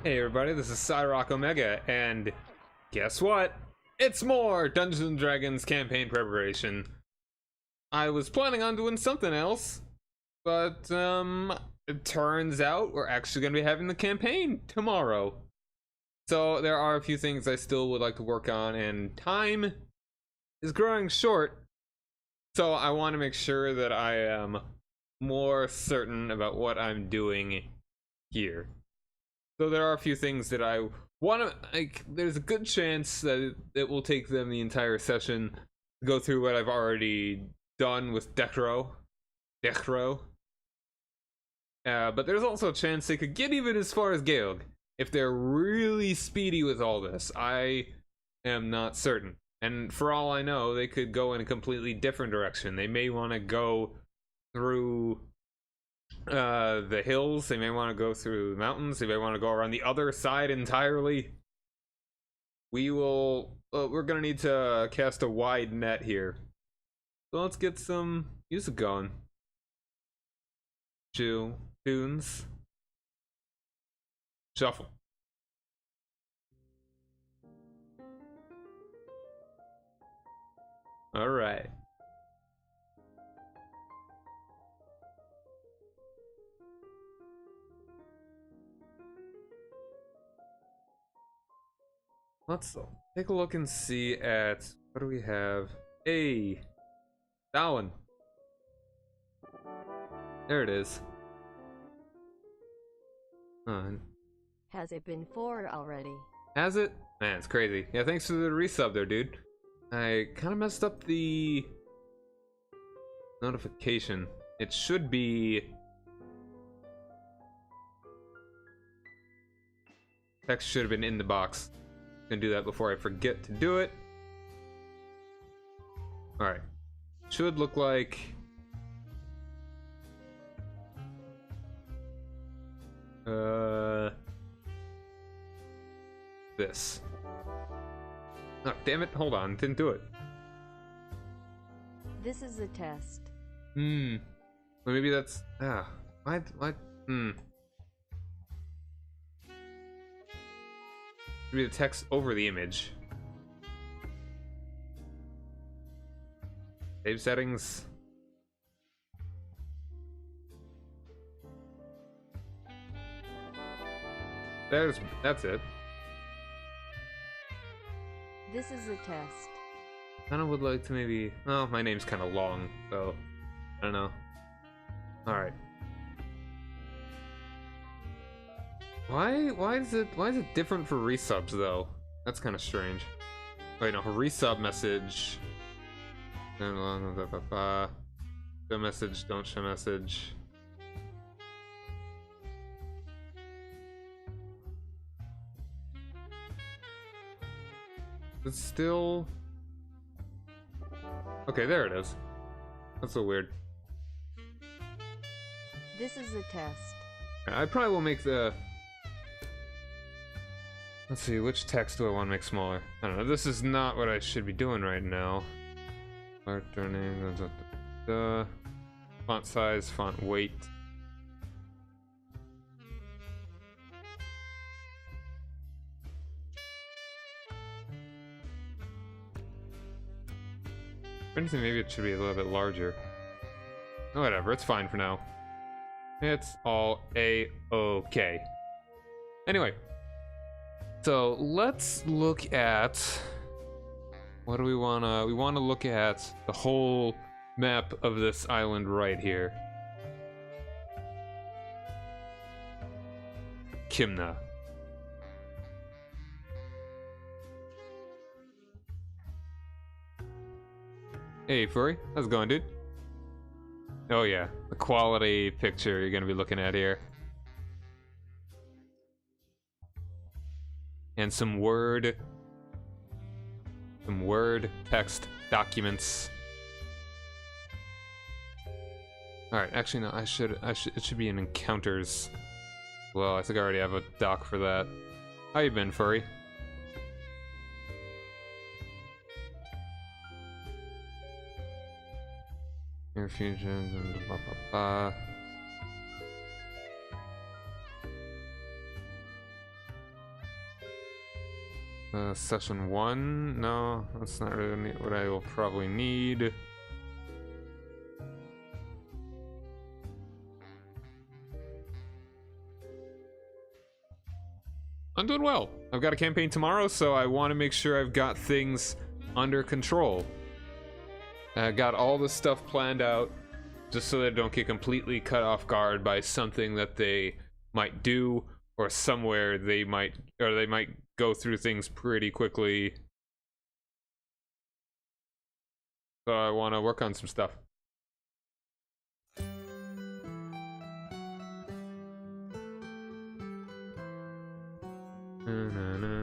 Hey everybody, this is Cyrock Omega, and guess what? It's more Dungeons and Dragons campaign preparation. I was planning on doing something else, but it turns out we're actually going to be having the campaign tomorrow. So there are a few things I still would like to work on, and time is growing short. So I want to make sure that I am more certain about what I'm doing here. So there are a few things that I want to, like, there's a good chance that it will take them the entire session to go through what I've already done with Decro. But there's also a chance they could get even as far as Georg if they're really speedy with all this. I am not certain. And for all I know, they could go in a completely different direction. They may want to go through the hills, they may want to go through the mountains, they may want to go around the other side entirely. We're gonna need to cast a wide net here. So let's get some music going. Tunes. Shuffle. Alright. Let's take a look and see at what do we have. Hey, that one. There it is. Has it been 4 already? Has it? Man, it's crazy. Yeah, thanks for the resub there, dude. I kind of messed up the notification. It should be text should have been in the box. Gonna do that before I forget to do it. Alright. Should look like this. Oh, damn it, hold on, didn't do it. This is a test. Well, maybe that's maybe the text over the image. Save settings. That's it. This is a test. Kinda would like to maybe, oh, my name's kinda long, so I don't know. Alright. Why is it different for resubs though? That's kinda strange. Wait, no, resub message. Show message, don't show message. It's still okay, there it is. That's so weird. This is a test. I probably will make the, let's see, which text do I want to make smaller? I don't know, this is not what I should be doing right now. Start turning, font size, font weight. If anything, maybe it should be a little bit larger. Oh, whatever, it's fine for now. It's all A-okay. Anyway, so let's look at what do we wanna look at the whole map of this island right here. Kimna. Hey Furry, how's it going, dude? Oh yeah, the quality picture you're gonna be looking at here. And some word text documents. Alright, actually no, it should be in encounters. Well, I think I already have a doc for that. How you been, Furry? Air fusion and blah blah blah. Session 1? No, that's not really what I will probably need. I'm doing well. I've got a campaign tomorrow, so I want to make sure I've got things under control. I got all this stuff planned out, just so they don't get completely cut off guard by something that they might do, or somewhere they might go through things pretty quickly. So I want to work on some stuff. Na, na, na,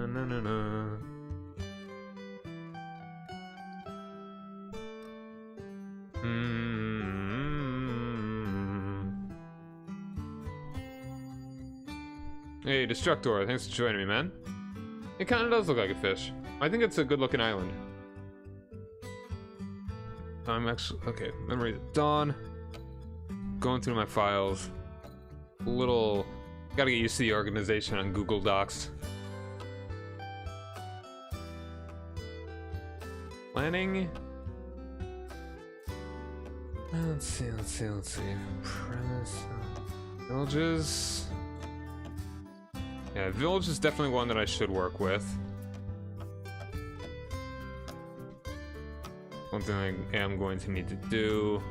na, na, na. Hey, Destructor, thanks for joining me, man. It kind of does look like a fish. I think it's a good-looking island. I'm actually... Okay, Memory of Dawn. Going through my files. Gotta get used to the organization on Google Docs. Planning. Let's see. Premise. Villages. Yeah, village is definitely one that I should work with. One thing I am going to need to do.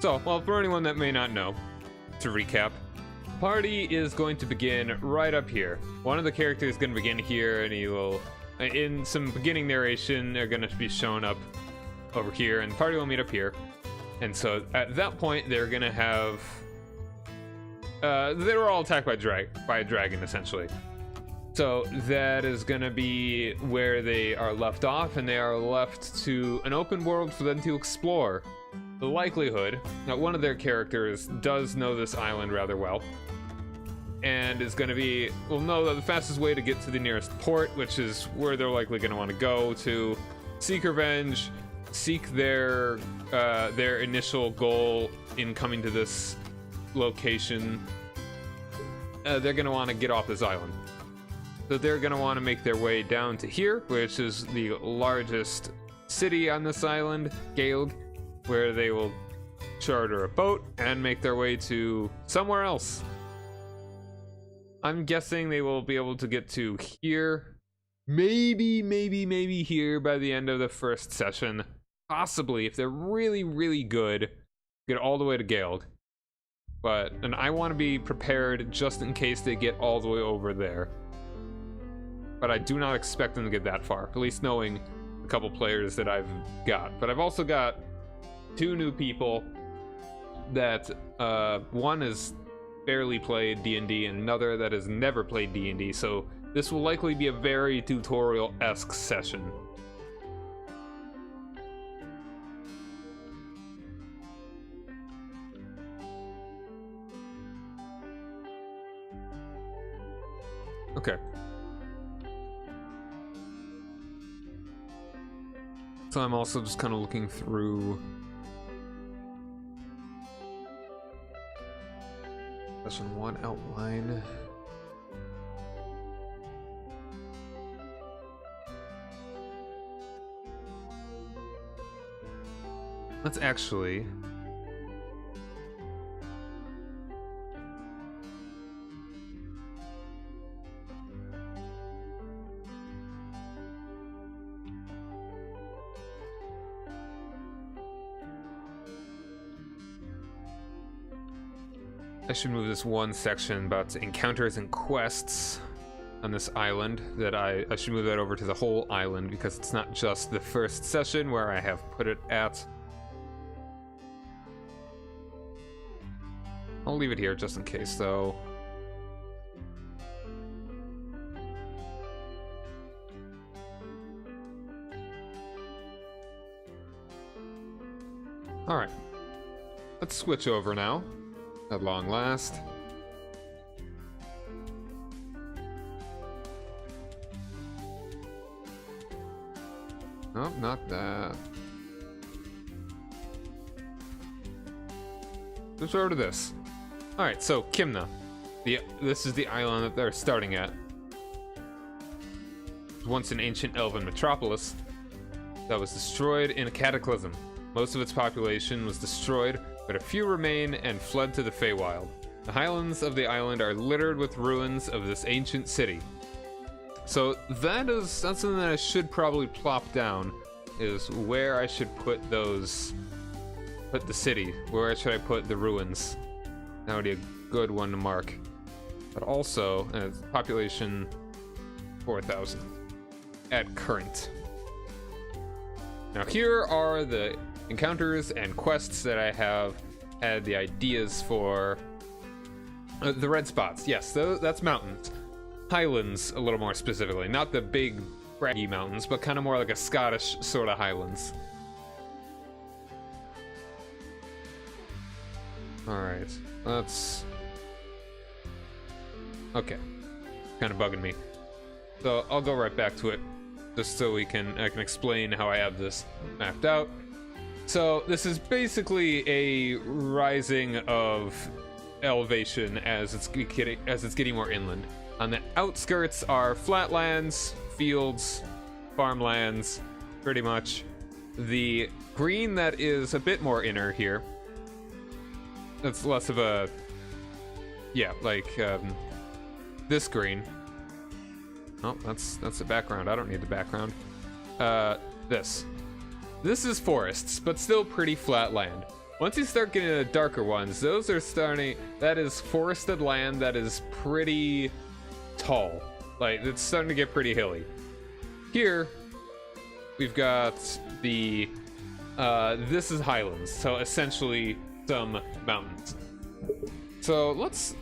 So, well, for anyone that may not know, to recap, the party is going to begin right up here. One of the characters is going to begin here, and he will, in some beginning narration, they're going to be shown up over here, and the party will meet up here. And so, at that point, they're going to have... they were all attacked by a dragon, essentially. So, that is going to be where they are left off, and they are left to an open world for them to explore. The likelihood that one of their characters does know this island rather well and is going to will know that the fastest way to get to the nearest port, which is where they're likely going to want to go to seek revenge, seek their initial goal in coming to this location. They're going to want to get off this island. So they're going to want to make their way down to here, which is the largest city on this island, Gaelg, where they will charter a boat and make their way to somewhere else. I'm guessing they will be able to get to here. Maybe here by the end of the first session. Possibly, if they're really, really good, get all the way to Gaelg. And I want to be prepared just in case they get all the way over there. But I do not expect them to get that far, at least knowing a couple players that I've got. But I've also got 2 new people that one has barely played D&D and another that has never played D&D, so this will likely be a very tutorial-esque session. Okay. So I'm also just kind of looking through Session 1 outline. Let's actually... I should move this one section about encounters and quests on this island, that I should move that over to the whole island, because it's not just the first session where I have put it at. I'll leave it here just in case, though. Alright. Let's switch over now. At long last. Nope, not that. Switch over to this. Alright, so Kimna. This is the island that they're starting at. It was once an ancient elven metropolis that was destroyed in a cataclysm. Most of its population was destroyed, but a few remain and fled to the Feywild. The highlands of the island are littered with ruins of this ancient city. So that's something that I should probably plop down, is where I should put the city. Where should I put the ruins? That would be a good one to mark. But also, population 4,000 at current. Now here are the encounters and quests that I have had the ideas for. The red spots, yes, that's mountains. Highlands, a little more specifically. Not the big, braggy mountains, but kind of more like a Scottish sort of highlands. Alright, let's... Okay. Kind of bugging me. So, I'll go right back to it, just so I can explain how I have this mapped out. So, this is basically a rising of elevation as it's getting more inland. On the outskirts are flatlands, fields, farmlands, pretty much. The green that is a bit more inner here, that's less of a, yeah, like this green. Oh, that's the background. I don't need the background. This is forests, but still pretty flat land. Once you start getting the darker ones, those are starting, that is forested land that is pretty tall. Like, it's starting to get pretty hilly. Here, we've got the, this is highlands, so essentially some mountains. So let's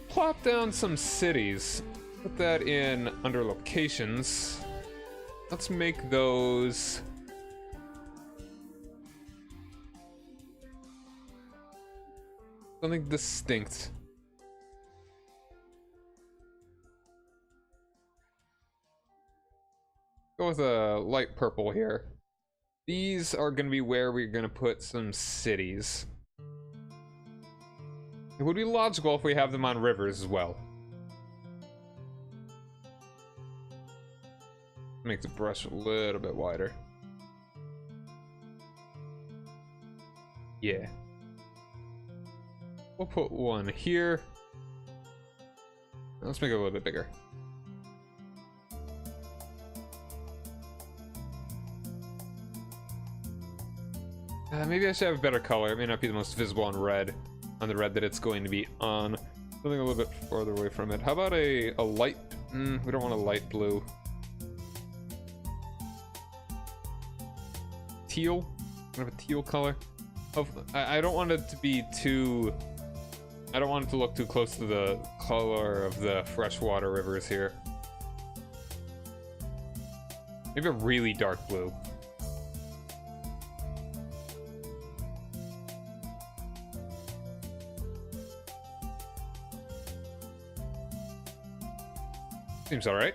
plop down some cities. Put that in under locations. Let's make those something distinct. Go with a light purple here. These are going to be where we're going to put some cities. It would be logical if we have them on rivers as well. Make the brush a little bit wider. Yeah. We'll put one here. Let's make it a little bit bigger. Maybe I should have a better color. It may not be the most visible on red, on the red that it's going to be on. Something a little bit farther away from it. How about a light? We don't want a light blue. Teal? Kind of a teal color. I don't want it to be too... I don't want it to look too close to the color of the freshwater rivers here. Maybe a really dark blue. Seems alright.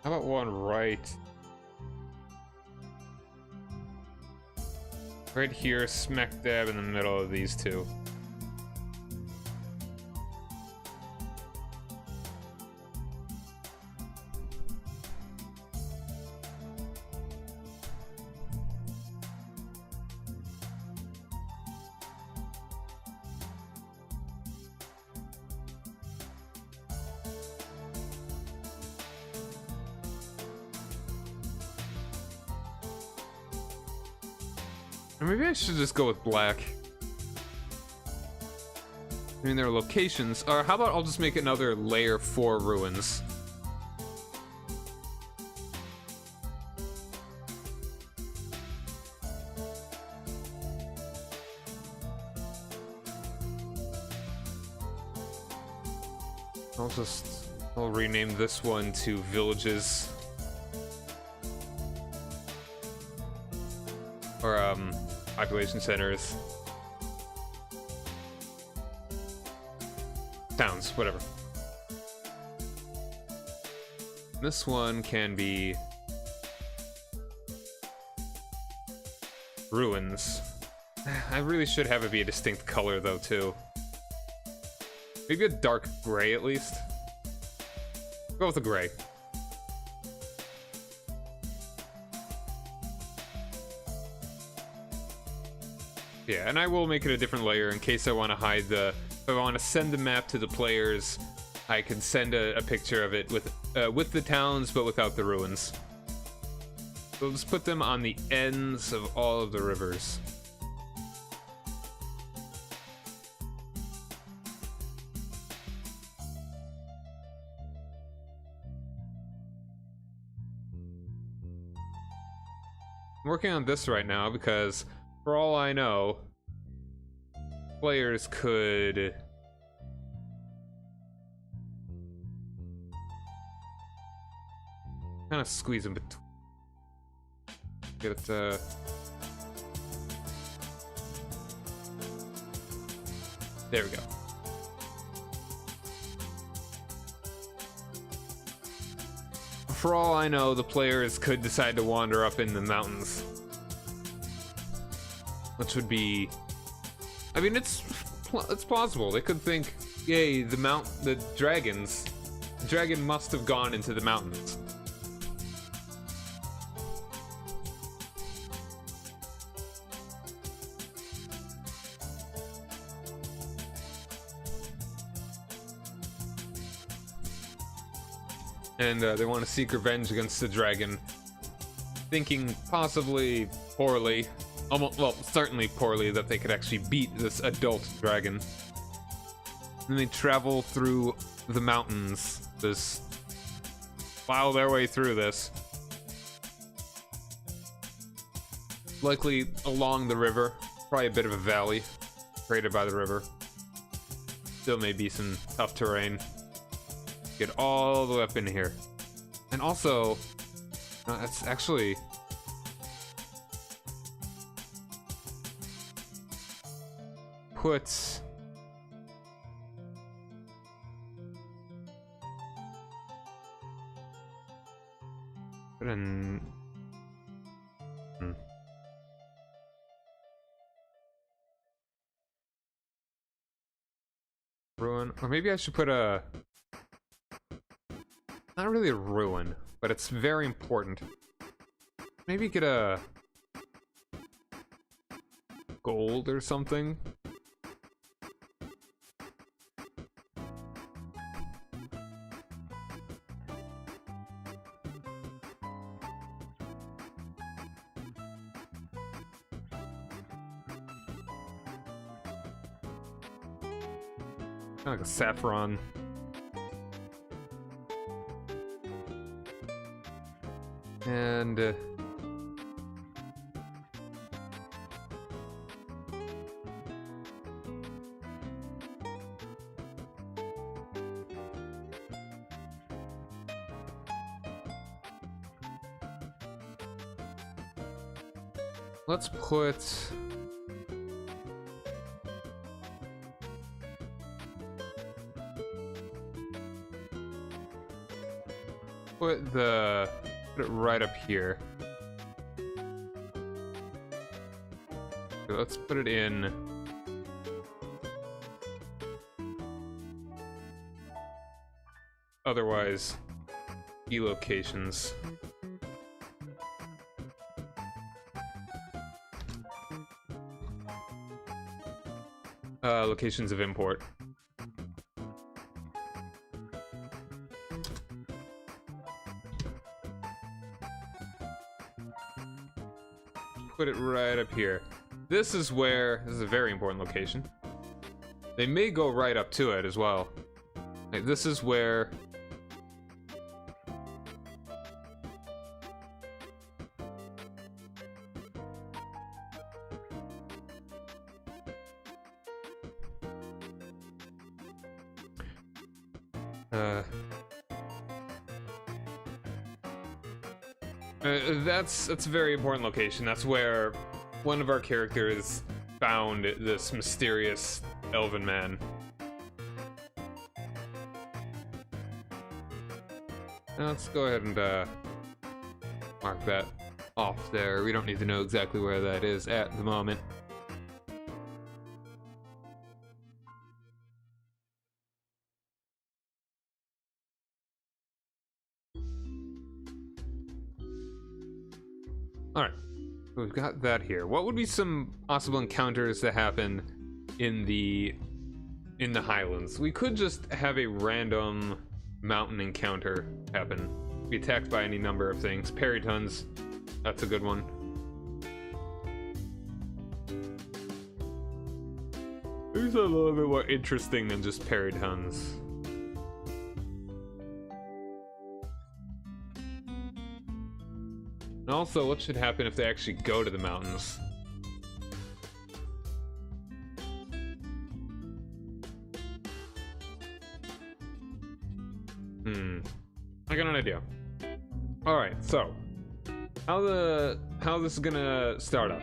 How about one right here, smack dab in the middle of these two? Or maybe I should just go with black. I mean, their locations. Or how about I'll just make another layer 4 ruins. I'll rename this one to villages. Or, population centers. Towns, whatever. This one can be ruins. I really should have it be a distinct color though too. Maybe a dark gray at least. Go with a gray. Yeah, and I will make it a different layer in case I want to hide the... If I want to send the map to the players, I can send a picture of it with the towns, but without the ruins. So let's put them on the ends of all of the rivers. I'm working on this right now because, for all I know, players could kind of squeeze in between. Get it, there we go. For all I know, the players could decide to wander up in the mountains. Which would be... I mean, it's plausible. They could think, yay, the dragons. The dragon must have gone into the mountains. And they want to seek revenge against the dragon, thinking possibly poorly, well, certainly poorly, that they could actually beat this adult dragon. Then they travel through the mountains, plow their way through this. Likely along the river, probably a bit of a valley created by the river. Still may be some tough terrain. Get all the way up in here. And also, it's actually... Put in... Ruin, or maybe I should put a... Not really a ruin, but it's very important. Maybe get a... gold or something. Kind of like a saffron. And let's put it right up here. So let's put it in otherwise key locations. Locations of import. Put it right up here. This is a very important location. They may go right up to it as well. Like, this is where... That's a very important location. That's where one of our characters found this mysterious elven man. Now let's go ahead and mark that off there. We don't need to know exactly where that is at the moment. Alright, we've got that here. What would be some possible encounters that happen in the Highlands? We could just have a random mountain encounter happen. Be attacked by any number of things. Parry tons, that's a good one. There's a little bit more interesting than just parry tons. And also, what should happen if they actually go to the mountains? I got an idea. Alright, so how this is gonna start up.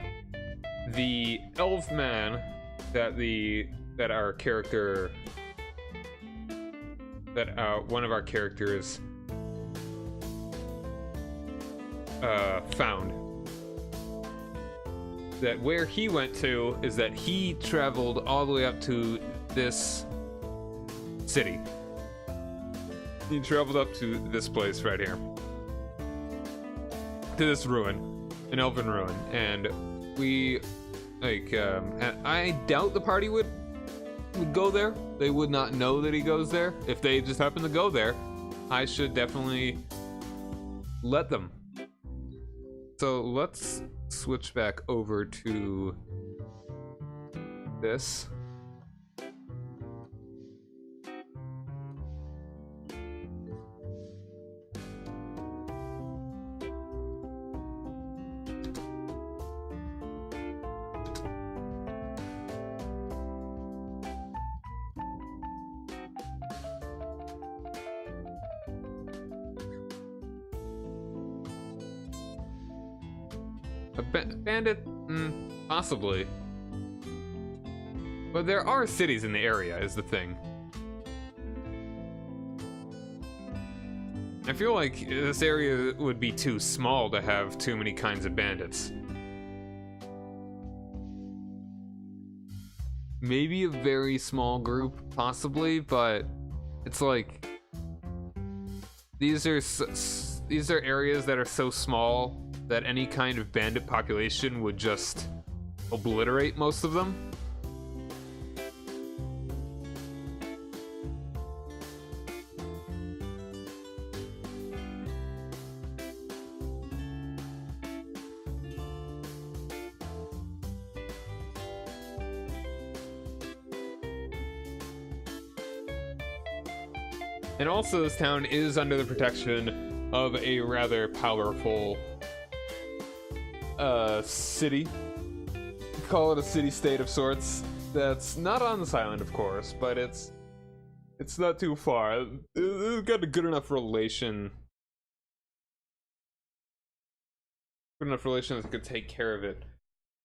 The elf man that one of our characters found, that where he went to is that he traveled all the way up to this city. He traveled up to this place right here, to this ruin, an elven ruin, and we I doubt the party would go there. They would not know that he goes there. If they just happen to go there, I should definitely let them. So let's switch back over to this. A bandit? Possibly. But there are cities in the area, is the thing. I feel like this area would be too small to have too many kinds of bandits. Maybe a very small group, possibly, but it's like these are areas that are so small that any kind of bandit population would just obliterate most of them. And also, this town is under the protection of a rather powerful city. Call it a city-state of sorts. That's not on this island, of course, but it's not too far. It's got a good enough relation. Good enough relation that could take care of it.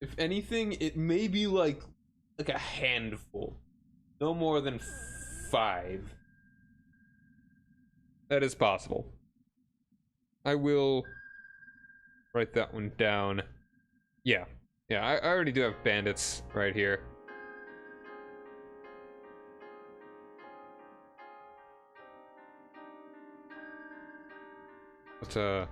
If anything, it may be like a handful. No more than 5. That is possible. I will write that one down. Yeah, I already do have bandits right here. But,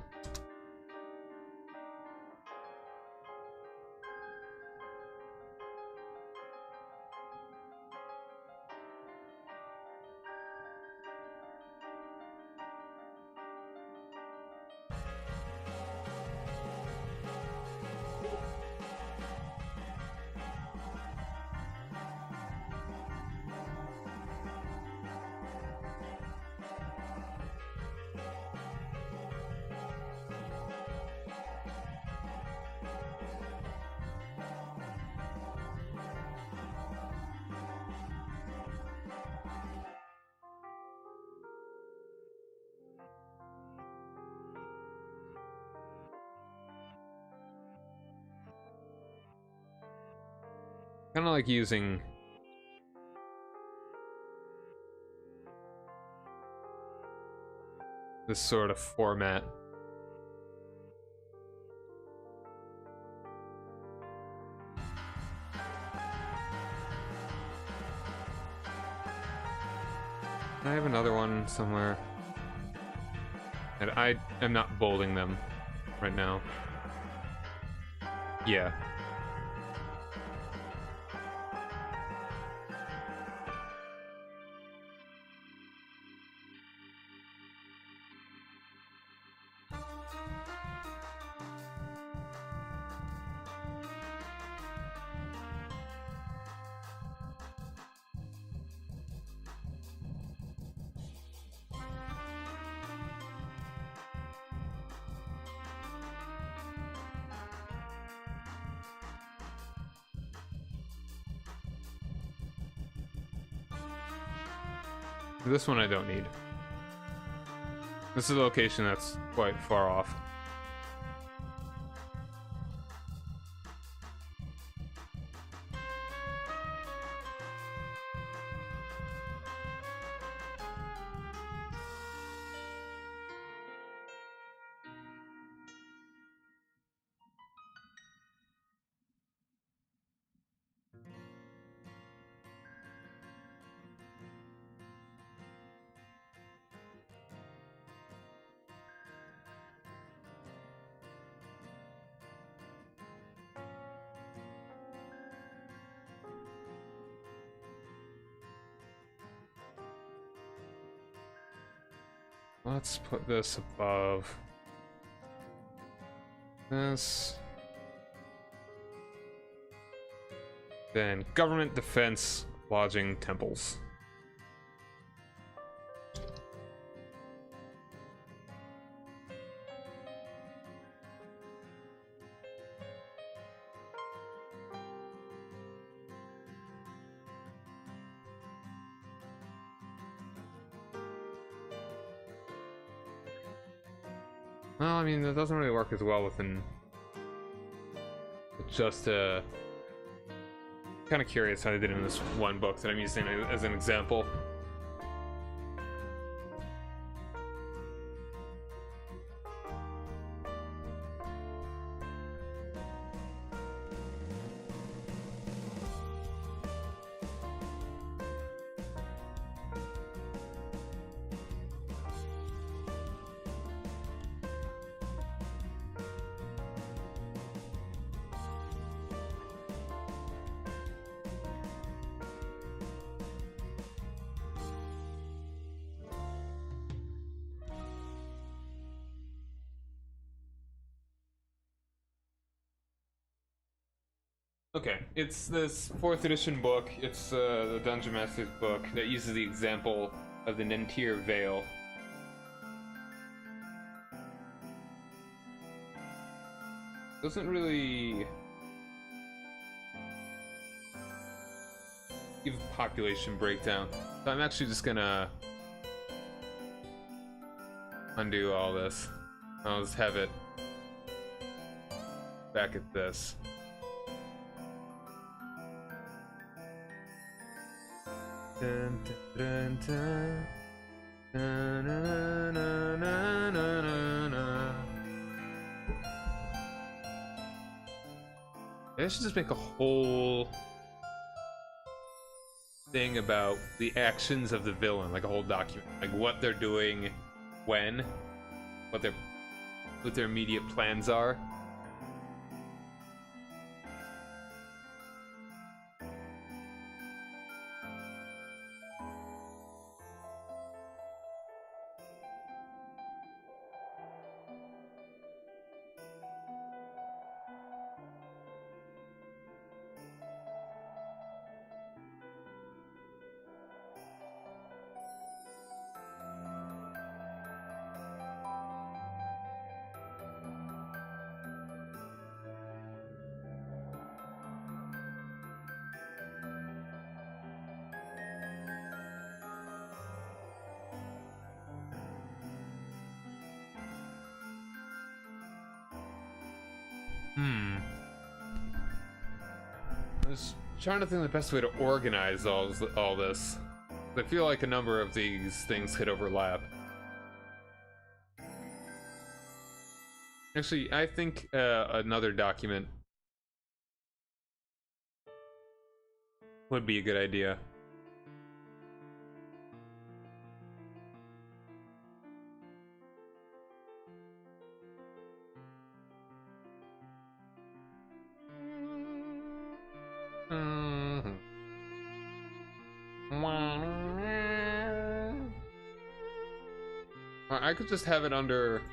Kind of like using this sort of format. I have another one somewhere. And I am not bolding them right now. Yeah. This one I don't need. This is a location that's quite far off. Let's put this above this. Then government, defense, lodging, temples. Well, I mean, that doesn't really work as well within just kind of curious how they did it in this one book that I'm using as an example. Okay, it's this 4th edition book. It's the Dungeon Master's book that uses the example of the Nentir Veil. Doesn't really give a population breakdown. So I'm actually just gonna undo all this. I'll just have it back at this. Dun, dun, dun, dun, dun, dun, dun, dun, dun. I should just make a whole thing about the actions of the villain, like a whole document, like what they're doing, when, what their immediate plans are. trying to think of the best way to organize all this. I feel like a number of these things could overlap. Actually, I think another document would be a good idea. I could just have it under...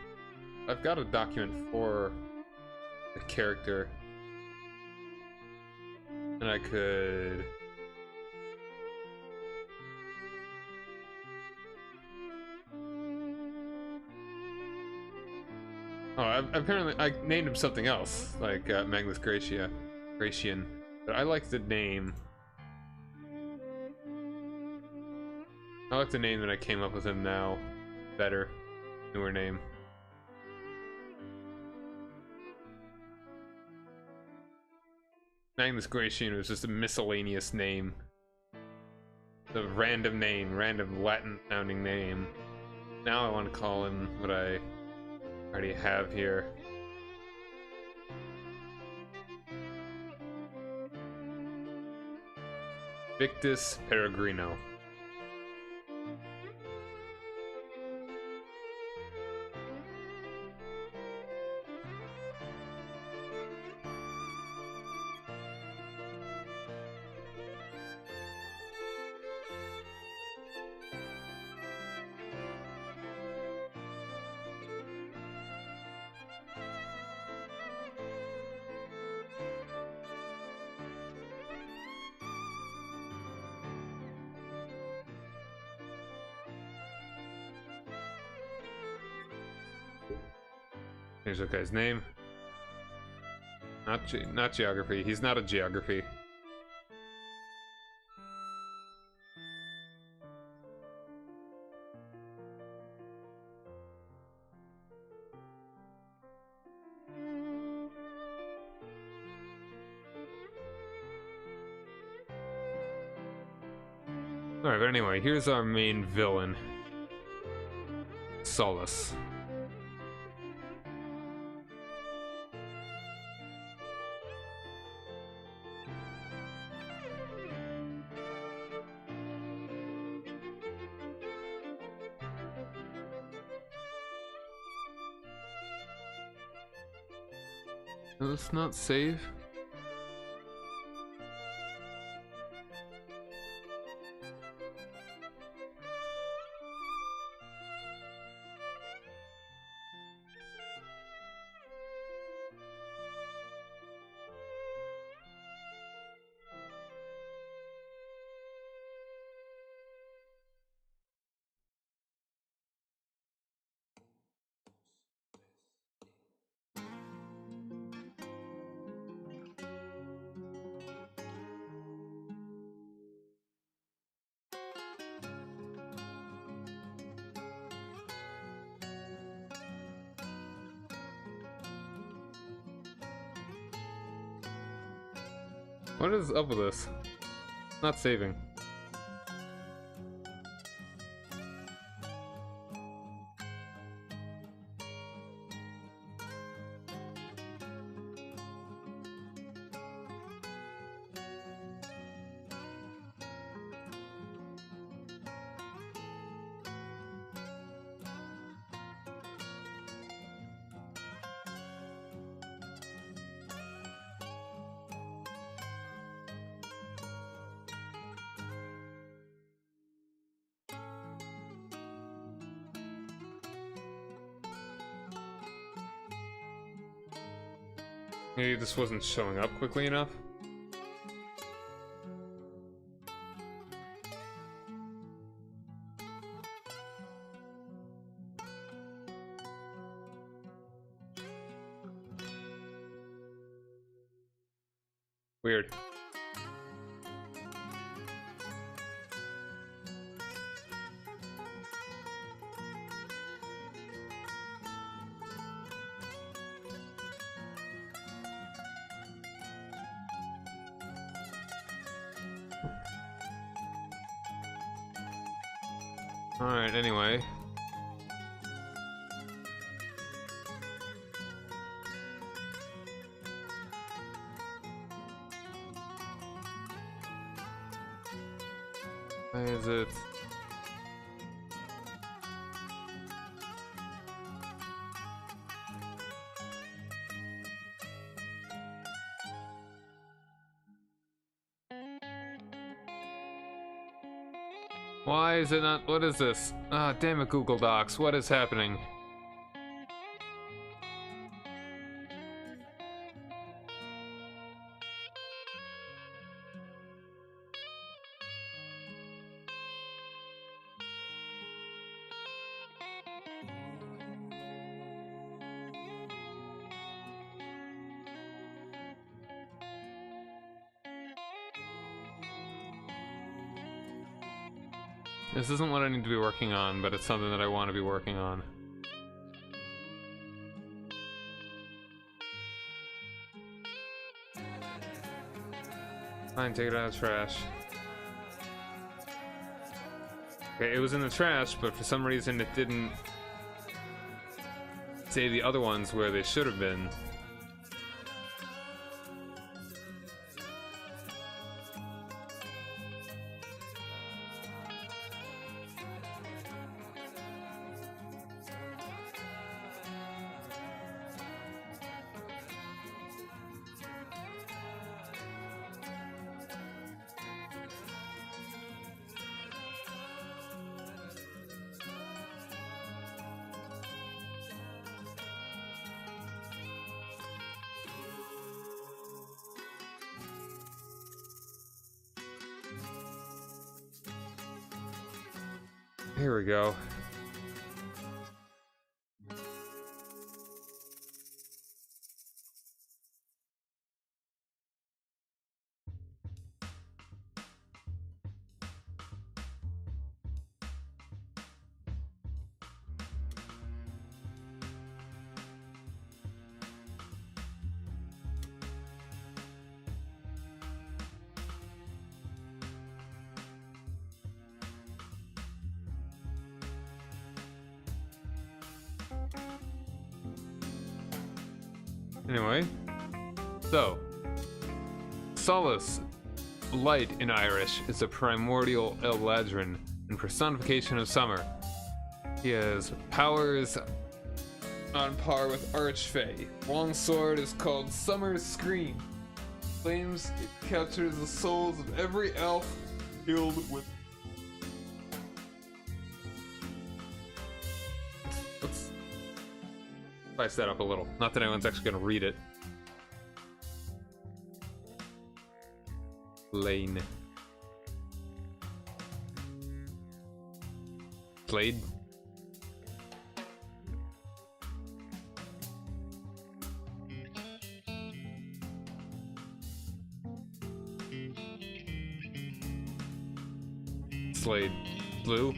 I've got a document for the character. And I could... Oh, apparently I named him something else, like Magnus Gratian. But I like the name. I like the name that I came up with him now better. Newer name. Magnus Gratian was just a miscellaneous name. The random name, random Latin sounding name. Now I want to call him what I already have here. Victus Peregrino. Here's that guy's name. Not geography. He's not a geography. Alright, but anyway, here's our main villain. Solus. Let's not save. What is up with this? Not saving. Maybe this wasn't showing up quickly enough. Weird. Alright, anyway. Why is it? Why is it not? What is this? Ah, damn it, Google Docs. What is happening? This isn't what I need to be working on, but it's something that I want to be working on. Fine, take it out of the trash. Okay, it was in the trash, but for some reason it didn't say the other ones where they should have been. Here we go. Anyway, so Solace, light in Irish, is a primordial Eladrin and personification of summer. He has powers on par with Archfey. Longsword is called Summer's Scream. Claims it captures the souls of every elf filled with. Let's spice that up a little. Not that anyone's actually going to read it. Lane. Slade. Slade. Blue.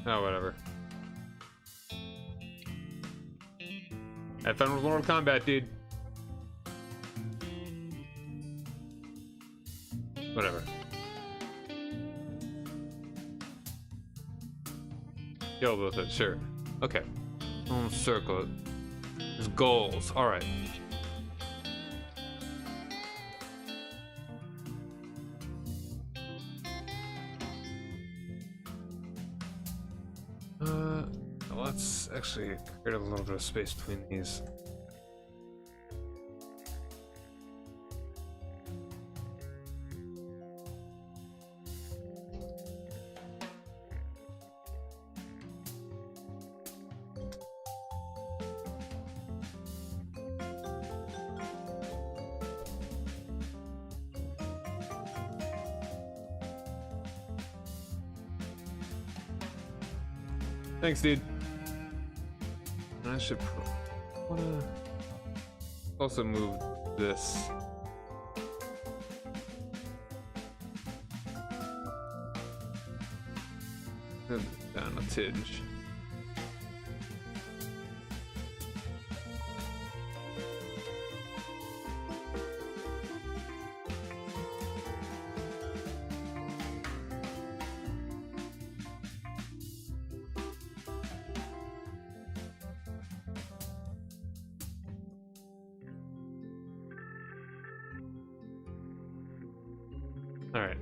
Oh, whatever. Have fun with Mortal Kombat, dude. Whatever. Go with it, sure. Okay. Circle it. His goals. Alright. Let's actually create a little bit of space between these. Thanks, dude. I should wanna also move this. Down a tinge. Alright.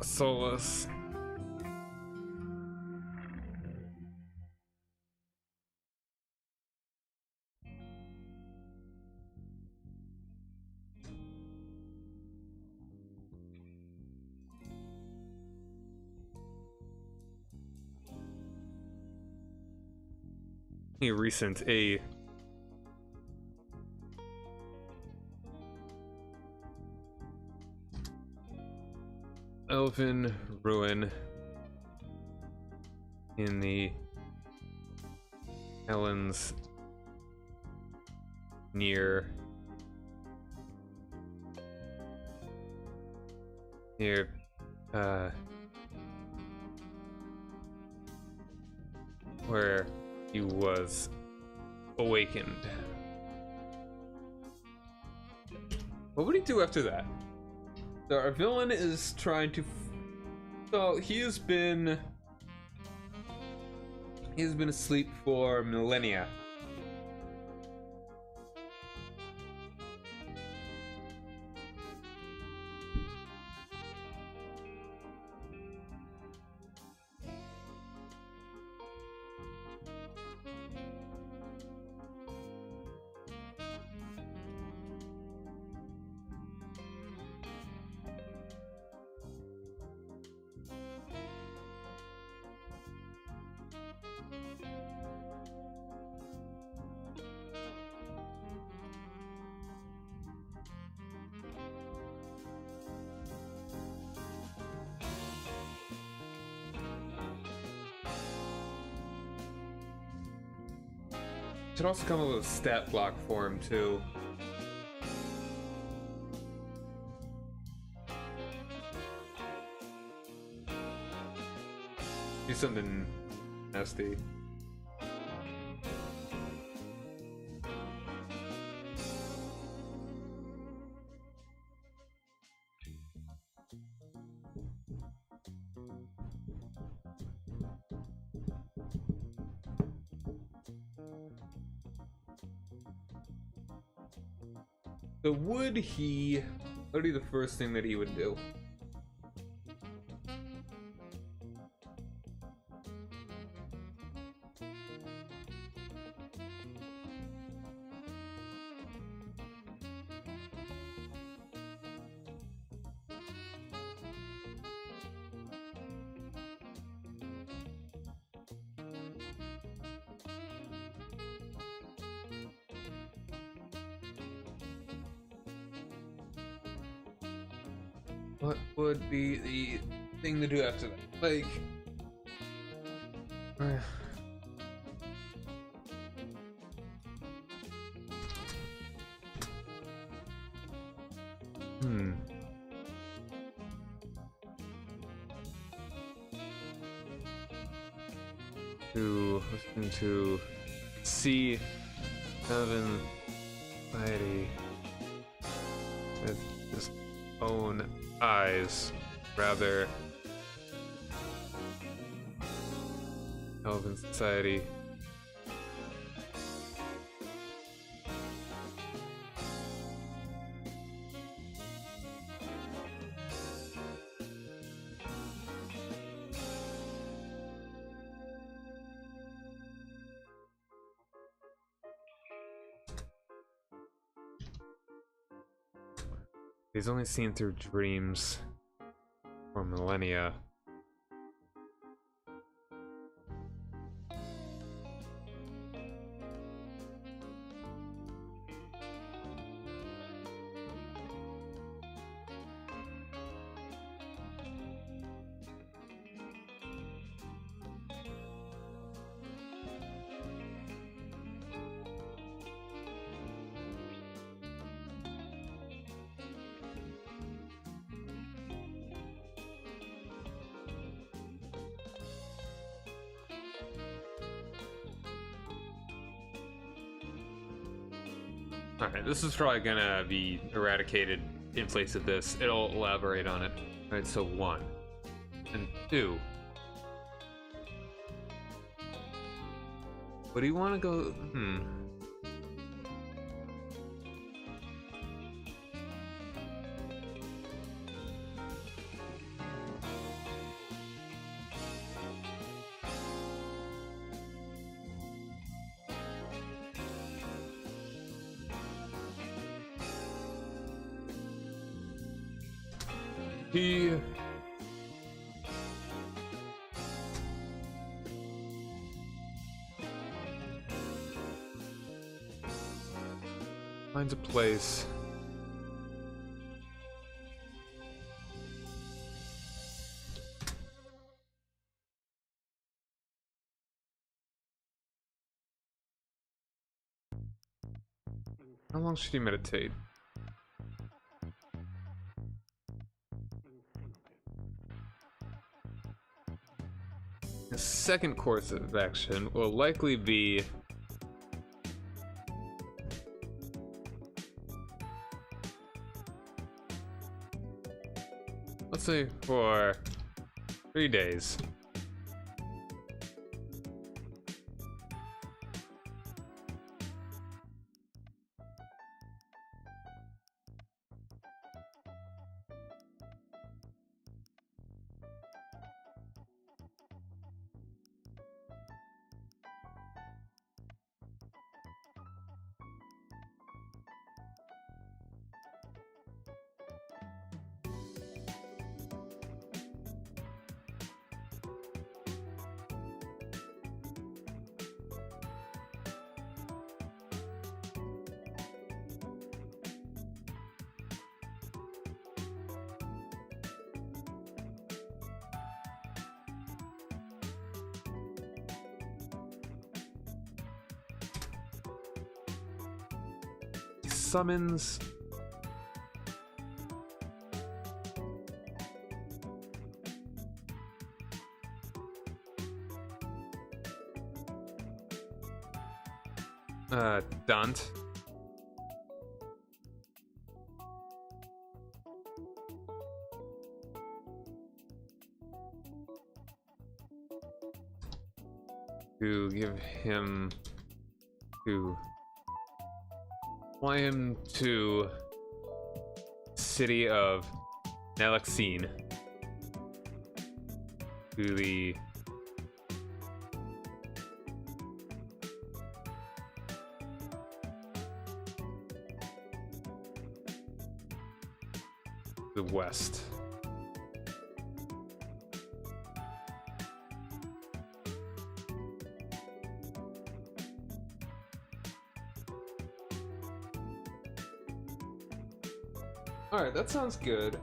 Soulless. A recent elven ruin in the Helens near where he was awakened. What would he do after that? So our villain is trying to so he's been asleep for millennia. Should also come up with a stat block for him too. Do something nasty. So would he... What would be the first thing that he would do? What would be the thing to do after that? Like... To listen to see heaven society with his own eyes, rather Elven society. He's only seen through dreams for millennia. Alright, this is probably gonna be eradicated in place of this. It'll elaborate on it. Alright, so 1 and 2. What do you want to go? He finds a place. How long should he meditate? The second course of action will likely be let's say for 3 days. Summons Dant. To give him to fly him to city of Nalaxine, to the west. Alright, that sounds good.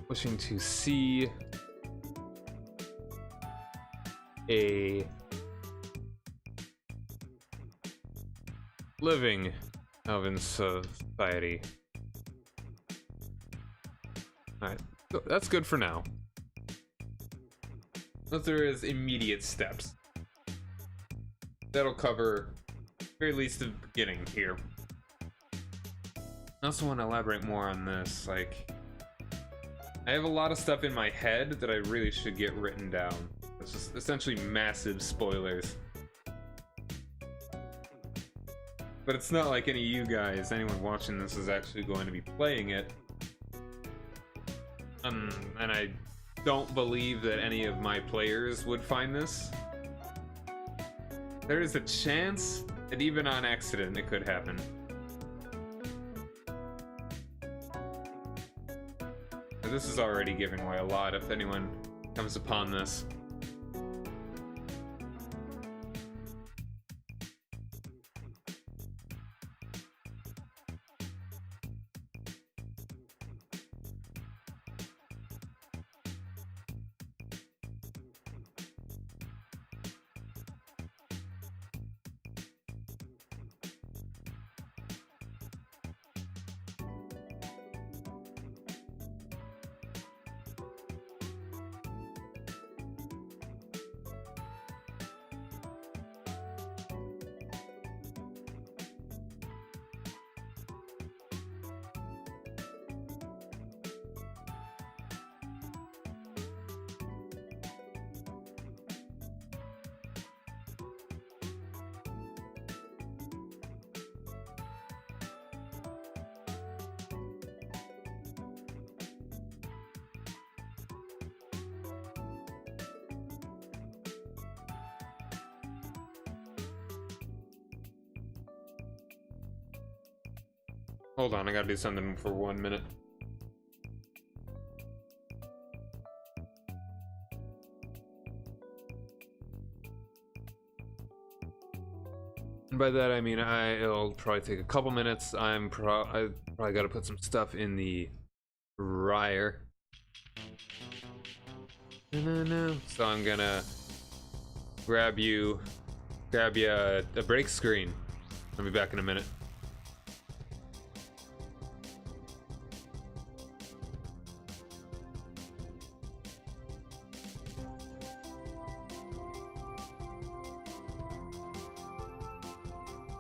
Wishing to see a living Elven society. Alright, so that's good for now. But there is immediate steps. That'll cover at very least the beginning here. I also want to elaborate more on this. Like, I have a lot of stuff in my head that I really should get written down. It's just essentially massive spoilers. But it's not like any of you guys, anyone watching this, is actually going to be playing it. And I don't believe that any of my players would find this. There is a chance that even on accident it could happen. But this is already giving away a lot if anyone comes upon this. Hold on, I gotta do something for 1 minute. And by that I mean it'll probably take a couple minutes. I probably gotta put some stuff in the dryer. So I'm gonna grab you a break screen. I'll be back in a minute.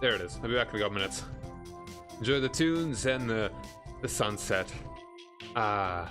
There it is. I'll be back in a couple minutes. Enjoy the tunes and the sunset. Ah.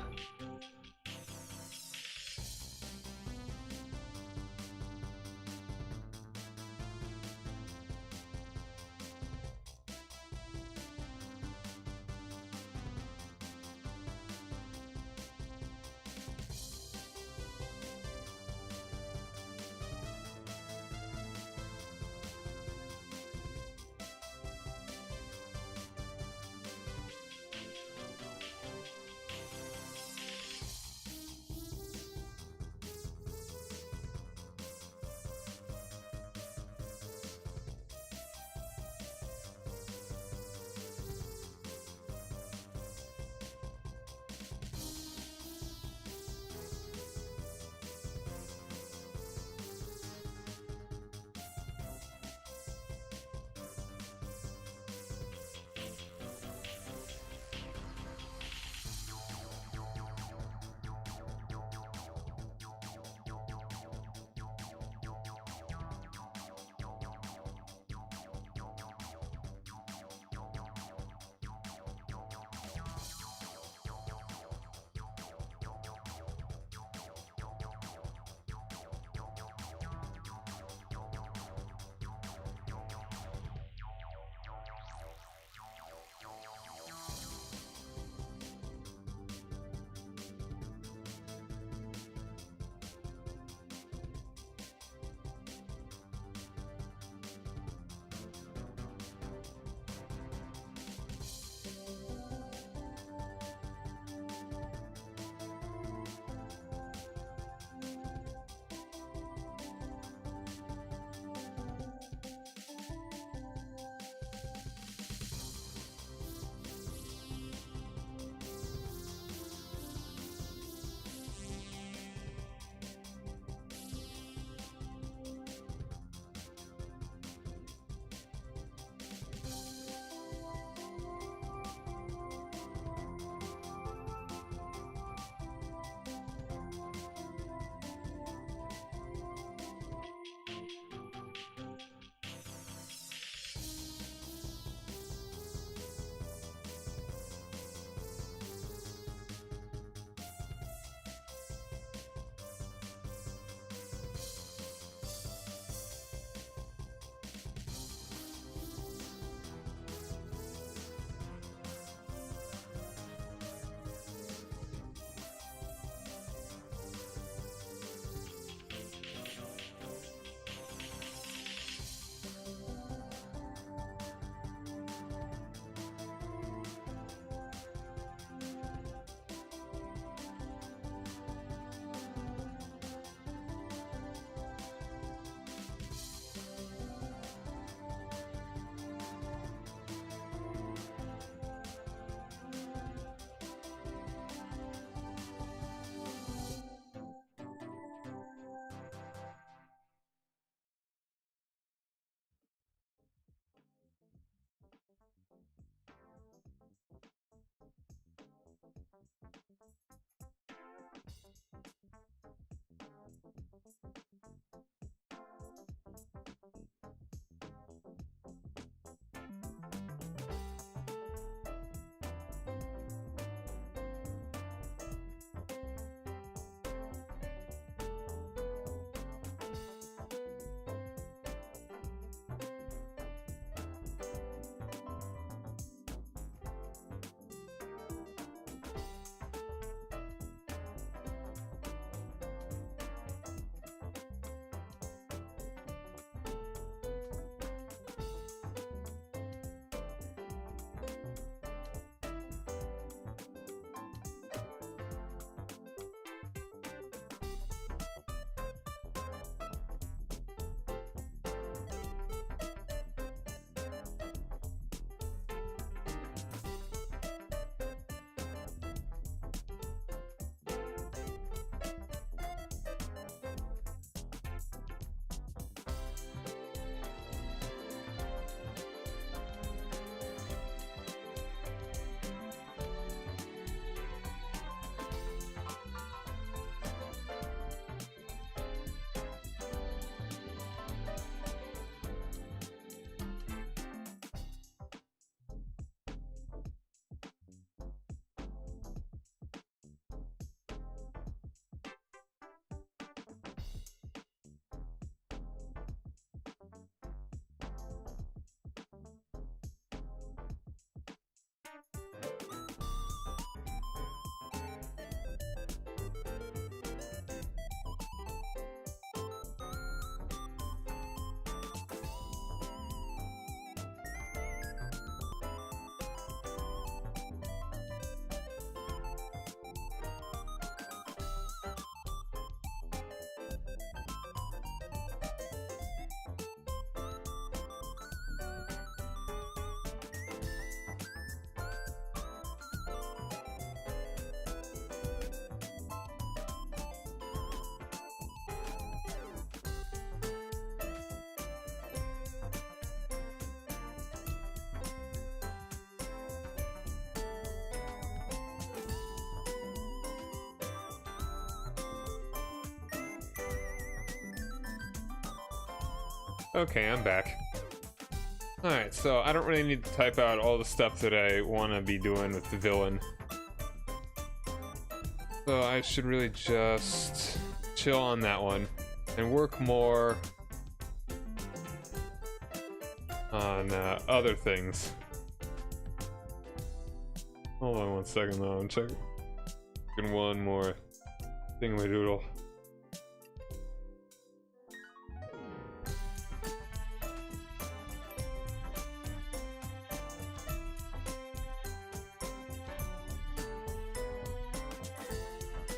Okay, I'm back. Alright, so I don't really need to type out all the stuff that I want to be doing with the villain. So I should really just chill on that one and work more on other things. Hold on one second though, I'm checking one more thingamadoodle.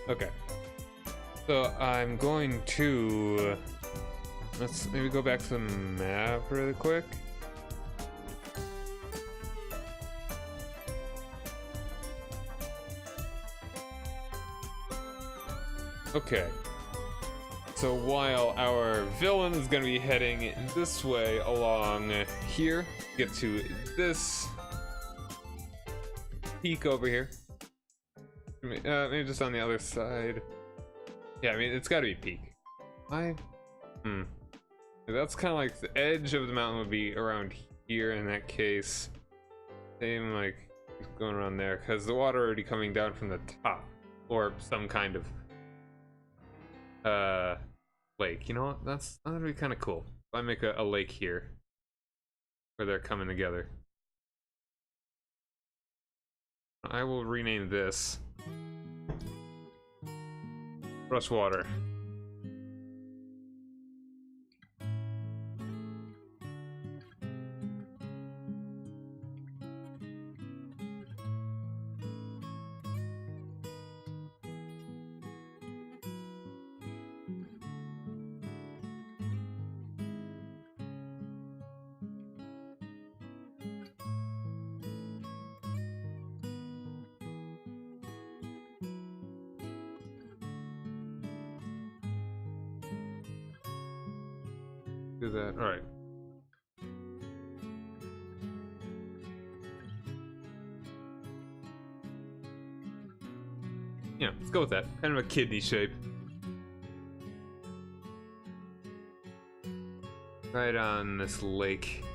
Okay, so I'm going to, let's maybe go back to the map really quick. Okay, so while our villain is going to be heading this way along here, get to this peak over here. Maybe just on the other side. Yeah, I mean, it's gotta be peak. That's kind of like the edge of the mountain would be around here in that case. Same like going around there, because the water already coming down from the top. Or some kind of lake. You know what? That'd be kind of cool. If I make a lake here. Where they're coming together. I will rename this Rush Water. Do that. All right. Yeah, let's go with that. Kind of a kidney shape. Right on this lake.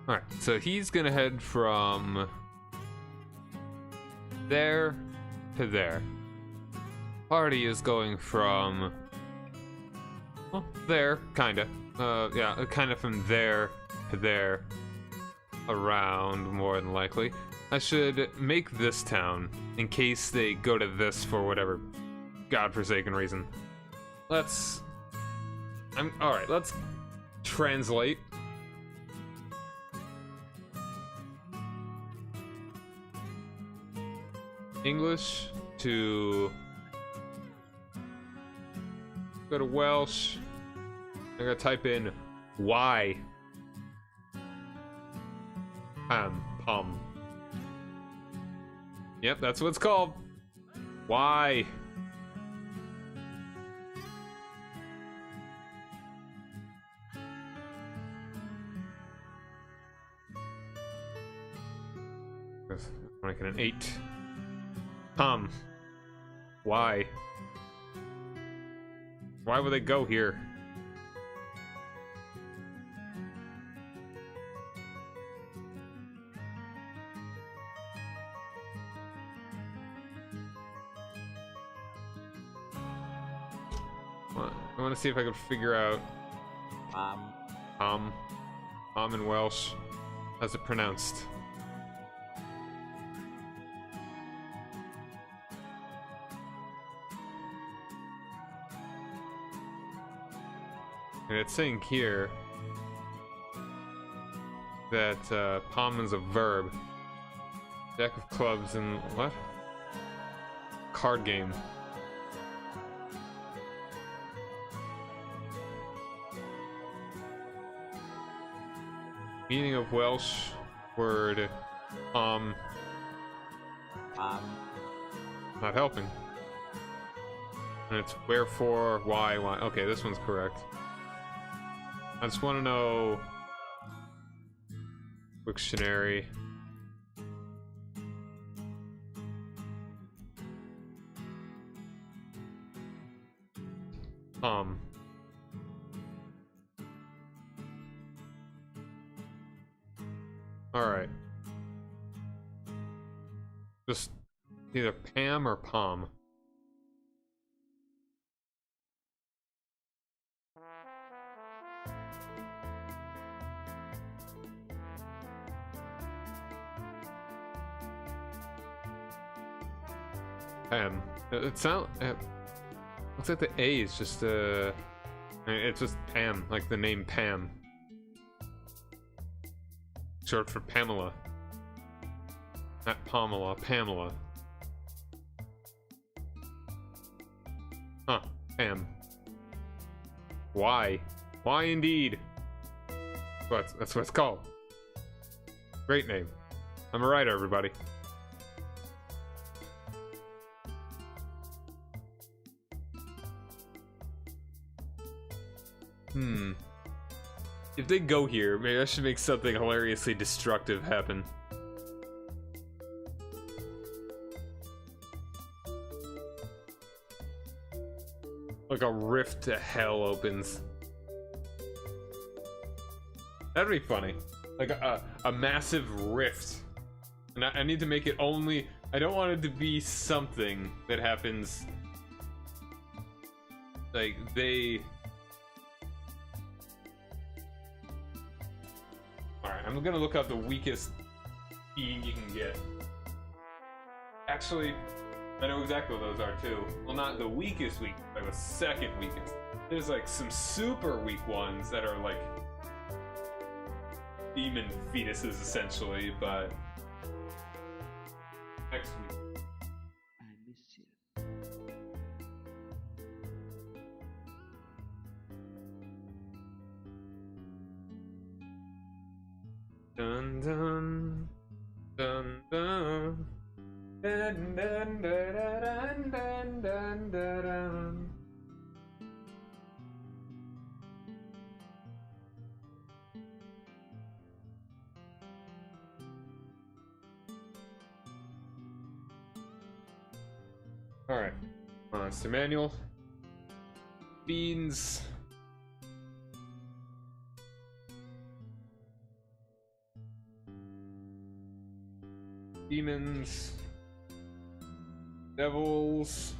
Alright, so he's gonna head from there to there. Party is going from, well, there, kinda. Yeah, kinda from there to there. Around, more than likely. I should make this town, in case they go to this for whatever godforsaken reason. Alright, let's translate. English to go to Welsh. I'm gonna type in Y. Pom. Yep, that's what it's called. Y. Making an 8. Why? Why would they go here? I want to see if I can figure out in Welsh. How's it pronounced? And it's saying here that palm is a verb. Deck of clubs and what? Card game. Meaning of Welsh word not helping. And it's wherefore, why. Okay, this one's correct. I just want to know Wiktionary. Alright. Just either Pam or Pom. Pam. It sounds. Looks like the A is just it's just Pam, like the name Pam. Short for Pamela. Not Pamela, Pamela. Huh, Pam. Why? Why indeed? That's what it's called. Great name. I'm a writer, everybody. If they go here, maybe I should make something hilariously destructive happen. Like a rift to hell opens. That'd be funny. Like a massive rift. And I need to make it only... I don't want it to be something that happens... Like, they... Alright, I'm gonna look up the weakest being you can get. Actually, I know exactly what those are too. Well, not the weakest weak, but the second weakest. There's like some super weak ones that are like demon fetuses essentially, but next week. I miss you. Dun dun dun dun. Dun, dun, dun, dun, dun, dun, dun, dun. Alright, Monster Manual. Beans. Demons. Devils.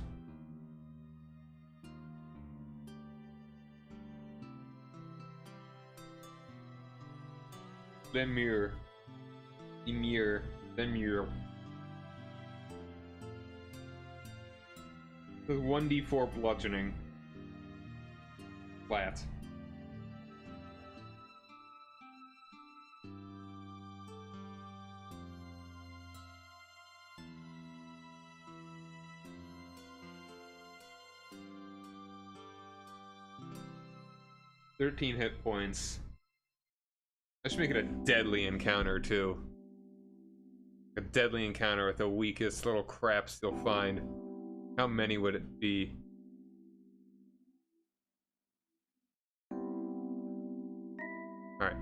Lemur. Emir. Lemur. With 1d4 bludgeoning. Flat. "13 hit points. I should make it a deadly encounter too. A deadly encounter with the weakest little craps you'll find. How many would it be? Alright.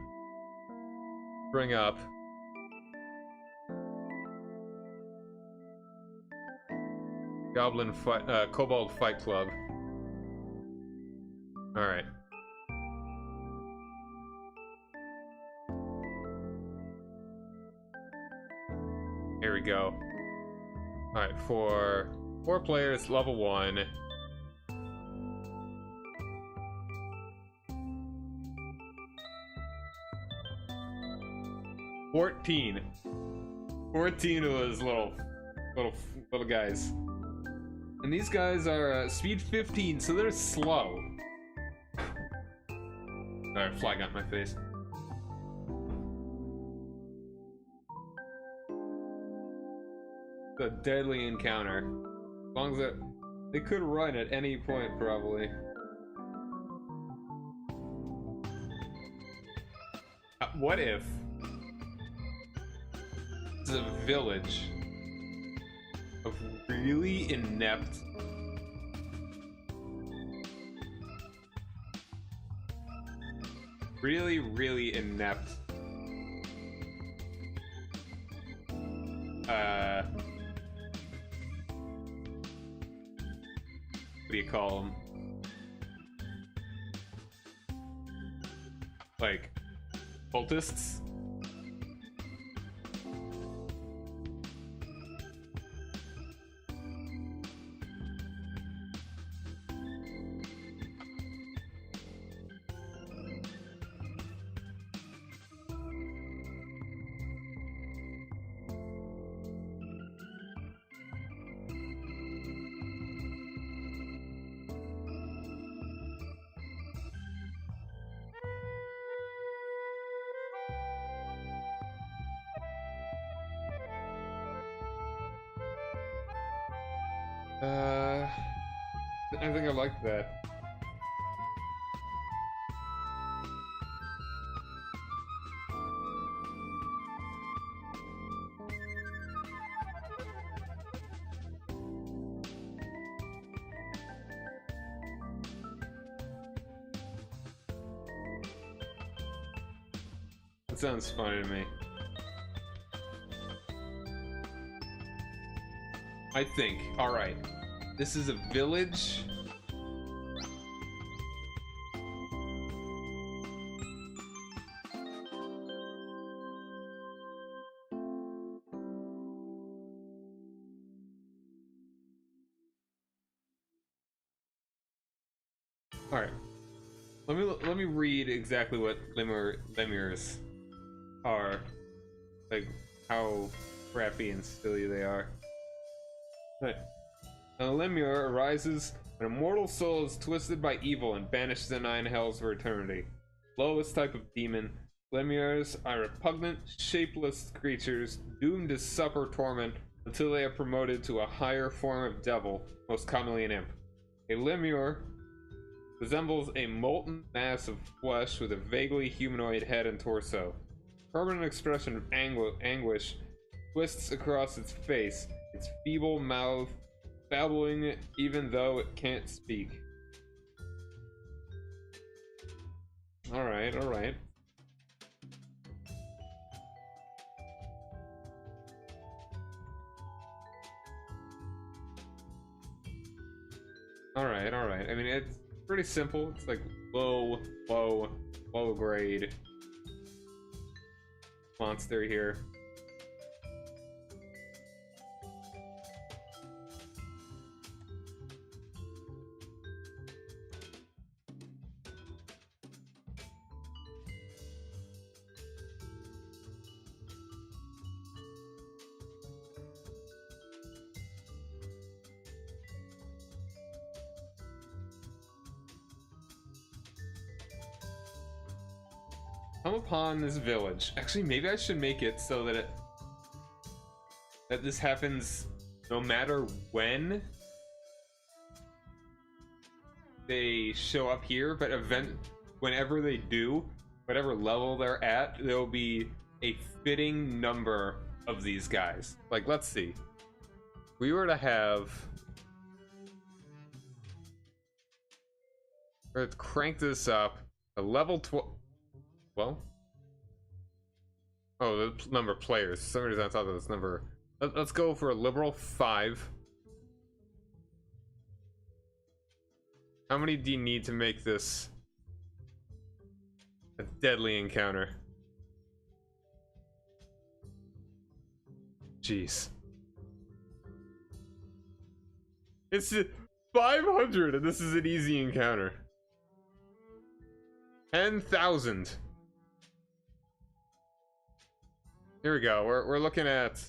Bring up. Goblin fight, Kobold Fight Club. Alright. Here we go. Alright, for 4 players, level 1. $14 of those little guys. And these guys are speed 15, so they're slow. Alright, fly got in my face. The deadly encounter. As long as they could run at any point, probably. What if it's a village of really inept, really inept what do you call them? Like cultists? I think I like that. That sounds funny to me. I think, alright, this is a village. Alright, let me read exactly what lemurs are, like how crappy and silly they are. Right. A lemure arises when a mortal soul is twisted by evil and banished to the nine hells for eternity. Lowest type of demon, lemures are repugnant, shapeless creatures doomed to suffer torment until they are promoted to a higher form of devil, most commonly an imp. A lemure resembles a molten mass of flesh with a vaguely humanoid head and torso. Permanent expression of anguish twists across its face, its feeble mouth babbling even though it can't speak. Alright, alright. Alright, alright. I mean, it's pretty simple. It's like low grade monster here. Come upon this village. Actually, maybe I should make it so that this happens no matter when they show up here, but whenever they do, whatever level they're at, there'll be a fitting number of these guys. Like, let's see. If we were to have, let's crank this up to level 12. Well, oh, the number of players. For some reason I thought that was number. Let's go for a liberal 5. How many do you need to make this a deadly encounter? Jeez. It's 500 and this is an easy encounter. 10,000. Here we go. We're looking at.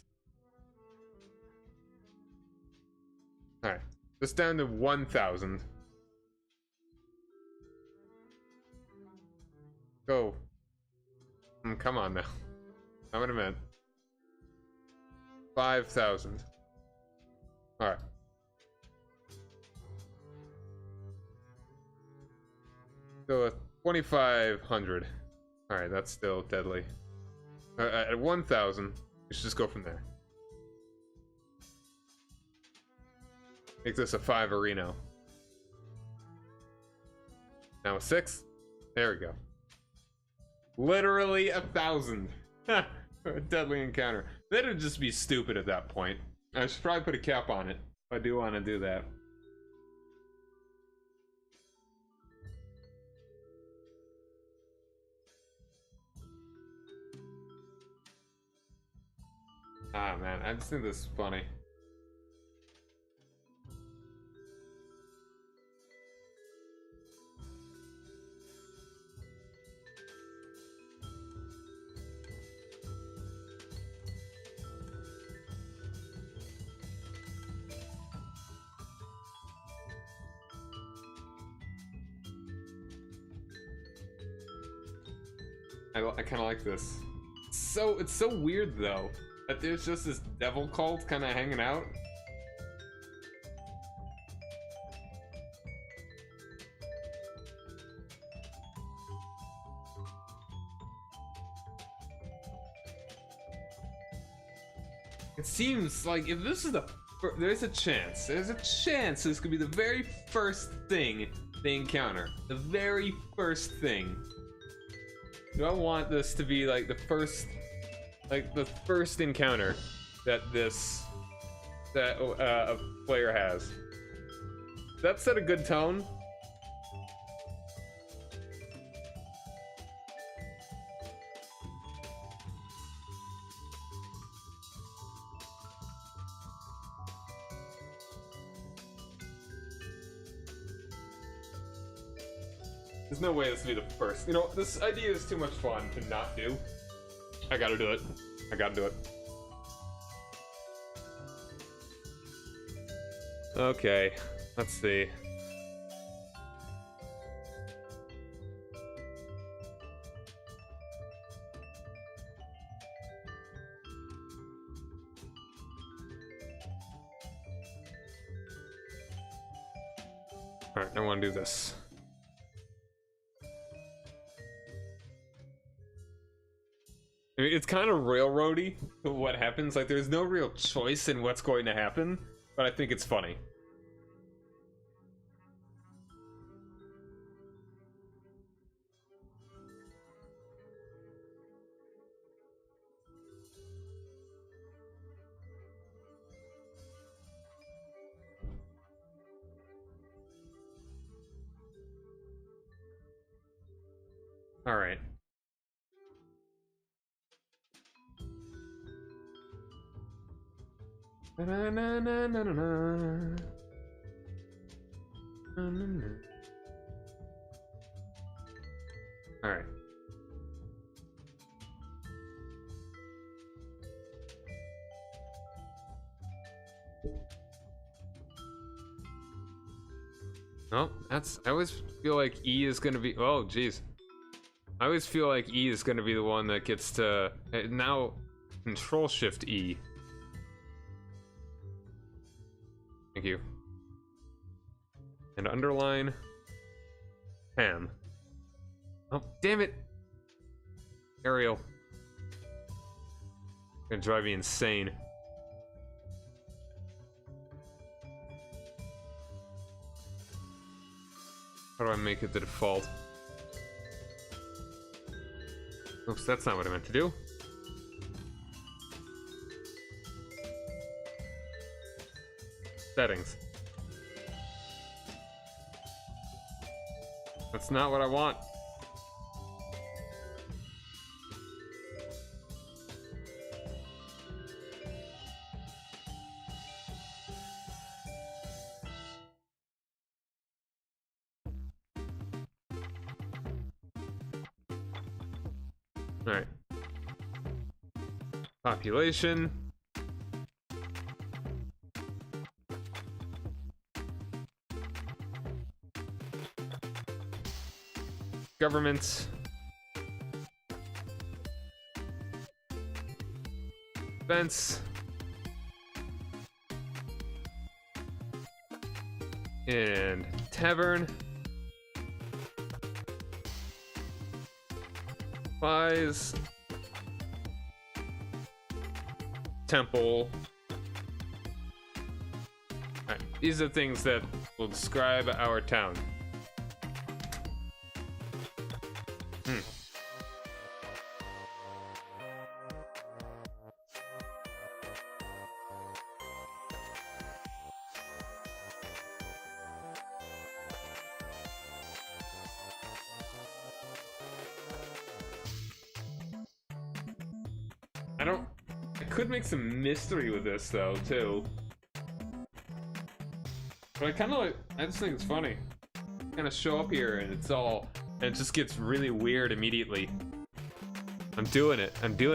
All right, just down to 1,000. Go. Come on now. Not what I meant. 5,000. All right. Go with 2,500. Alright, that's still deadly. At 1,000, we should just go from there. Make this a 5 arena. Now a 6. There we go. Literally 1,000. A deadly encounter. That'd just be stupid at that point. I should probably put a cap on it. If I do want to do that. Ah man, I just think this is funny. I kind of like this. It's so weird though that there's just this devil cult kind of hanging out. It seems like if this is there's a chance this could be the very first thing they encounter. The very first thing. Do I want this to be like the first encounter that a player has? That set a good tone. There's no way this will be the first. You know, this idea is too much fun to not do. I gotta do it. I gotta do it. Okay, let's see. Alright, I want to do this. I mean, it's kind of railroady what happens. Like, there's no real choice in what's going to happen, but I think it's funny. All right. Na na na na na na. Na, na, na. All right. Oh, I always feel like E is gonna be. Oh, geez. I always feel like E is gonna be the one that gets to now. Control Shift E. Thank you. And underline Pam. Oh, damn it! Ariel. Gonna drive me insane. How do I make it the default? Oops, that's not what I meant to do. Settings. That's not what I want. All right. Population. Government. Defense. And tavern. Supplies. Temple. Alright, these are things that will describe our town. I could make some mystery with this though, too. But I just think it's funny. Kind of show up here and it just gets really weird immediately. I'm doing it,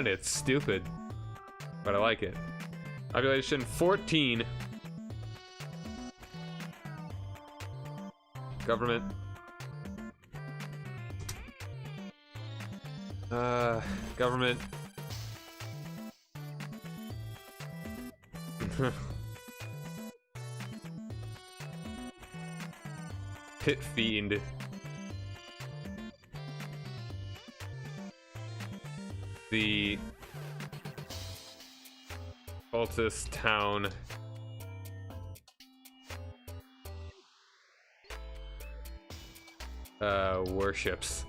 it's stupid. But I like it. Population 14. Government. Government. Pit Fiend. The cultist town. Worships.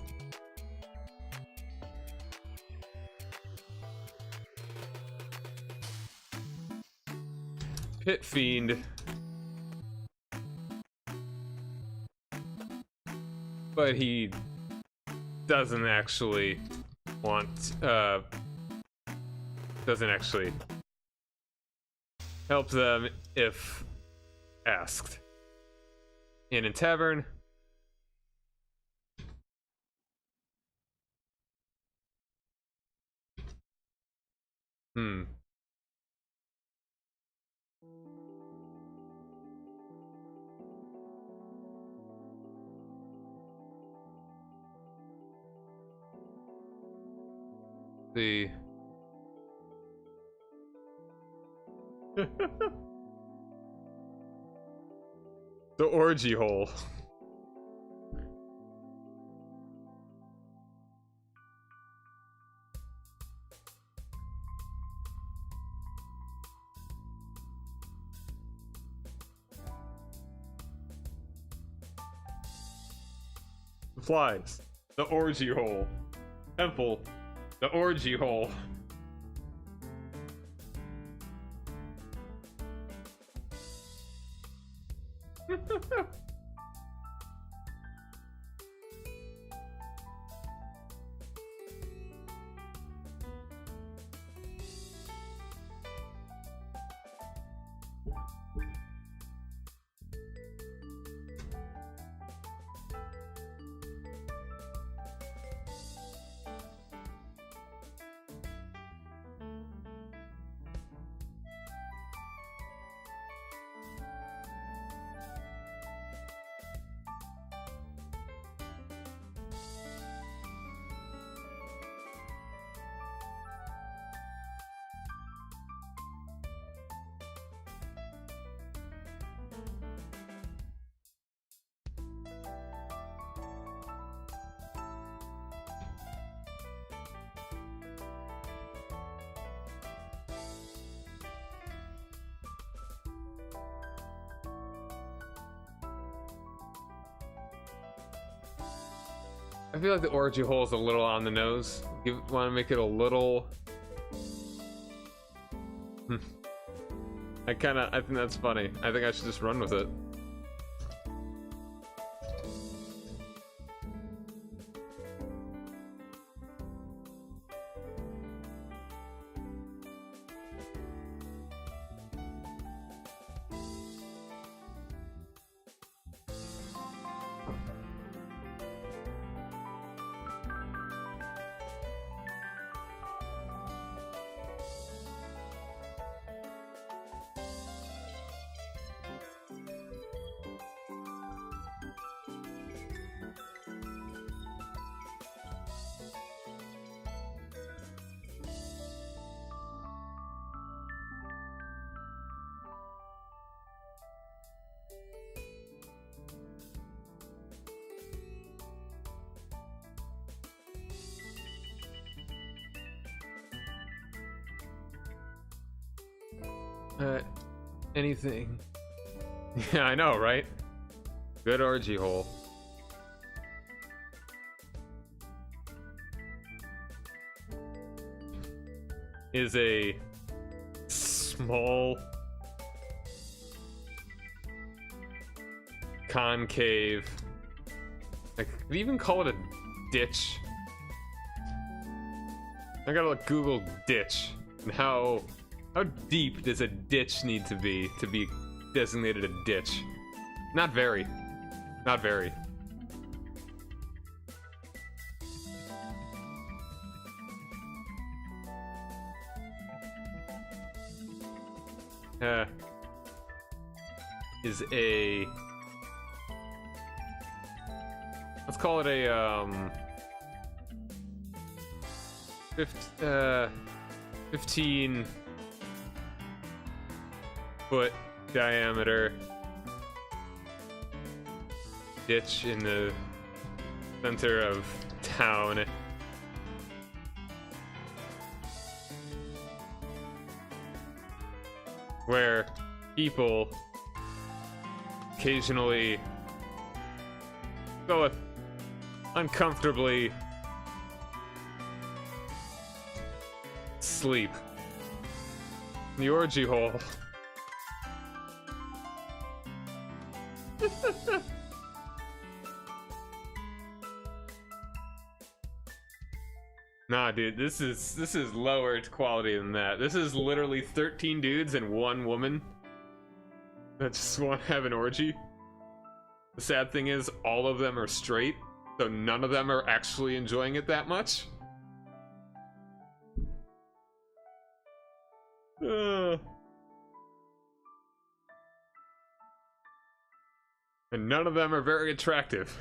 Pit Fiend. But he doesn't actually doesn't actually help them if asked. Inn and Tavern. The the orgy hole. Supplies. The orgy hole. Temple. The orgy hole. I feel like the orgy hole is a little on the nose. You want to make it a little. I think that's funny. I think I should just run with it. Anything. Yeah, I know, right? Good orgy hole. Is a small concave. I could even call it a ditch. I gotta like Google ditch and how deep does a ditch need to be designated a ditch? Not very. Not very. Is a, let's call it a 15 foot diameter ditch in the center of town. Where people occasionally go uncomfortably sleep. The orgy hole. Nah, dude, this is lower quality than that. This is literally 13 dudes and 1 woman that just want to have an orgy. The sad thing is, all of them are straight, so none of them are actually enjoying it that much. And none of them are very attractive.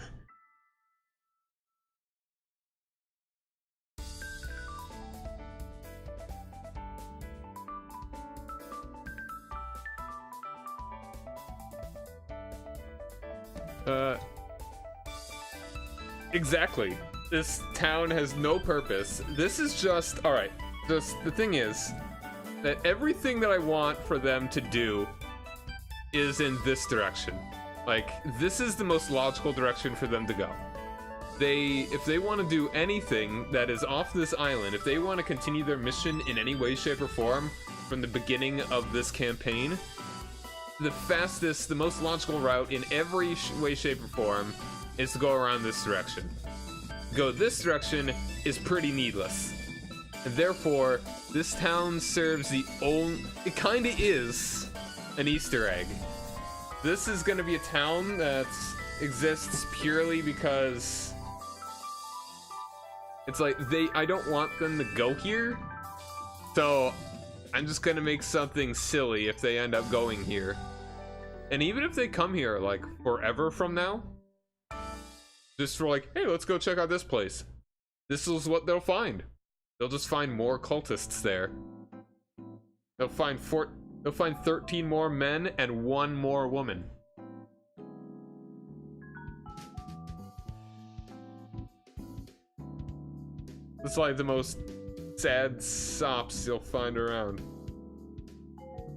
Exactly. This town has no purpose. This is just, alright, just, the thing is, that everything that I want for them to do is in this direction. Like, this is the most logical direction for them to go. If they want to do anything that is off this island, if they want to continue their mission in any way, shape, or form from the beginning of this campaign, the fastest, the most logical route in every way, shape, or form is to go around this direction. Go this direction is pretty needless. And therefore, this town serves the only... It kinda is an Easter egg. This is gonna be a town that exists purely because... It's like, I don't want them to go here, so I'm just gonna make something silly if they end up going here. And even if they come here, like, forever from now, just for like, hey, let's go check out this place. This is what they'll find. They'll just find more cultists there. They'll find 13 more men and 1 more woman. It's like the most sad sops you'll find around.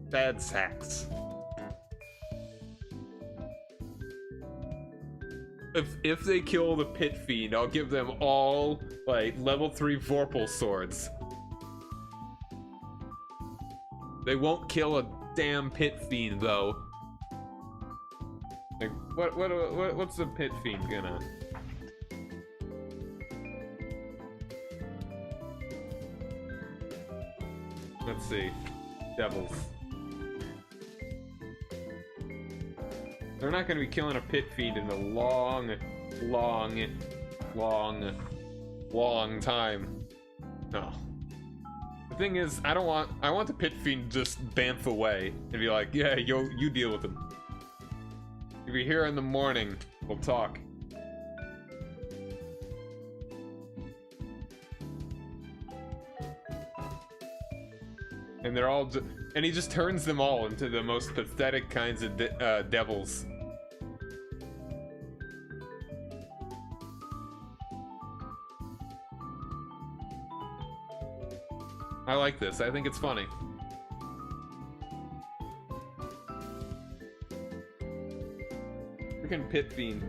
Bad sacks. If they kill the pit fiend, I'll give them all like level 3 Vorpal swords. They won't kill a damn pit fiend though. Like what's the pit fiend gonna? Let's see. Devils. They're not going to be killing a pit fiend in a long time. No. The thing is, I want the pit fiend to just bamf away and be like, yeah, you deal with him. If you're here in the morning, we'll talk. And they're all and he just turns them all into the most pathetic kinds of devils. I like this. I think it's funny. Freaking Pit Fiend.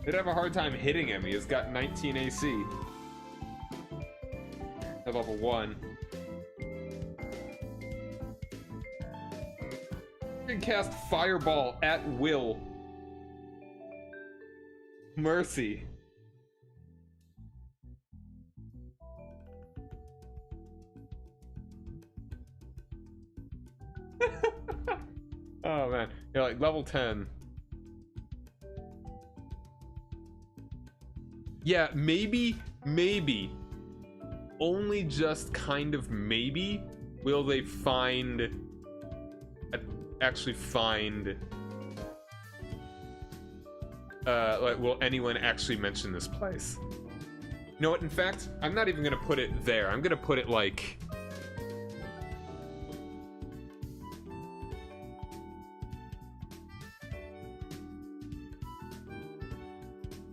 They'd have a hard time hitting him. He's got 19 AC. At level 1. You can cast Fireball at will. Mercy. Oh man, you're like level 10. Yeah, maybe, only just kind of maybe, will they find, actually find, like, will anyone actually mention this place? You know what, in fact, I'm not even gonna put it there. I'm gonna put it like,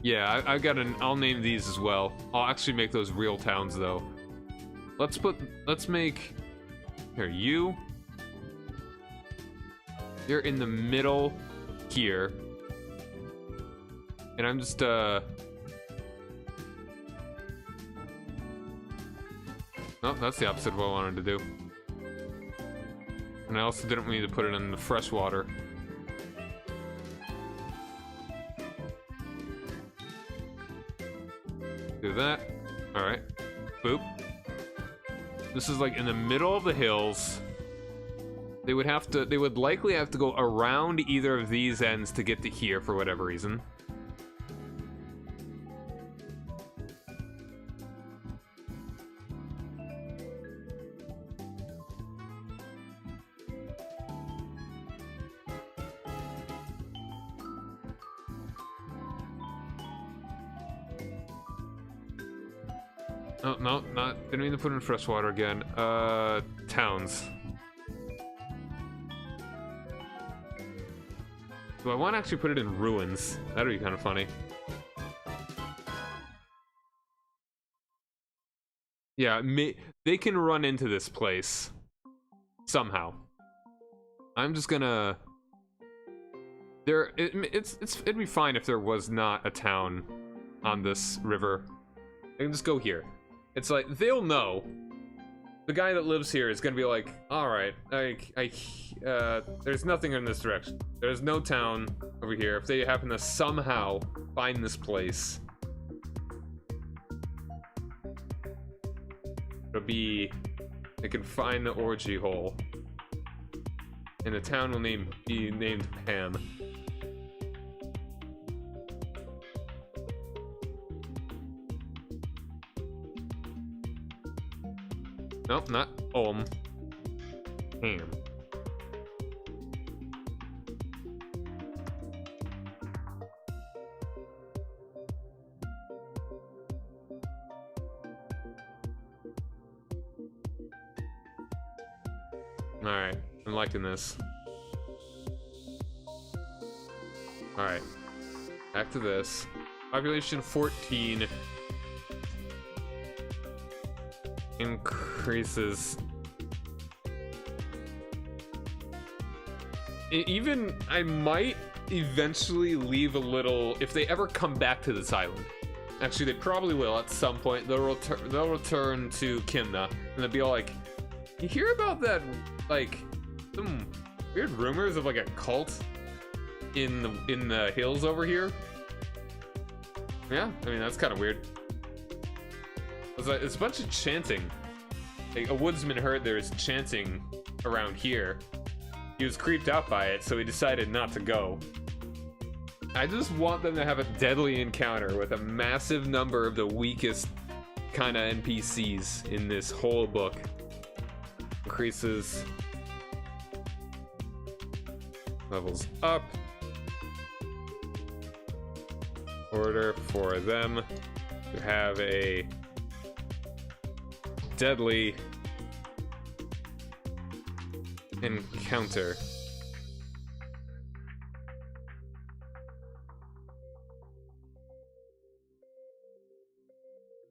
yeah, I've got I'll name these as well. I'll actually make those real towns though. Let's make, here, you're in the middle here. And I'm just, no, that's the opposite of what I wanted to do. And I also didn't need to put it in the fresh water. Do that. Alright. Boop. This is like in the middle of the hills. They would likely have to go around either of these ends to get to here for whatever reason. No, didn't mean to put in fresh water again. Towns. Do I want to actually put it in ruins? That'd be kind of funny. Yeah, they can run into this place somehow. I'm just gonna. It'd be fine if there was not a town on this river. I can just go here. It's like, they'll know. The guy that lives here is gonna be like, alright, there's nothing in this direction. There's no town over here. If they happen to somehow find this place, it'll be, they can find the orgy hole. And the town will be named Pam. Nope, not Pam. Alright, I'm liking this. Alright, back to this. Population 14. Increases. Even, I might eventually leave a little, if they ever come back to this island. Actually, they probably will at some point. They'll return to Kimna, and they'll be all like, you hear about that, like, some weird rumors of like a cult in the hills over here? Yeah, I mean, that's kind of weird. It's a bunch of chanting. Like, a woodsman heard there's chanting around here. He was creeped out by it, so he decided not to go. I just want them to have a deadly encounter with a massive number of the weakest kind of NPCs in this whole book. Increases levels up. Order for them to have a deadly encounter.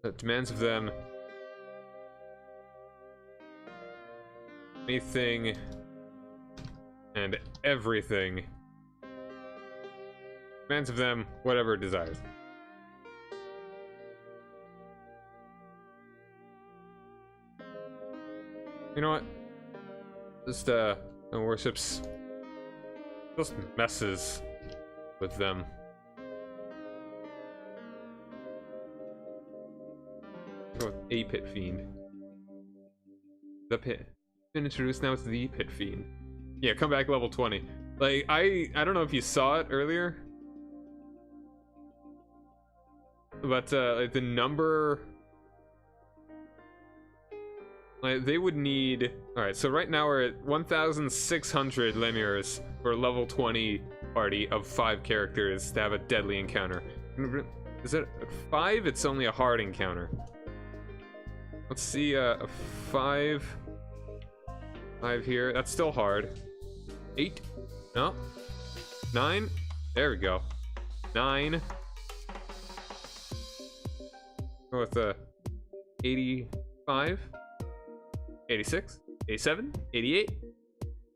That demands of them anything and everything Demands of them whatever it desires. You know what? Just worships. Just messes with them. Go with a pit fiend. The pit. Been introduced now. It's the pit fiend. Yeah, come back level 20. Like I don't know if you saw it earlier, but like the number. Like they would need. All right, so right now we're at 1,600 lemures for a level 20 party of 5 characters to have a deadly encounter. Is it 5? It's only a hard encounter. Let's see, a 5 here. That's still hard. 8? No. 9? There we go. 9. Go with the 85, 86, 87, 88,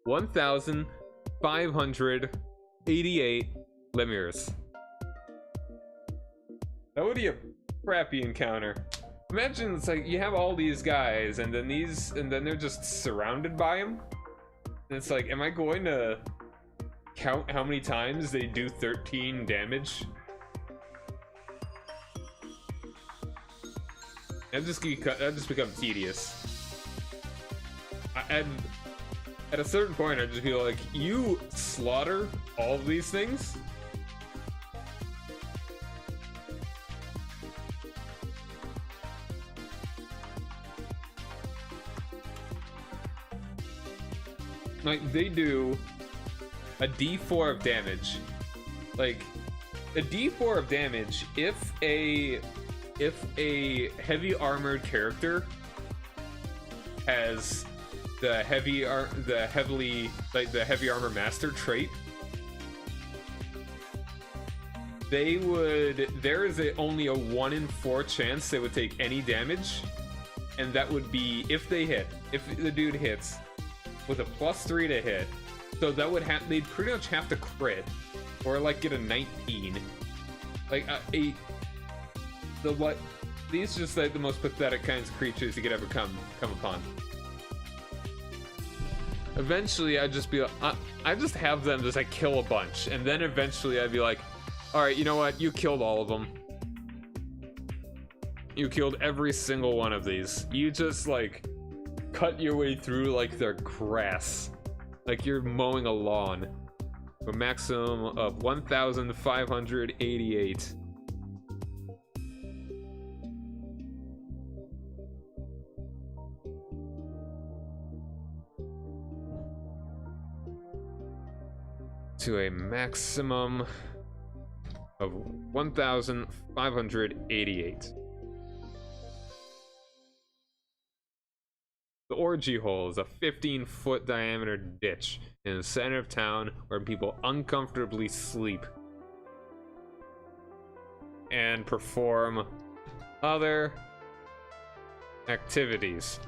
1,588 lemures. That would be a crappy encounter. Imagine it's like you have all these guys, and then they're just surrounded by them. And it's like, am I going to count how many times they do 13 damage? That just becomes tedious. At a certain point, I'd just be like, you slaughter all of these things? Like, they do a D4 of damage. Like, a D4 of damage if a heavy armored character has the heavy armor master trait, there is only a 1 in 4 chance they would take any damage, and that would be if the dude hits with a +3 to hit. So that would they'd pretty much have to crit or like get a 19. Like these are just like the most pathetic kinds of creatures you could ever come upon. Eventually I'd just be I just have them just like kill a bunch, and then eventually I'd be like, all right, you know what, you killed all of them. You killed every single one of these. You just like cut your way through like their grass, like you're mowing a lawn. A maximum of 1,588. To a maximum of 1,588. The orgy hole is a 15-foot diameter ditch in the center of town where people uncomfortably sleep and perform other activities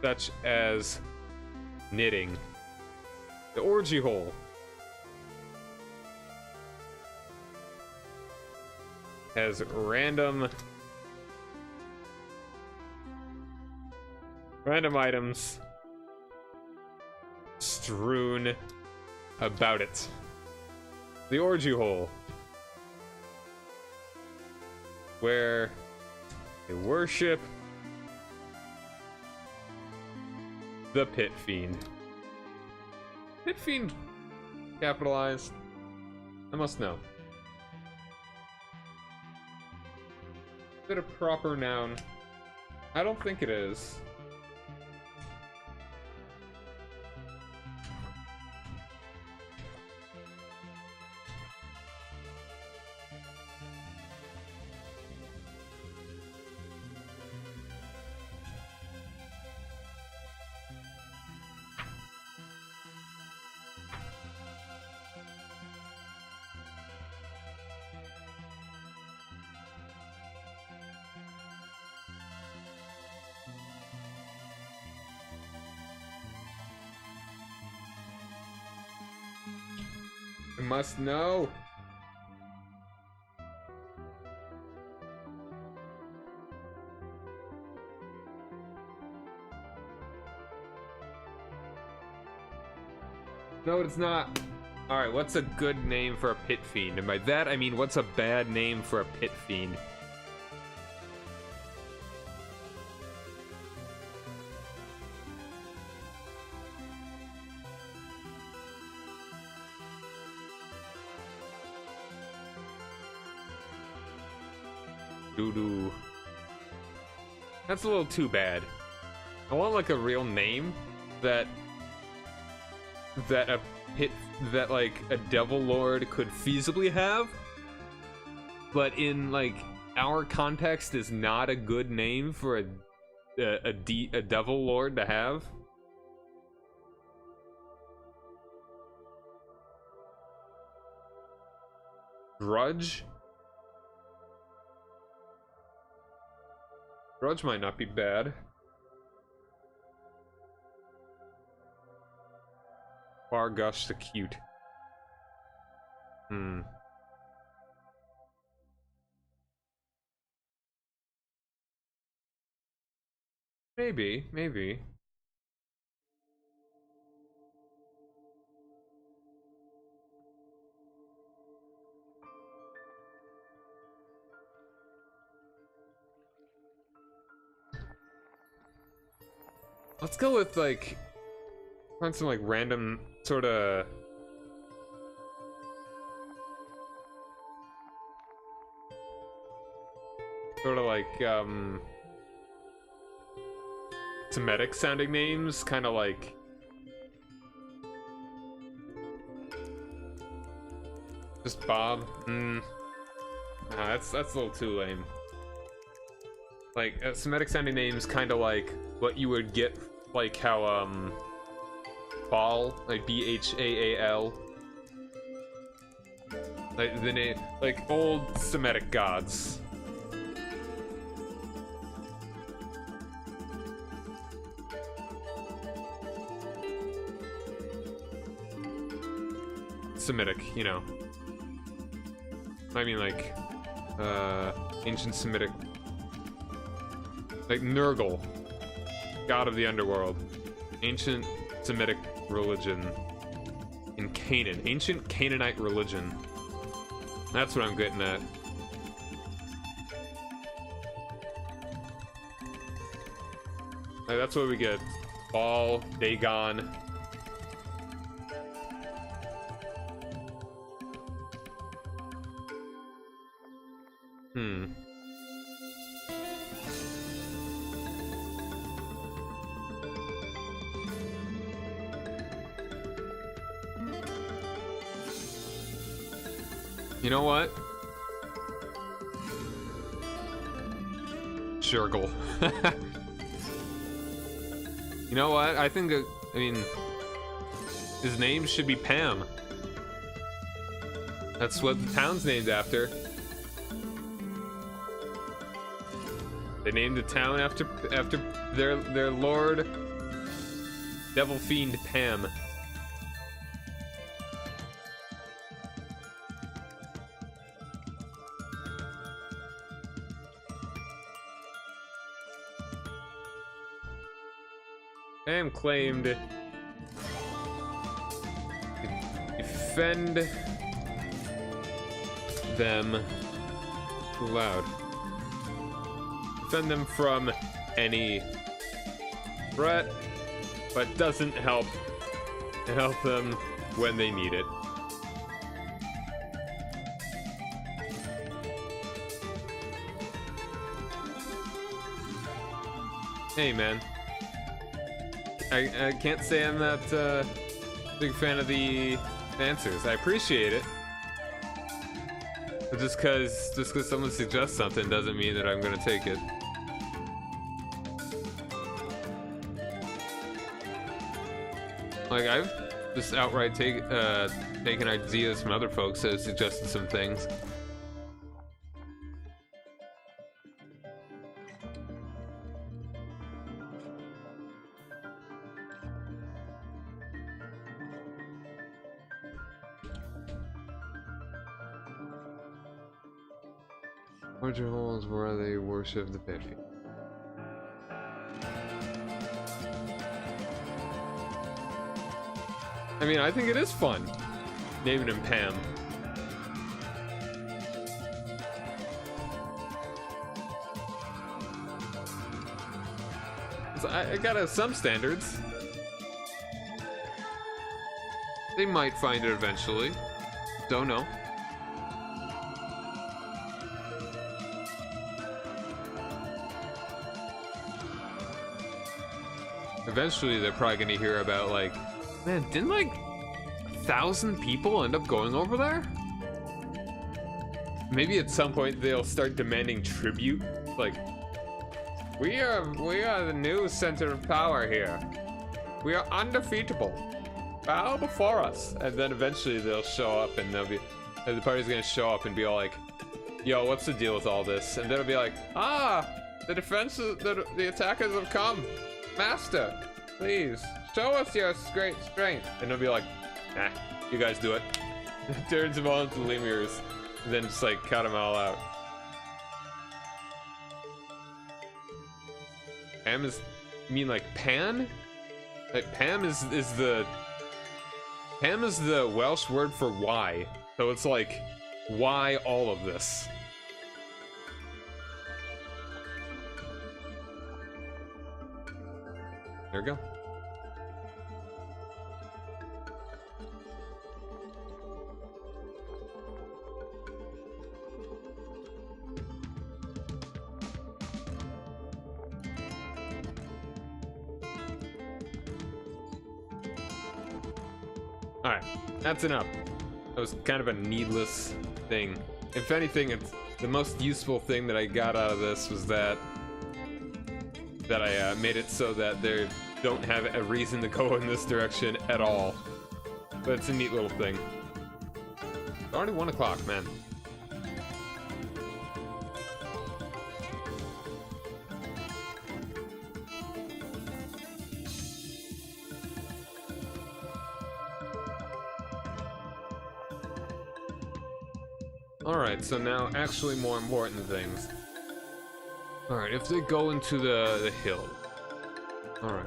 such as knitting. The orgy hole has random items strewn about it. The orgy hole, where they worship the pit fiend. Pit fiend capitalized? I must know. Is it a proper noun? I don't think it is. I must know. No, it's not. Alright, what's a good name for a pit fiend? And by that, I mean, what's a bad name for a pit fiend? Doo-doo. That's a little too bad. I want like a real name that like a devil lord could feasibly have, but in like our context is not a good name for a devil lord to have. Grudge? Grudge might not be bad. Bargush the Cute. Maybe. Let's go with like find some like random sort of like Semitic sounding names, kind of like just Bob. Nah, that's a little too lame. Like Semitic sounding names, kind of like what you would get, like how Baal, like Bhaal, like the name, like old Semitic gods. Semitic, you know. I mean, like ancient Semitic, like Nurgle, god of the underworld, ancient Semitic religion in Canaan, ancient Canaanite religion. That's what I'm getting at. Like, that's what we get. Baal, Dagon. You know what? Shurgle. You know what? I think, I mean, his name should be Pam. That's what the town's named after. They named the town after their lord, devil fiend Pam. Pam claimed to defend them. Too loud. Defend them from any threat, but doesn't help them when they need it. Hey, man. I can't say I'm that big fan of the answers. I appreciate it, but just cause someone suggests something doesn't mean that I'm gonna take it. Like, I've just outright taken ideas from other folks that have suggested some things. Larger holes where they worship the baby. I mean, I think it is fun naming him Pam. So I gotta have some standards. They might find it eventually. Don't know. Eventually, they're probably gonna hear about, like, man, didn't like 1,000 people end up going over there? Maybe at some point they'll start demanding tribute. Like, we are the new center of power here. We are undefeatable. Bow before us. And then eventually they'll show up and the party's gonna show up and be all like, yo, what's the deal with all this? And they'll be like, the defenses, the attackers have come. Master, please, show us your great strength. And they'll be like, nah, you guys do it. Turns them all into lemurs. And then just like cut them all out. Pam is, you mean like Pan? Like Pam is the Welsh word for why. So it's like, why all of this? There we go. Alright, that's enough. That was kind of a needless thing. If anything, it's the most useful thing that I got out of this was that I made it so that they don't have a reason to go in this direction at all. But it's a neat little thing. It's already 1 o'clock, man. Alright, so now actually more important things. Alright, if they go into the hill. Alright.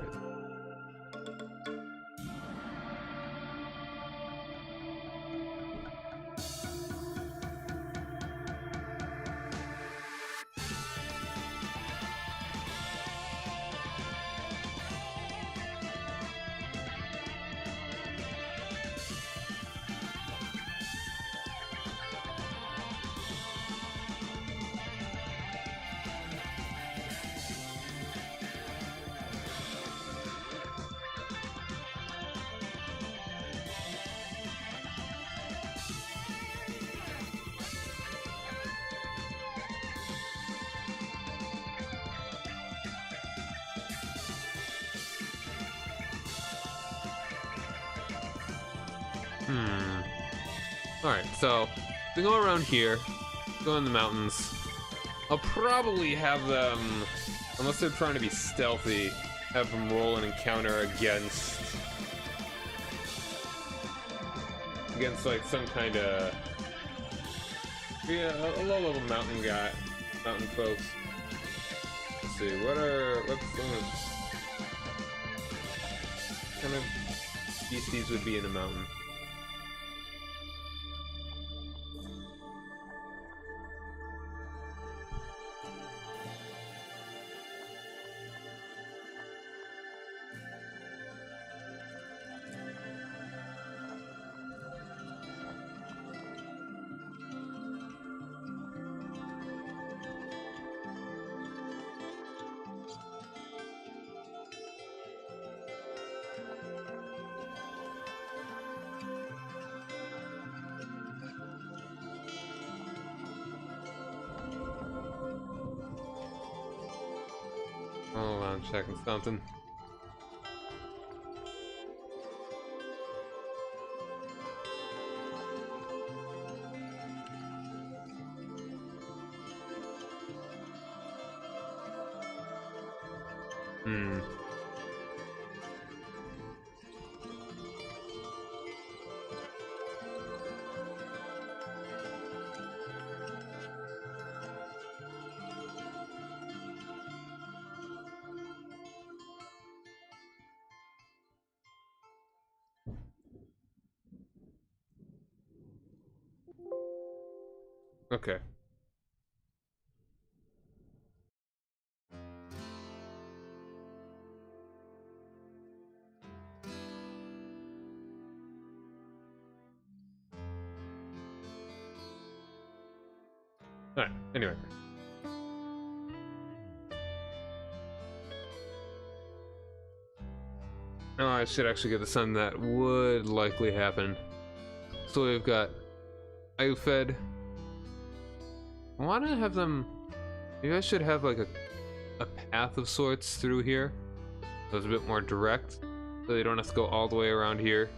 Alright, so we go around here, go in the mountains. I'll probably have them, unless they're trying to be stealthy, have them roll an encounter against like some kind of a low level mountain folks. Let's see, what's some kind of species would be in a mountain? Hold on, I'm checking something. Okay. Alright, anyway. Oh, I should actually get the sun. That would likely happen. So we've got Ayufed. I want to have them... Maybe I should have like a path of sorts through here. So it's a bit more direct. So they don't have to go all the way around here.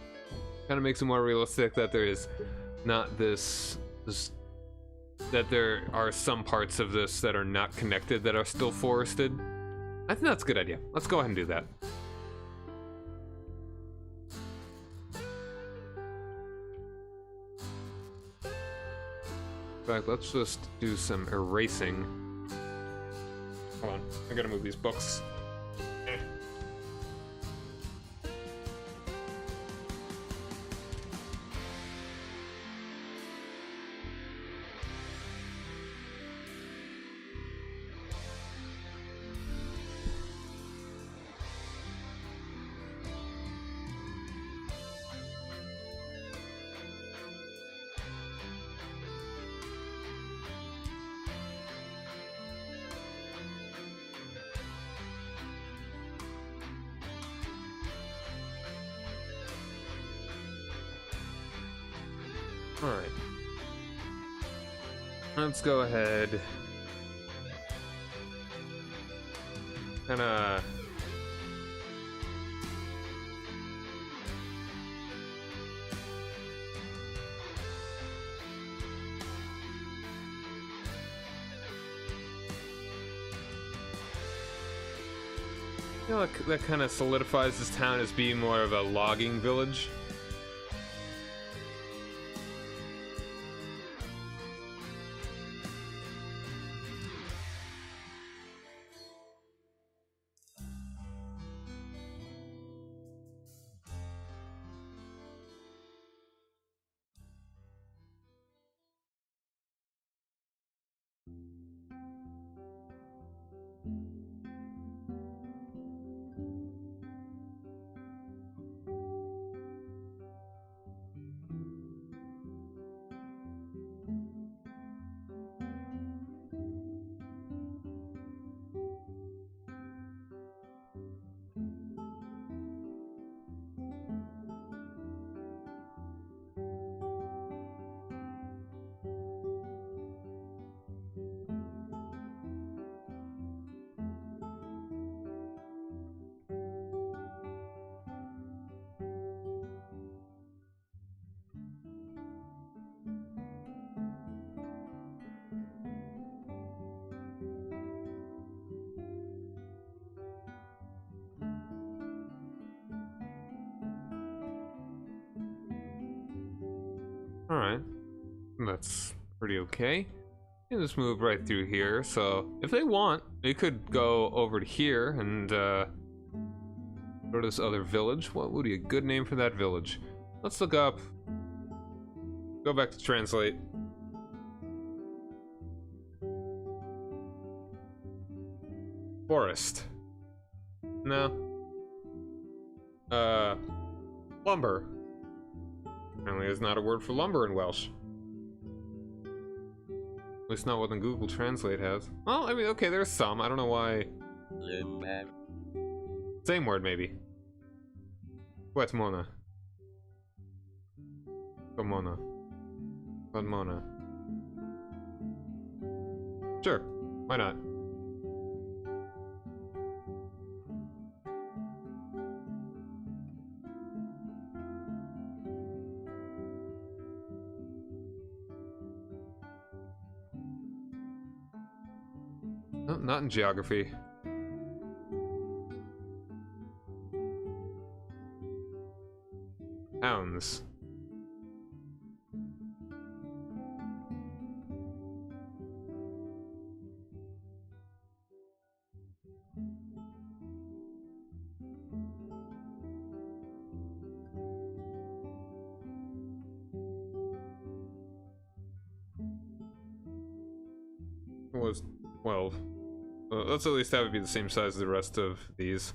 Kind of makes it more realistic that there is not this that there are some parts of this that are not connected that are still forested. I think that's a good idea. Let's go ahead and do that. In fact, let's just do some erasing. Hold on, I gotta move these books. Alright. Let's go ahead. Kinda... I feel like that kind of solidifies this town as being more of a logging village. Alright. That's pretty okay. You can just move right through here, so if they want, they could go over to here and go to this other village. What would be a good name for that village? Let's look up. Go back to translate. Forest. No. Lumber. Apparently there's not a word for lumber in Welsh. At least not what the Google Translate has. Well, I mean, okay, there's some. I don't know why. Same word, maybe. Wetmona. Pomona. Pomona. Sure. Why not? No, not in geography. Pounds. 12. Let's at least have it be the same size as the rest of these.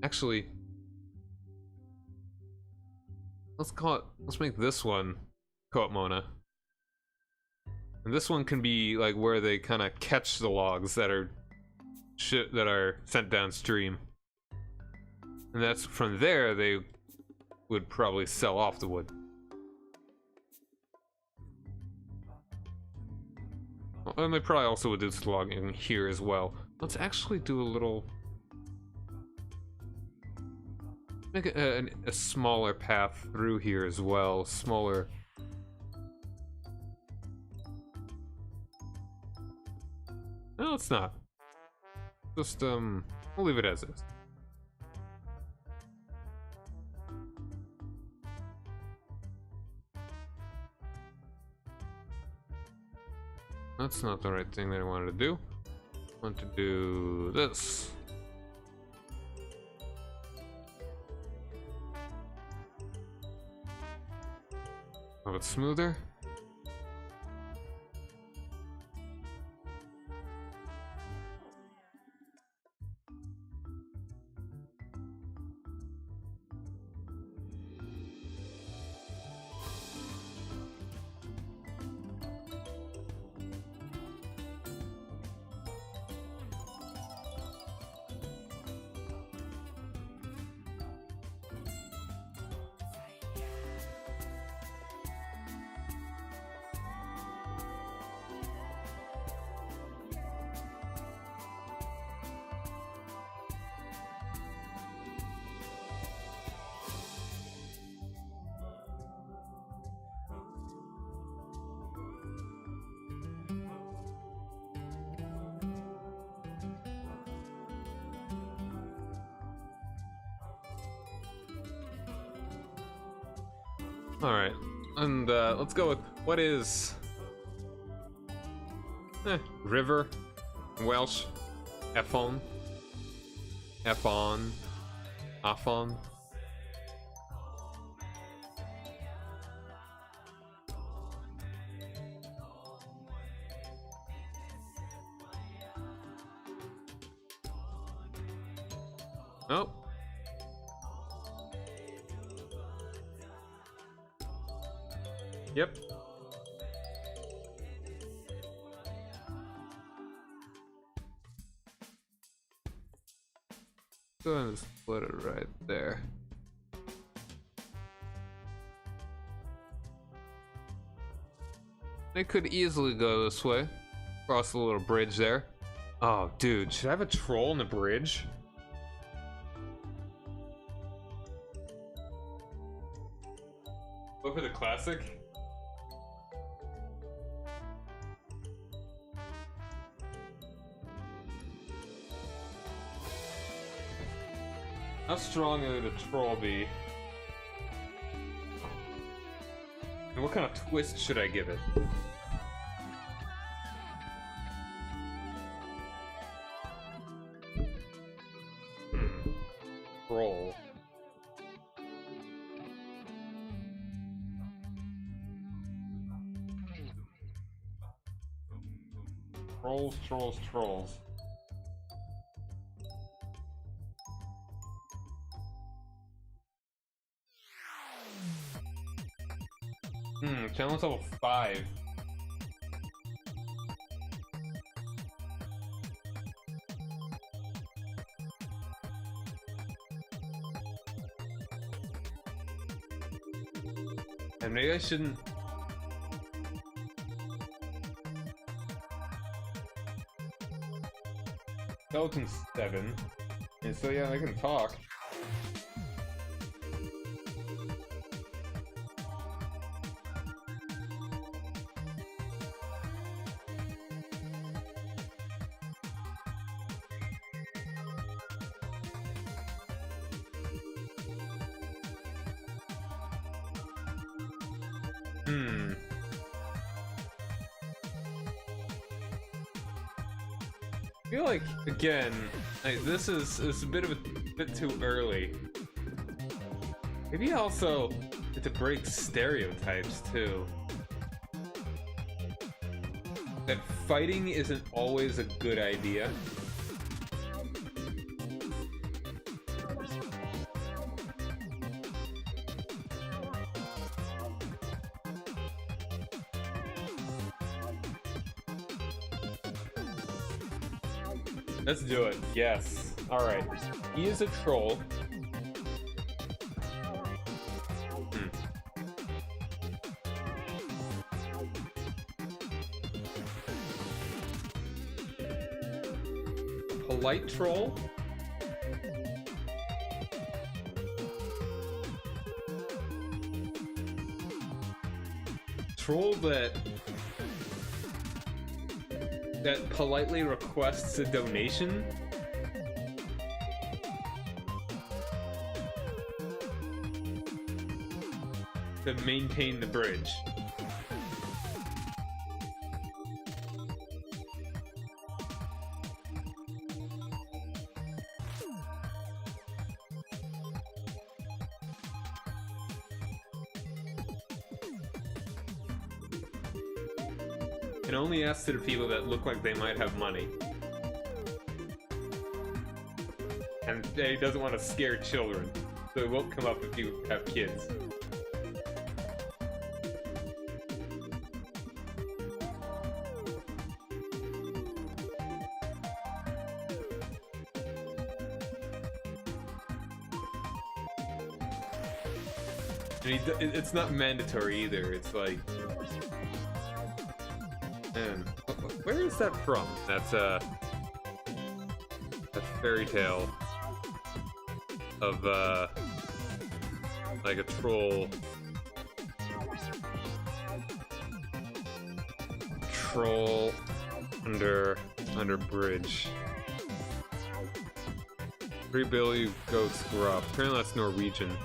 Actually, let's make this one Co-op Mona. And this one can be like where they kind of catch the logs that are sent downstream. And that's from there they would probably sell off the wood. And they probably also would do this logging here as well. Let's actually do a little... Make a smaller path through here as well. Smaller... No, it's not. Just, we'll leave it as is. That's not the right thing that I wanted to do. I want to do this. Oh, it's smoother. Alright, and let's go with what is river, Welsh, Effon, Afon. Oh. Yep. Go ahead and split it right there. They could easily go this way. Cross the little bridge there. Oh, dude, should I have a troll in the bridge? Go for the classic. How strong would a troll be? And what kind of twist should I give it? Troll. Trolls. Challenge level 5. And maybe I shouldn't... Skeleton's 7. And so yeah, I can talk. I feel like, again, this is a bit too early. Maybe also to break stereotypes too. That fighting isn't always a good idea. Let's do it. Yes. Alright. He is a troll. Polite troll? Troll that politely requests a donation? To maintain the bridge. Can only ask to the people that look like they might have money. And he doesn't want to scare children, so it won't come up if you have kids. And it's not mandatory either, it's like... Man, where is that from? That's a fairy tale of like a troll under bridge. 3 billion goats grow up. Apparently that's Norwegian.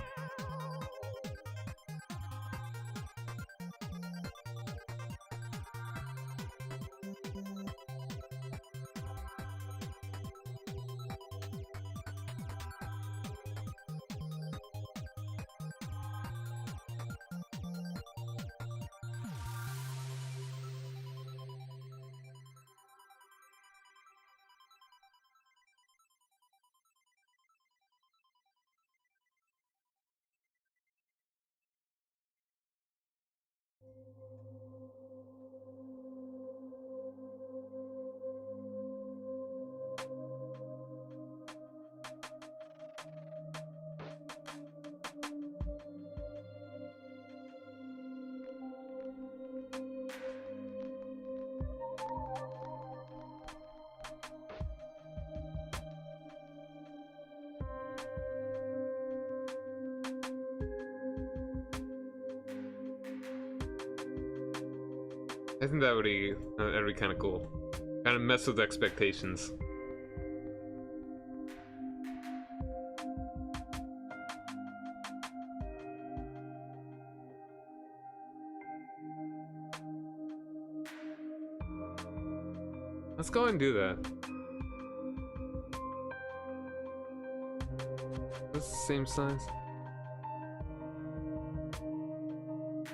I think that'd be kind of cool. Kind of mess with expectations. Let's go and do that. Is this the same size?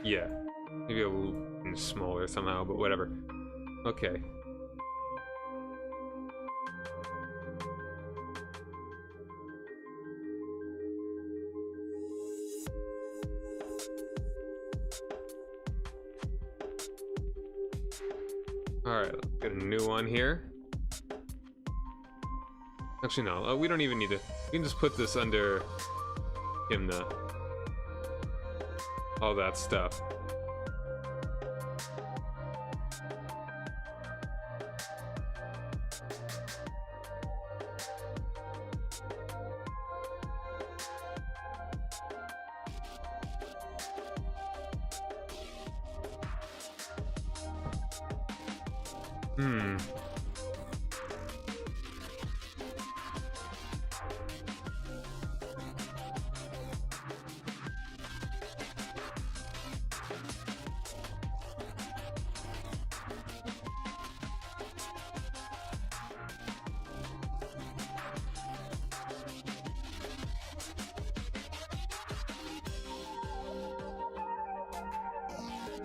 Yeah. Maybe a little smaller somehow, but whatever. Okay. Alright, let's get a new one here. Actually, no, we don't even need to. We can just put this under Hymna. All that stuff.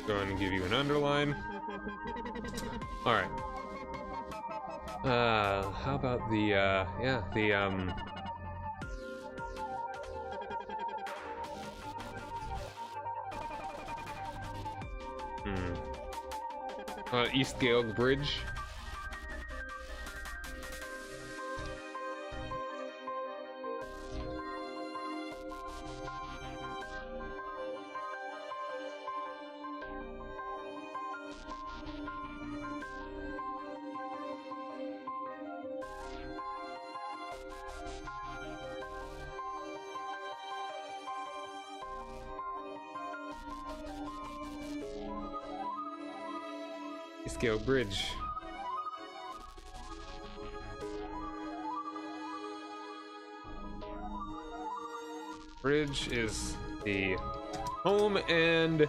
Go ahead and give you an underline. Alright. How about the, yeah, the, East Gale Bridge. Scale Bridge. Bridge is the home and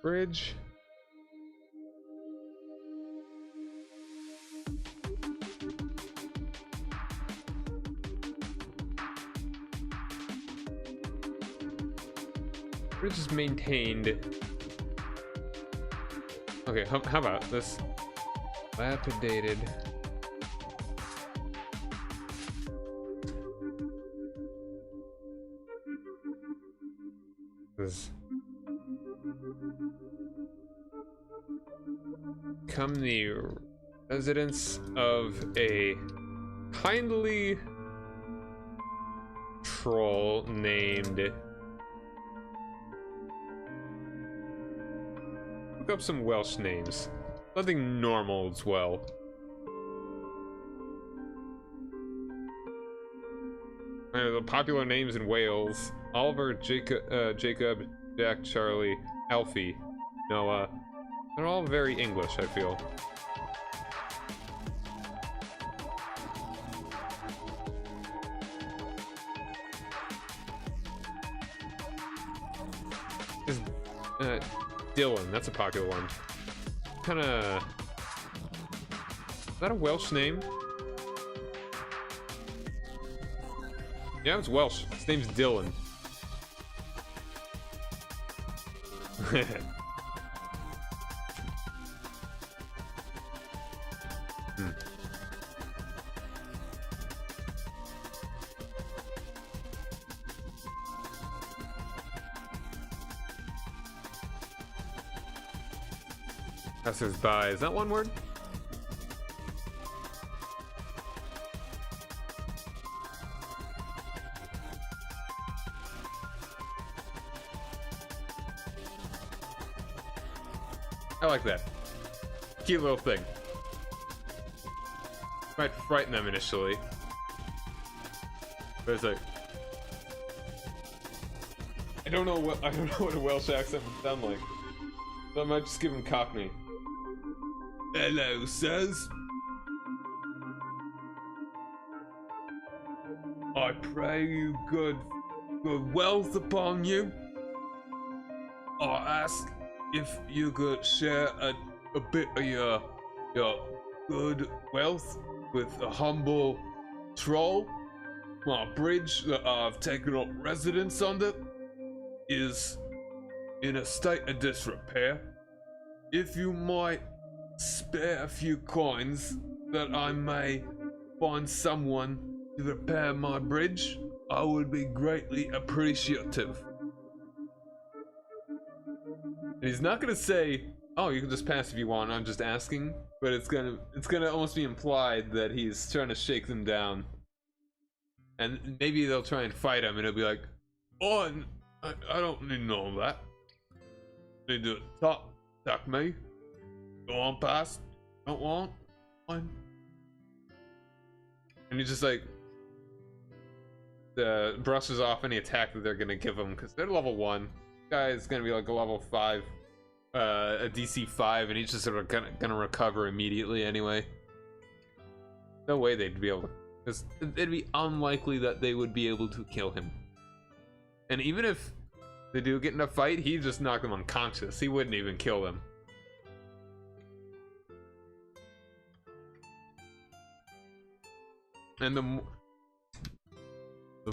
bridge. Bridge is maintained. Okay, how about this? Dilapidated. This. Come the residence of a kindly troll named. Look up some Welsh names. Nothing normal as well. The popular names in Wales: Oliver, Jacob, Jack, Charlie, Alfie, Noah. They're all very English, I feel. Is Dylan, that's a popular one. Kinda... Is that a Welsh name? Yeah, it's Welsh. His name's Dylan. Passers-by, is that one word? I like that. Cute little thing. Might frighten them initially. But it's like... I don't know what a Welsh accent would sound like. So I might just give him Cockney. Hello, sirs. I pray you good wealth upon you. I ask if you could share a bit of your good wealth with a humble troll. My bridge that I've taken up residence under is in a state of disrepair. If you might spare a few coins that I may find someone to repair my bridge, I would be greatly appreciative. And he's not gonna say, oh, you can just pass if you want, I'm just asking, but it's gonna almost be implied that he's trying to shake them down. And maybe they'll try and fight him and he'll be like, oh, I don't need none of that. Need to talk me. Go on past. Don't want one. And he just like brushes off any attack that they're gonna give him because they're level 1. Guy is gonna be like a level 5, a DC 5, and he's just sort of gonna recover immediately anyway. No way they'd be able to, because it'd be unlikely that they would be able to kill him. And even if they do get in a fight, he'd just knock them unconscious. He wouldn't even kill them. And the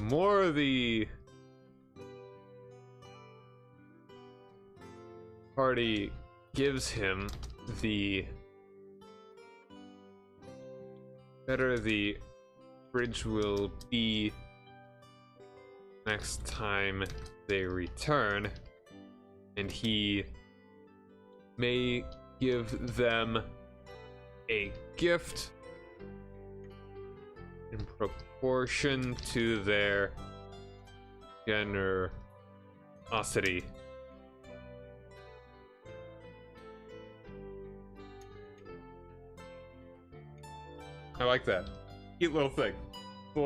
more the party gives him, the better the bridge will be next time they return, and he may give them a gift in proportion to their generosity. I like that. Cute little thing. A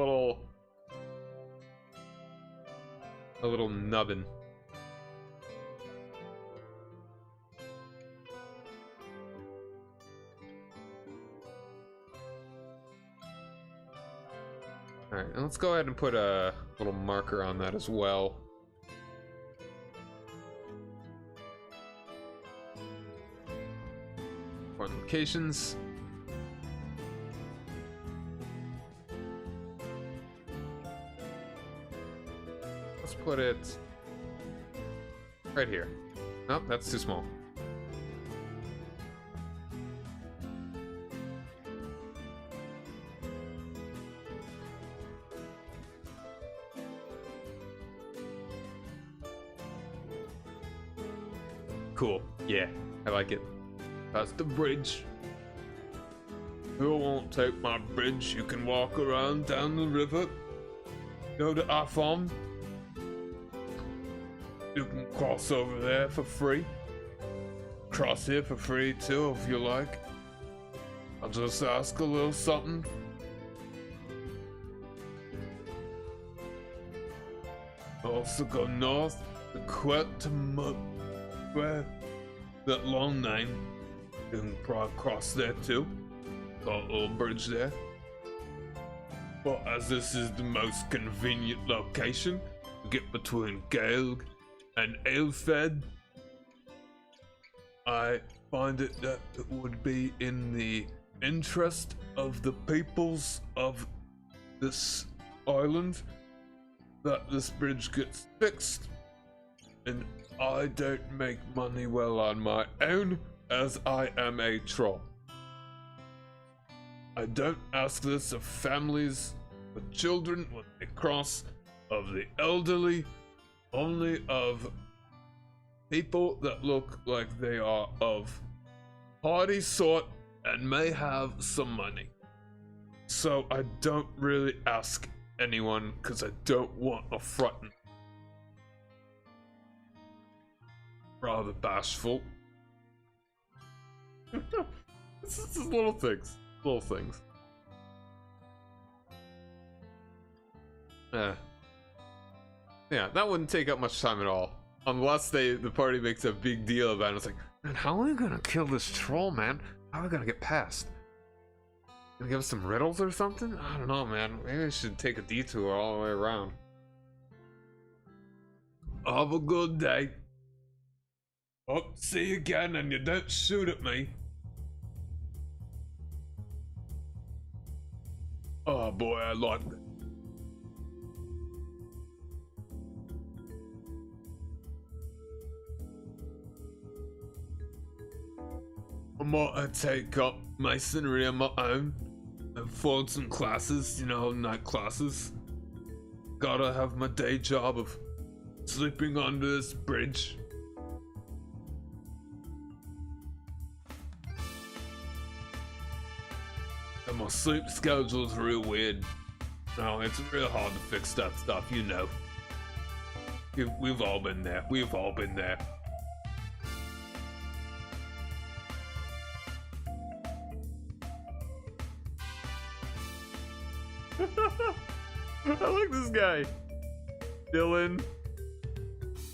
little nubbin. Alright, and let's go ahead and put a little marker on that as well. Important locations. Let's put it right here. Nope, that's too small. Cool. Yeah, I like it. That's the bridge. Who won't take my bridge? You can walk around down the river. Go to our farm. You can cross over there for free. Cross here for free too, if you like. I'll just ask a little something. Also go north to where that long name. You can probably cross there too. Got a little bridge there. But as this is the most convenient location to get between Gaelg and Aelfed, I find it that it would be in the interest of the peoples of this island that this bridge gets fixed. And I don't make money well on my own, as I am a troll. I don't ask this of families with children when they cross, of the elderly, only of people that look like they are of hardy sort and may have some money. So I don't really ask anyone because I don't want a frighten. Rather bashful. It's just little things. Little things. Yeah, that wouldn't take up much time at all. Unless the party makes a big deal about it. It's like, man, how are we gonna kill this troll, man? How are we gonna get past? Gonna give us some riddles or something? I don't know, man. Maybe I should take a detour all the way around. Have a good day. Oh, see you again, and you don't shoot at me. Oh boy, I like that. I might take up masonry on my own and afford some classes, you know, night classes. Gotta have my day job of sleeping under this bridge. And my sleep schedule's real weird. No, it's real hard to fix that stuff, you know. We've all been there. We've all been there. I like this guy. Dylan,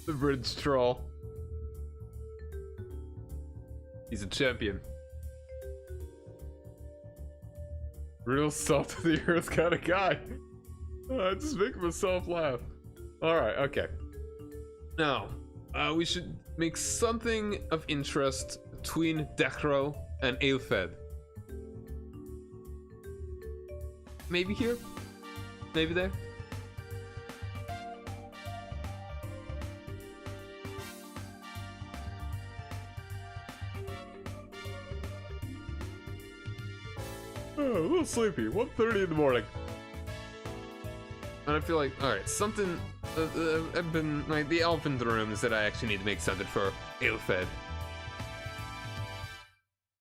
the bridge troll. He's a champion. Real salt of the earth kind of guy. Just making myself laugh. Alright, okay. Now, we should make something of interest between Decro and Aelfed. maybe here, maybe there. Oh, a little sleepy. 1:30 in the morning. And I feel like, alright, something. I've been like the elephant in the room is that I actually need to make something for Ilfed.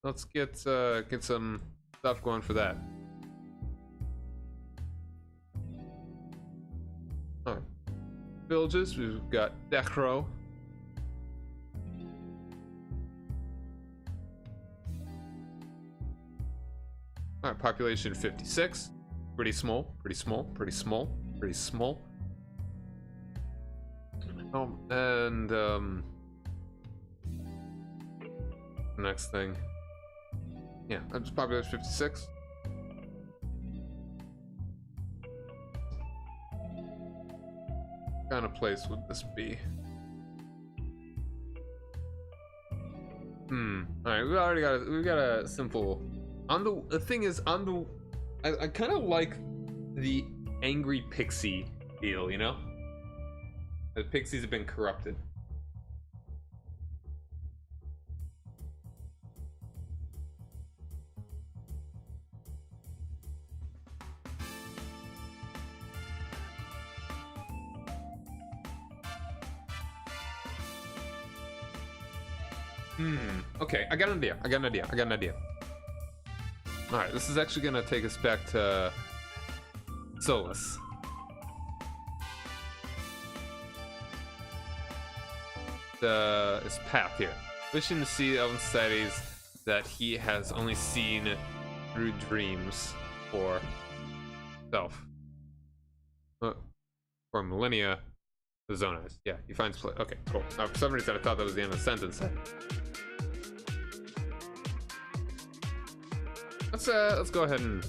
Let's get some stuff going for that. Alright. Villages, we've got Dekro. Alright, population 56. Pretty small, pretty small, pretty small, pretty small. Oh, and next thing. Yeah, I just population 56. What kind of place would this be? Alright, we got a simple. The thing is, I kind of like the angry pixie deal, you know? The pixies have been corrupted. Okay, I got an idea. Alright, this is actually gonna take us back to Solus. His path here. Wishing to see Elven societies that he has only seen through dreams for self. For millennia, the Zonais. Yeah, he finds place. Okay, cool. For some reason I thought that was the end of the sentence. Let's go ahead and,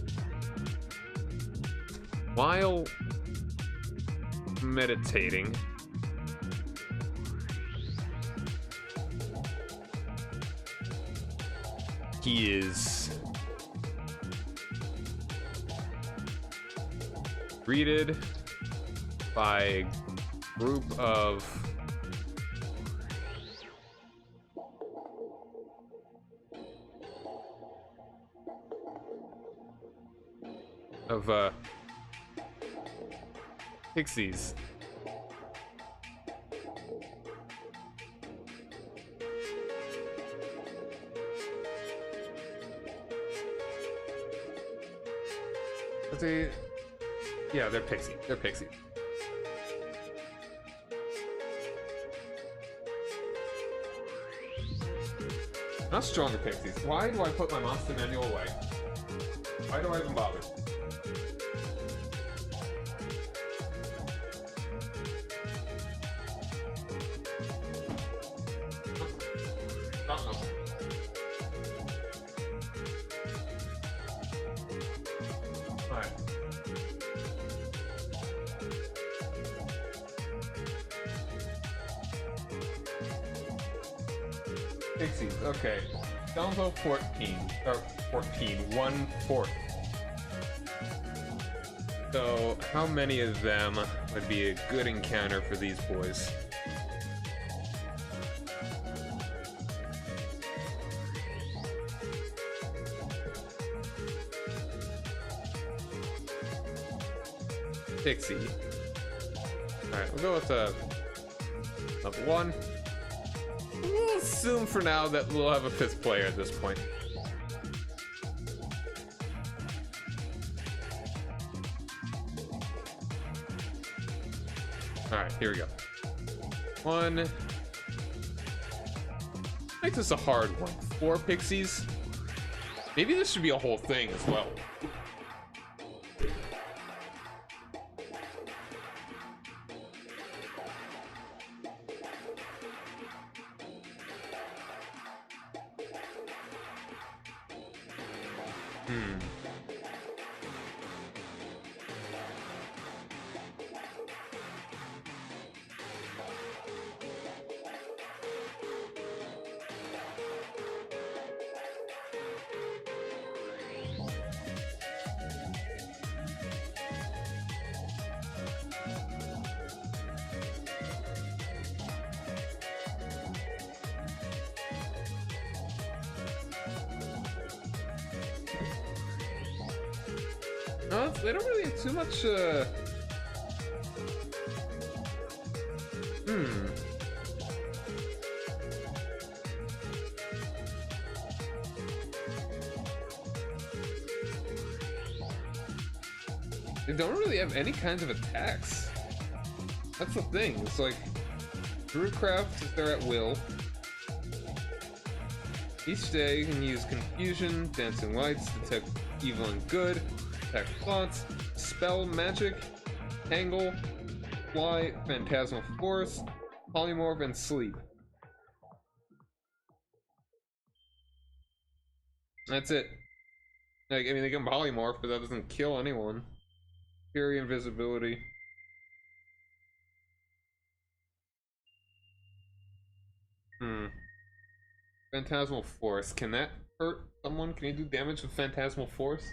while meditating, he is greeted by a group of pixies. Yeah, they're pixie. They're pixie. Not stronger pixies. Why do I put my monster manual away? Why do I even bother? Alright. Pixies, okay. Download 14, or 14, 1/4. So, how many of them would be a good encounter for these boys? Pixie. Alright, we'll go with level 1. We'll assume for now that we'll have a 5th player at this point. Alright, here we go. 1. Make this a hard one. 4 pixies. Maybe this should be a whole thing as well. No, they don't really have too much, They don't really have any kinds of attacks. That's the thing. It's like Brewcraft is there at will. Each day you can use Confusion, Dancing Lights, Detect Evil and Good, Attack Thoughts, Spell Magic, Tangle, Fly, Phantasmal Force, Polymorph, and Sleep. That's it. Like, I mean, they can polymorph, but that doesn't kill anyone. Fury, invisibility. Phantasmal Force. Can that hurt someone? Can you do damage with Phantasmal Force?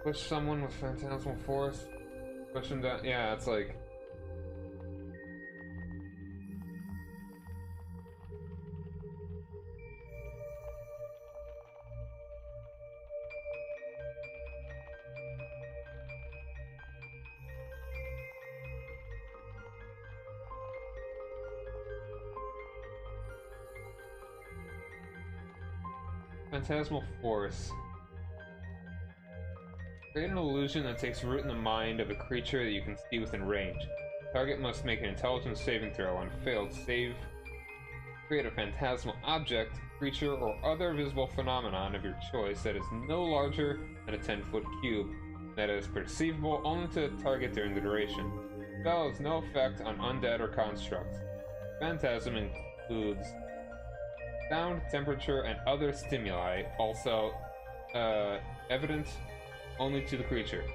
Push someone with Phantasmal Force? Push them down? Yeah, it's like... Phantasmal Force. Create an illusion that takes root in the mind of a creature that you can see within range. Target must make an intelligence saving throw. On failed save, create a phantasmal object, creature, or other visible phenomenon of your choice that is no larger than a 10-foot cube, that is perceivable only to the target during the duration. The spell has no effect on undead or constructs. Phantasm includes sound, temperature, and other stimuli, also evident only to the creature.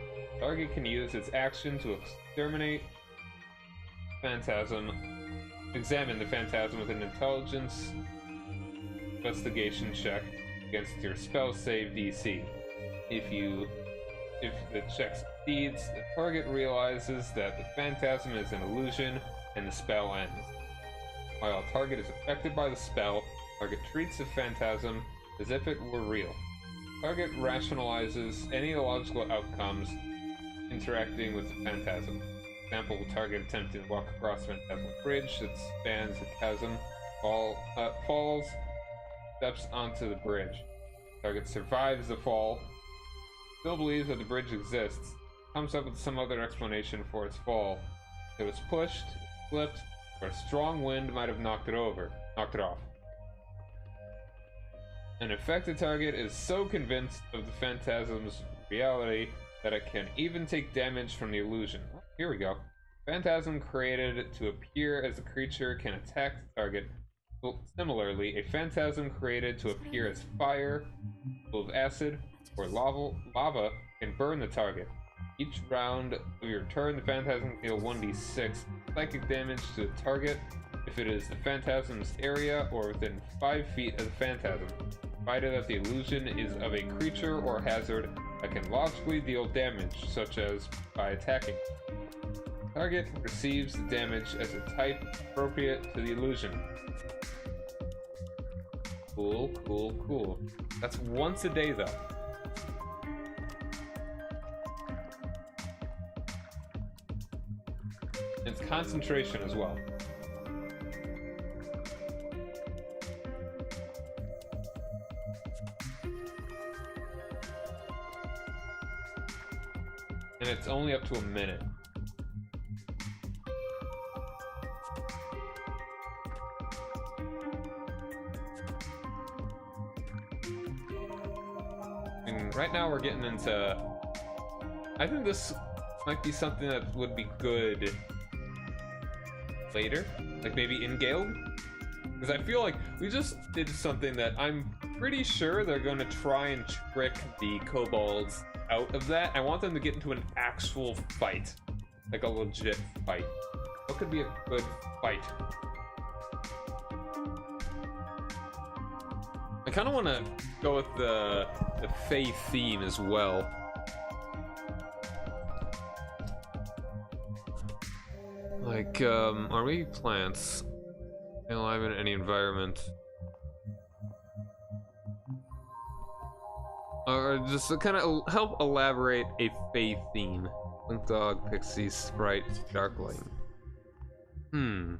Target can use its action to examine the phantasm with an intelligence investigation check against your spell save DC. If the check succeeds, the target realizes that the phantasm is an illusion and the spell ends. While a target is affected by the spell, target treats the phantasm as if it were real. Target rationalizes any illogical outcomes interacting with the phantasm. For example, target attempting to walk across a phantasmal bridge that spans the chasm, falls, steps onto the bridge. Target survives the fall, still believes that the bridge exists, comes up with some other explanation for its fall. It was pushed, flipped, or a strong wind might have knocked it off. An affected target is so convinced of the phantasm's reality that it can even take damage from the illusion. Here we go. Phantasm created to appear as a creature can attack the target. Well, similarly, a phantasm created to appear as fire, full of acid, or lava can burn the target. Each round of your turn, the phantasm can deal 1d6 psychic damage to the target if it is the phantasm's area or within 5 feet of the phantasm, provided that the illusion is of a creature or hazard that can logically deal damage, such as by attacking. Target receives the damage as a type appropriate to the illusion. Cool, cool, cool. That's once a day, though. It's concentration as well. And it's only up to a minute. And right now we're getting into... I think this might be something that would be good later, like maybe in Guild, because I feel like we just did something that I'm pretty sure they're going to try and trick the kobolds out of that. I want them to get into an actual fight, like a legit fight. What could be a good fight? I kind of want to go with the Fae theme as well. Like, think, are we plants alive in any environment? Or just to kind of help elaborate a fae theme. Link dog, pixie, sprite, darkling. How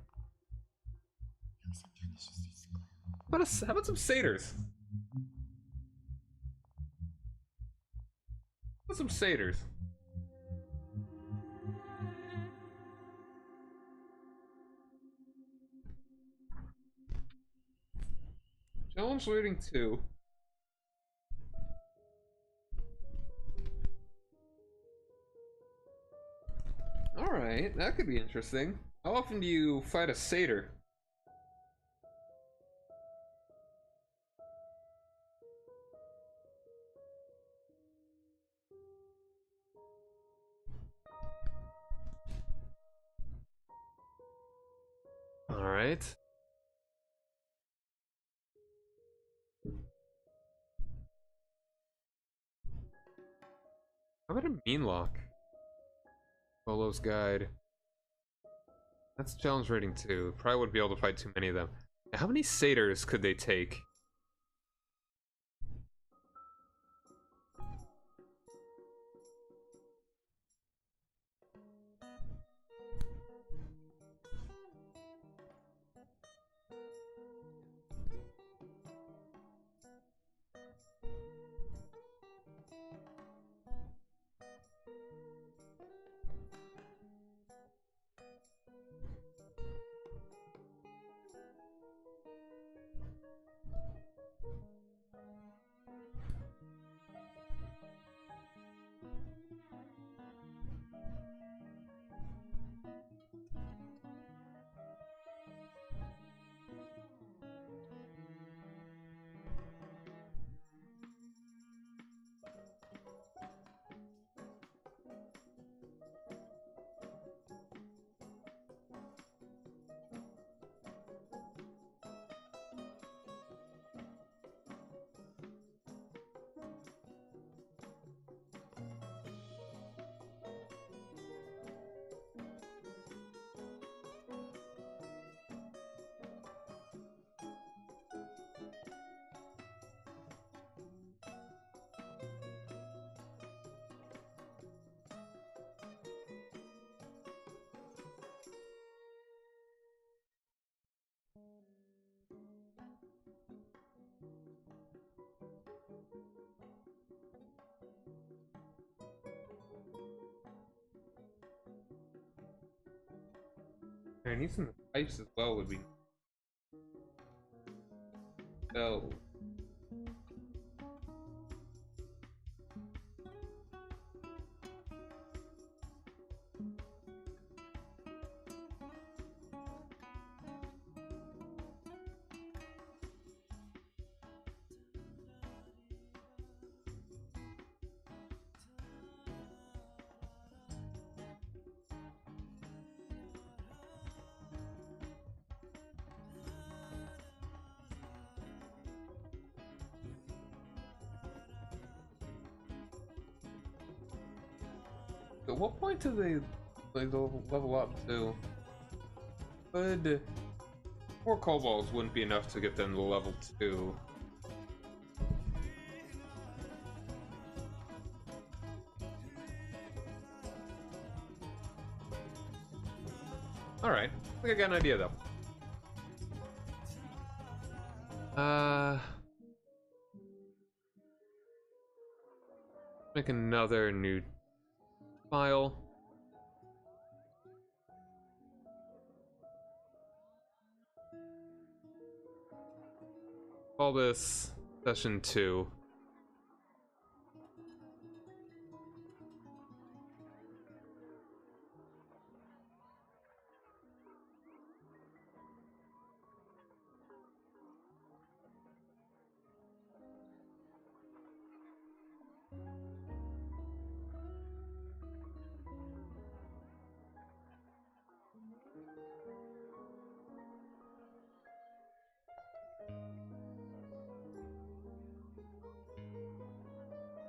about some satyrs? How about some satyrs? Challenge rating 2. Alright, that could be interesting. How often do you fight a satyr? Alright. How about a mean lock? Polo's guide. That's challenge rating 2. Probably wouldn't be able to fight too many of them. How many satyrs could they take? I need some pipes as well would be. Oh. At what point do they like level up to? But 4 kobolds wouldn't be enough to get them to level 2. Alright, I think I got an idea though. Make another new file. Call this session 2.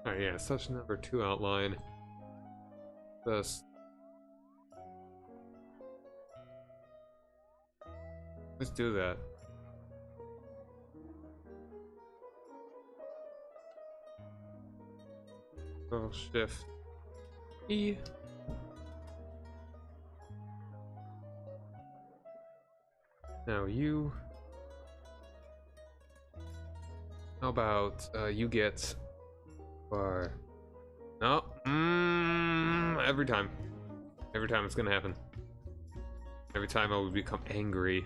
Alright, yeah, session number 2 outline. This. Let's do that. Oh, shift E. Now you. How about you get bar? No. Every time. Every time it's gonna happen. Every time I would become angry.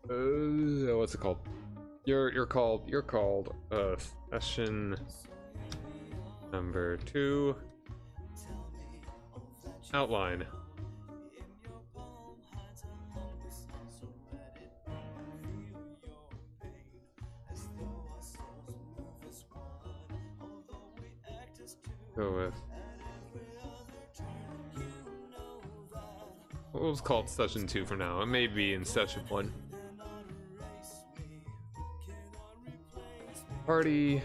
What's it called? You're called session number 2 outline. Go with what was called session 2 for now. It may be in session 1. Party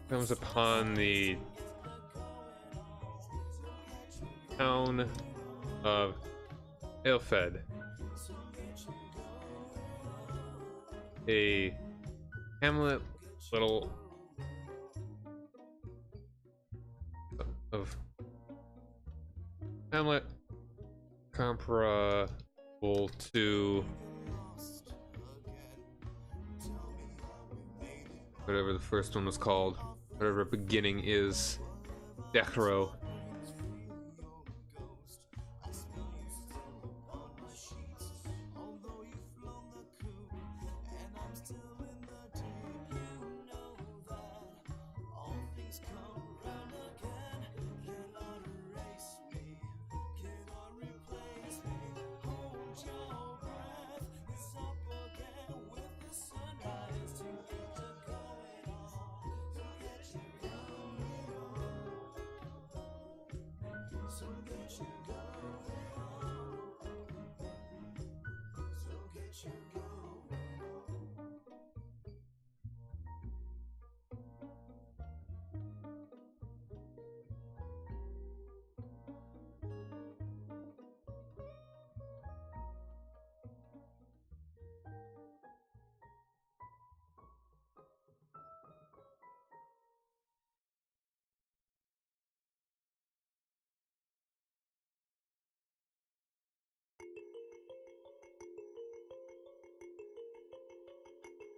comes upon the town of Ilfed, a hamlet little of hamlet comparable to whatever the first one was called, whatever beginning is, Decro.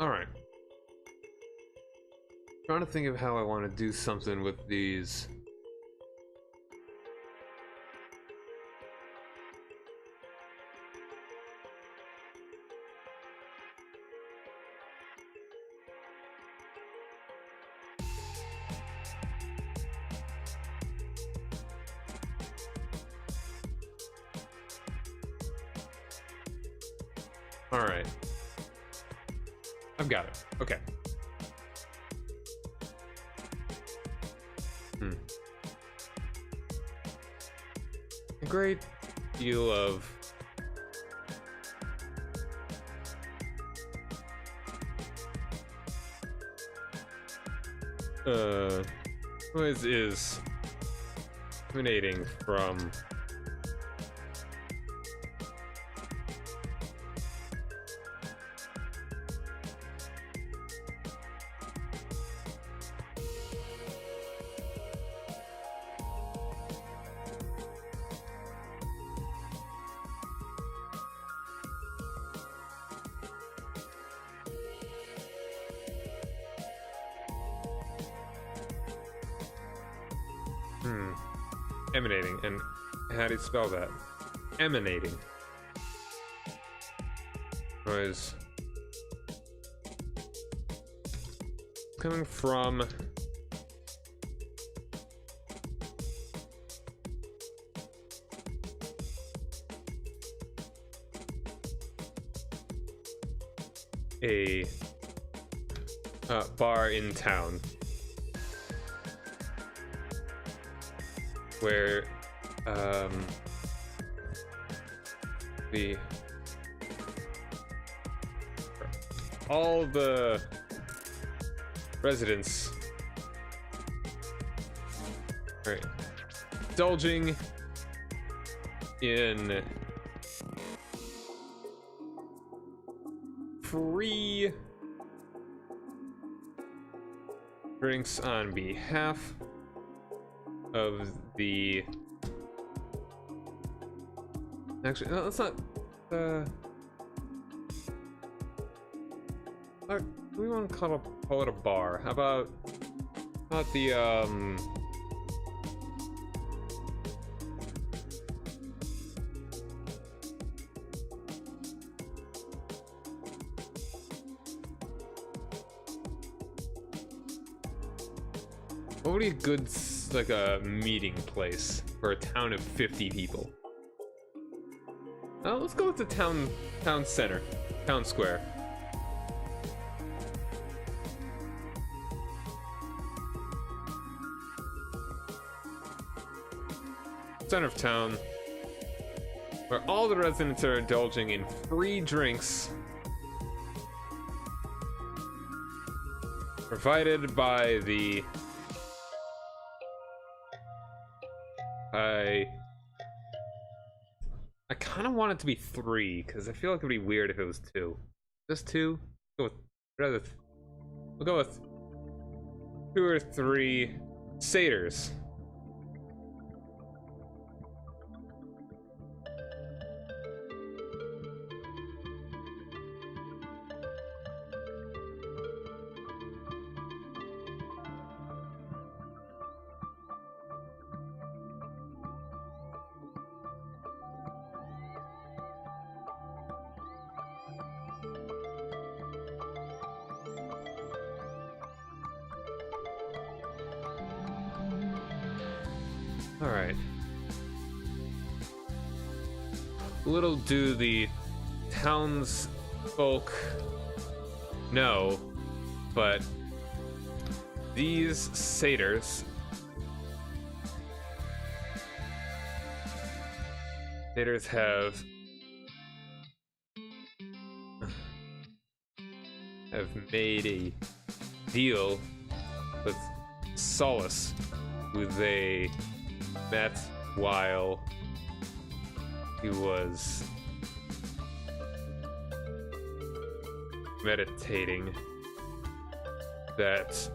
Alright. Trying to think of how I want to do something with these. Alright. I've got it. Okay. A great deal of noise is emanating from emanating. And how do you spell that? Emanating. Noise coming from a bar in town where all the residents Alright. Indulging in free drinks on behalf of the... Actually, no, that's not... we want to call it a bar. How about the, what would be a good, like, a meeting place for a town of 50 people? Let's go with the town center, town square. Center of town, where all the residents are indulging in free drinks provided by the I kind of want it to be 3 because I feel like it'd be weird if it was 2. Just 2? We'll go with 2 or 3 satyrs. Alright. Little do the townsfolk know, but these satyrs have made a deal with Solace, who they met while he was meditating, that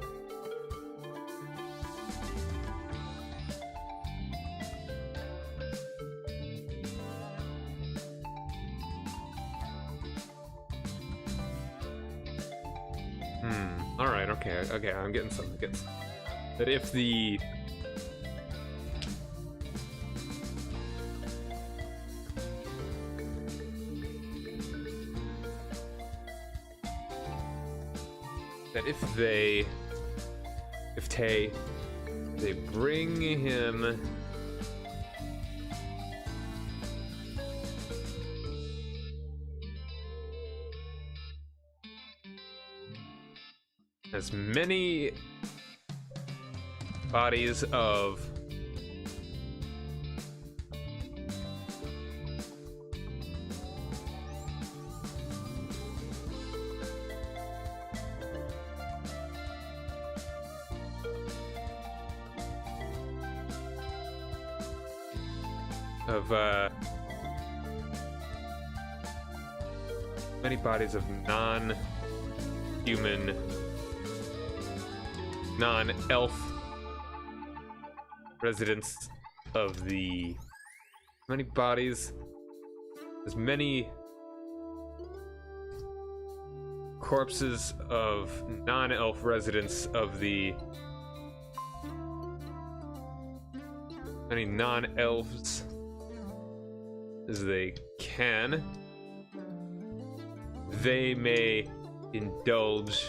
all right, okay, I'm getting something. That if the they bring him as many bodies of non-human, non-elf residents of the as many corpses of non-elf residents of the many non-elves as they can. They may indulge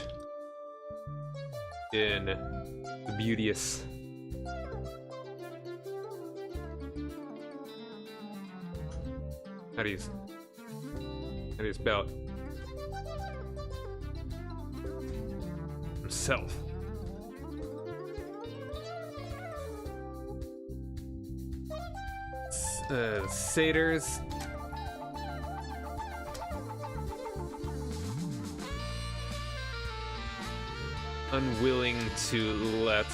in the beauteous. How do you spell it? Himself. Satyrs. Unwilling to let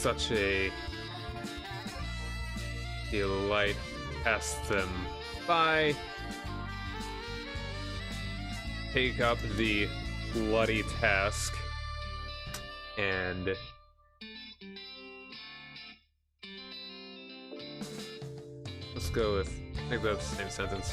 such a delight pass them by. Take up the bloody task and let's go with, I think that's the same sentence.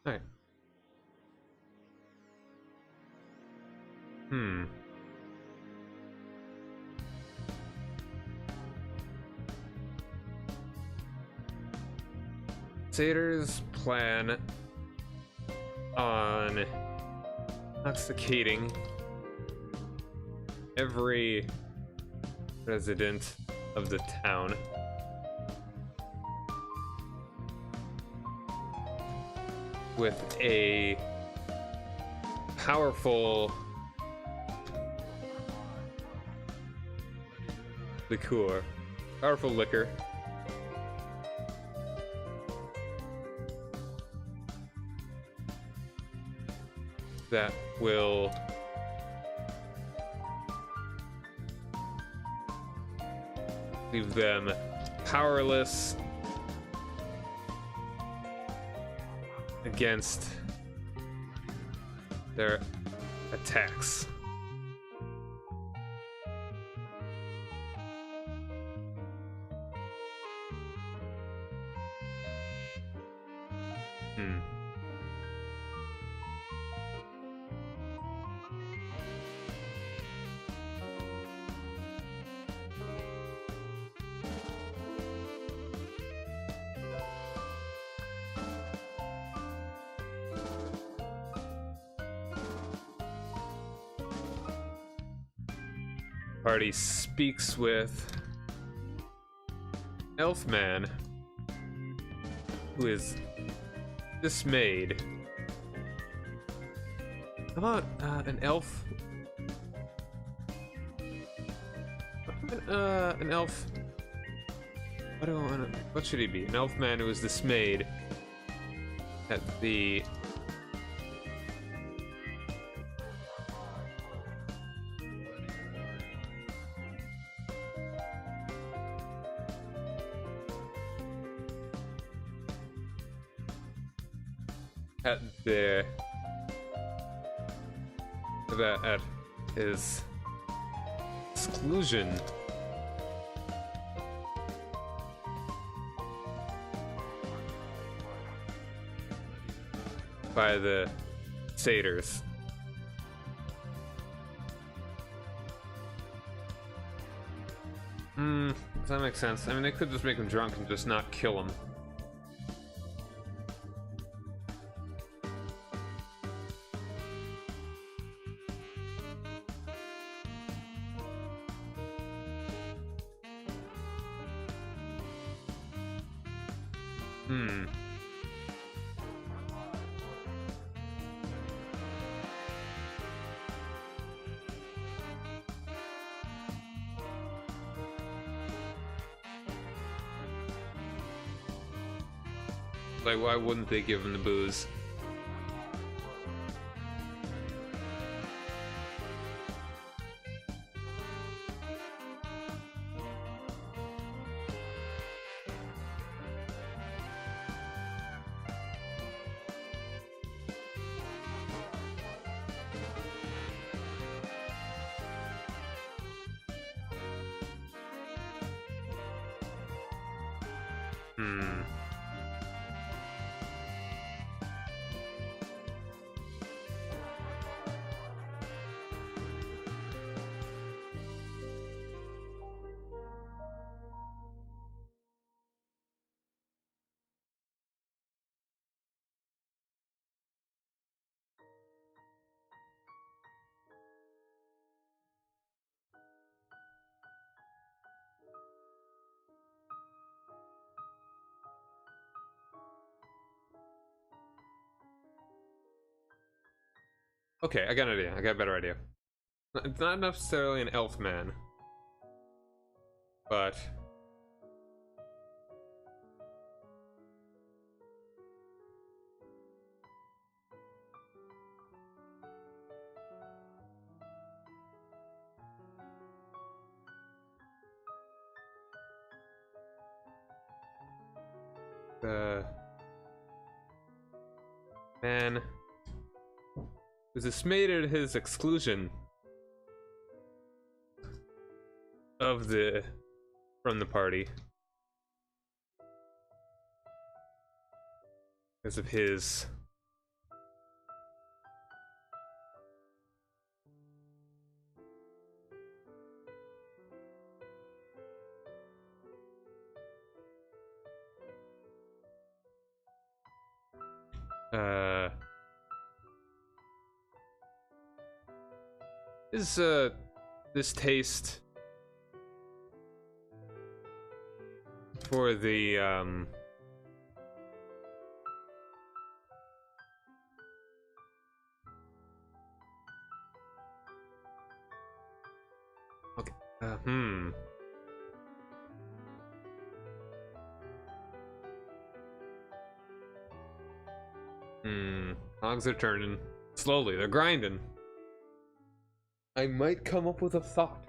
Alright. Satyrs plan on intoxicating every resident of the town. With a powerful liquor. That will leave them powerless against their attacks. Party speaks with Elfman, who is dismayed. How about an elf? An elf. What should he be? An elfman who is dismayed at the at his exclusion by the satyrs. Does that make sense? I mean, they could just make him drunk and just not kill him. Like, why wouldn't they give him the booze? Okay, I got an idea. I got a better idea. It's not necessarily an elf man, but man who's dismayed at his exclusion of the from the party because of his uh his distaste for the okay Hogs are turning slowly, they're grinding. I might come up with a thought.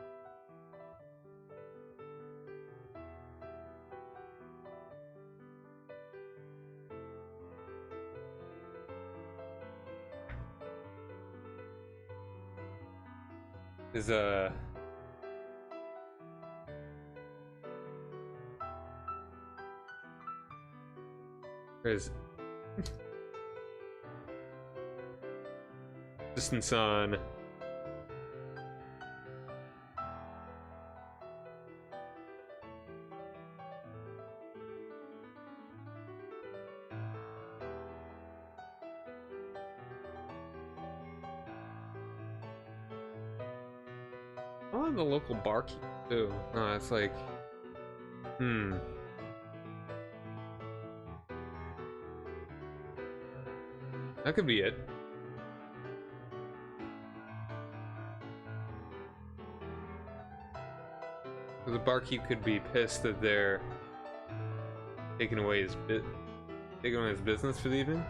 Is there's distance on I want the local barkeep too. No, it's like that could be it. The barkeep could be pissed that they're taking away his business for the evening.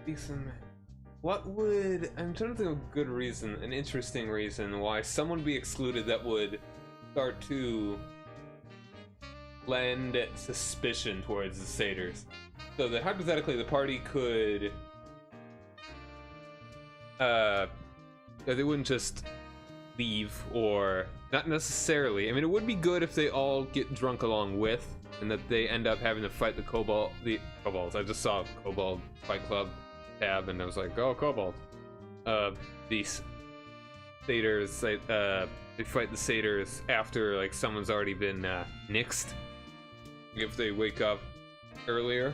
Decent. What would I'm trying to think of a good reason, an interesting reason why someone would be excluded that would start to lend suspicion towards the satyrs. So that hypothetically the party could that they wouldn't just leave, or not necessarily. I mean, it would be good if they all get drunk along with, and that they end up having to fight the kobolds. I just saw Kobold Fight Club tab, and I was like, oh, kobold. These satyrs, they fight the satyrs after like someone's already been nixed. If they wake up earlier.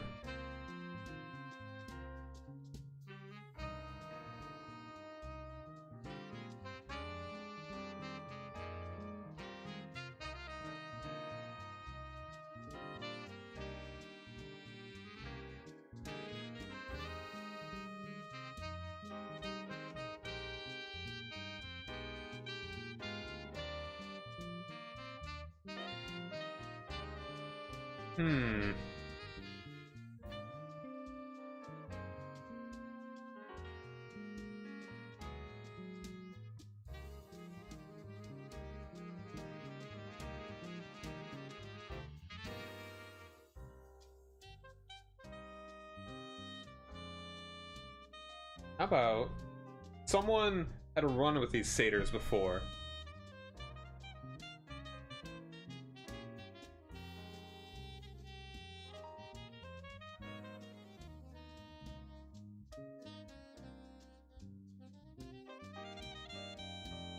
Hmm. How about someone had a run with these satyrs before?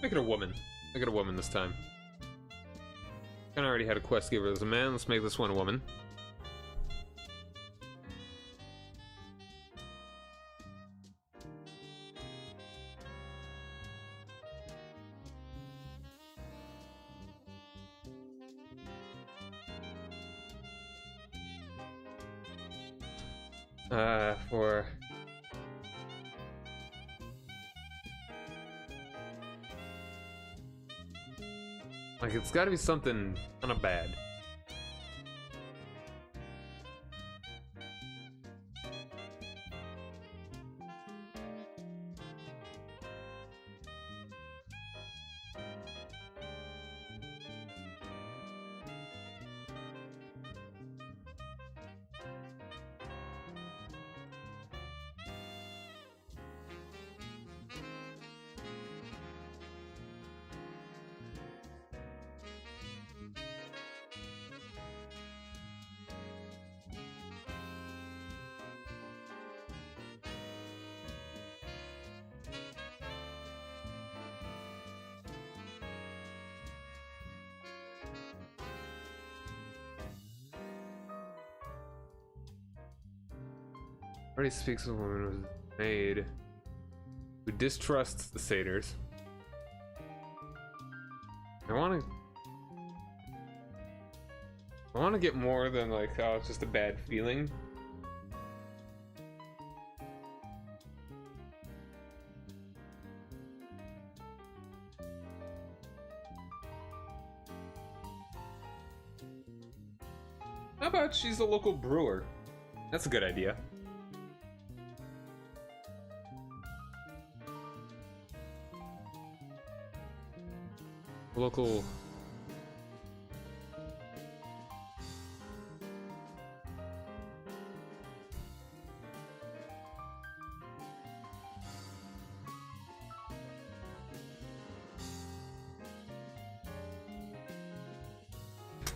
Make it a woman. Make it a woman this time. Kinda already had a quest giver as a man. Let's make this one a woman. For like, it's gotta be something kinda bad. Already speaks of a woman who was made who distrusts the satyrs. I want to get more than like, oh, it's just a bad feeling. How about she's a local brewer? That's a good idea. Local.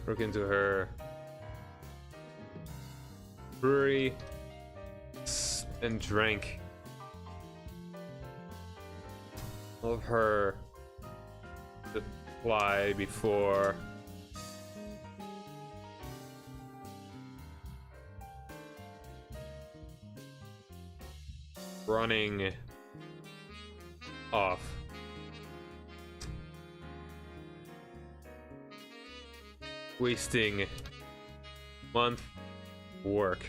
Broke into her brewery and drank all of her supply before running off. Wasting month work.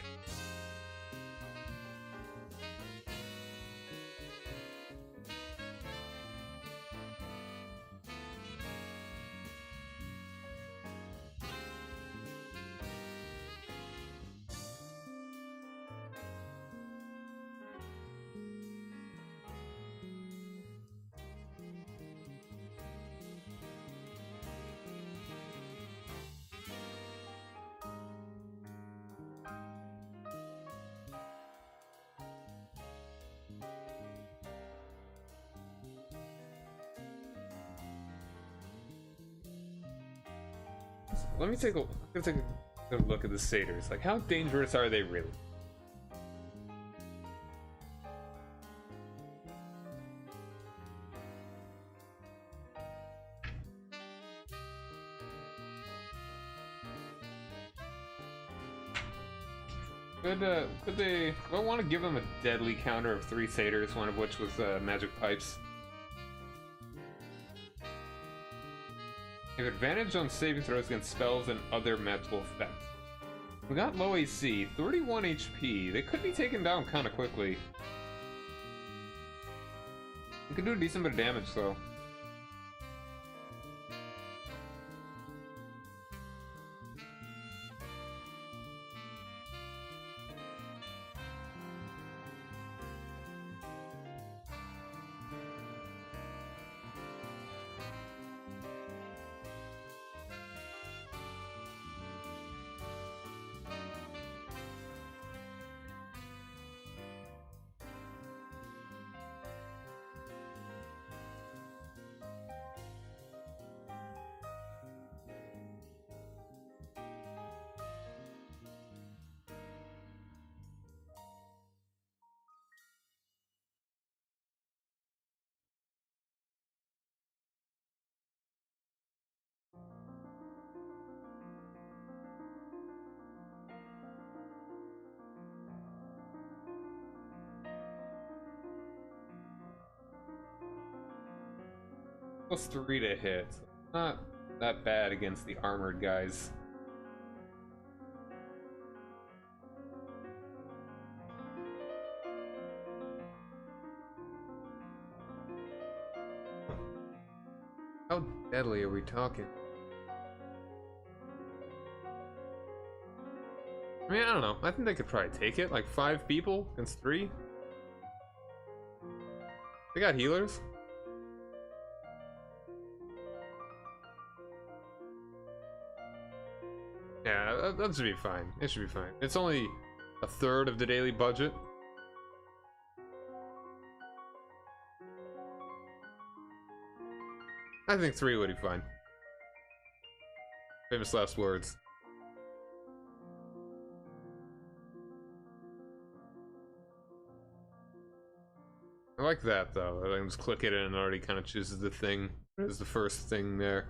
Let me take a good look at the satyrs. Like, how dangerous are they really? Could they? Do I want to give them a deadly counter of 3 satyrs, one of which was magic pipes? Have advantage on saving throws against spells and other magical effects. We got low AC, 31 HP. They could be taken down kind of quickly. We could do a decent bit of damage though. +3 to hit. Not that bad against the armored guys. How deadly are we talking? I mean, I don't know. I think they could probably take it. Like 5 people against 3. They got healers. Yeah, that should be fine. It should be fine. It's only a third of the daily budget. I think 3 would be fine. Famous last words. I like that though. I can just click it and it already kind of chooses the thing as the first thing there.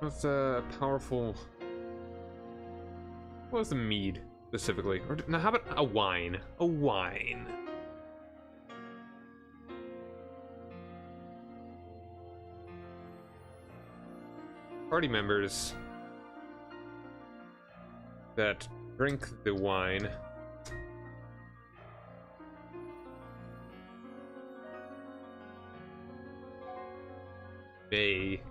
What's a powerful... What was the mead, specifically? Or, now, how about a wine? A wine. Party members that drink the wine may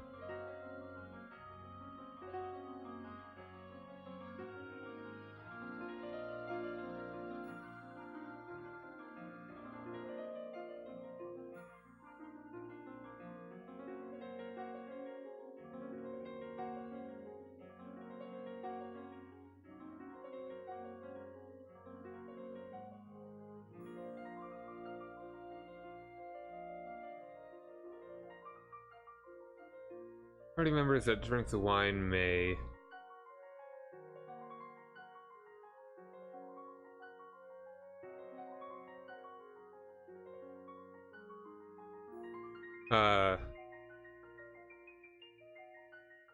Party members that drink the wine may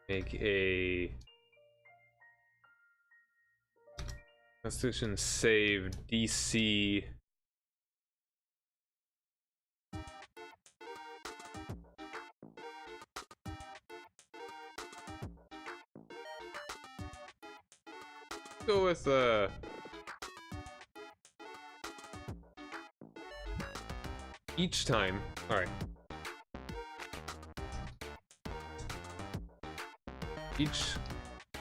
make a Constitution save DC go with each time. All right. Each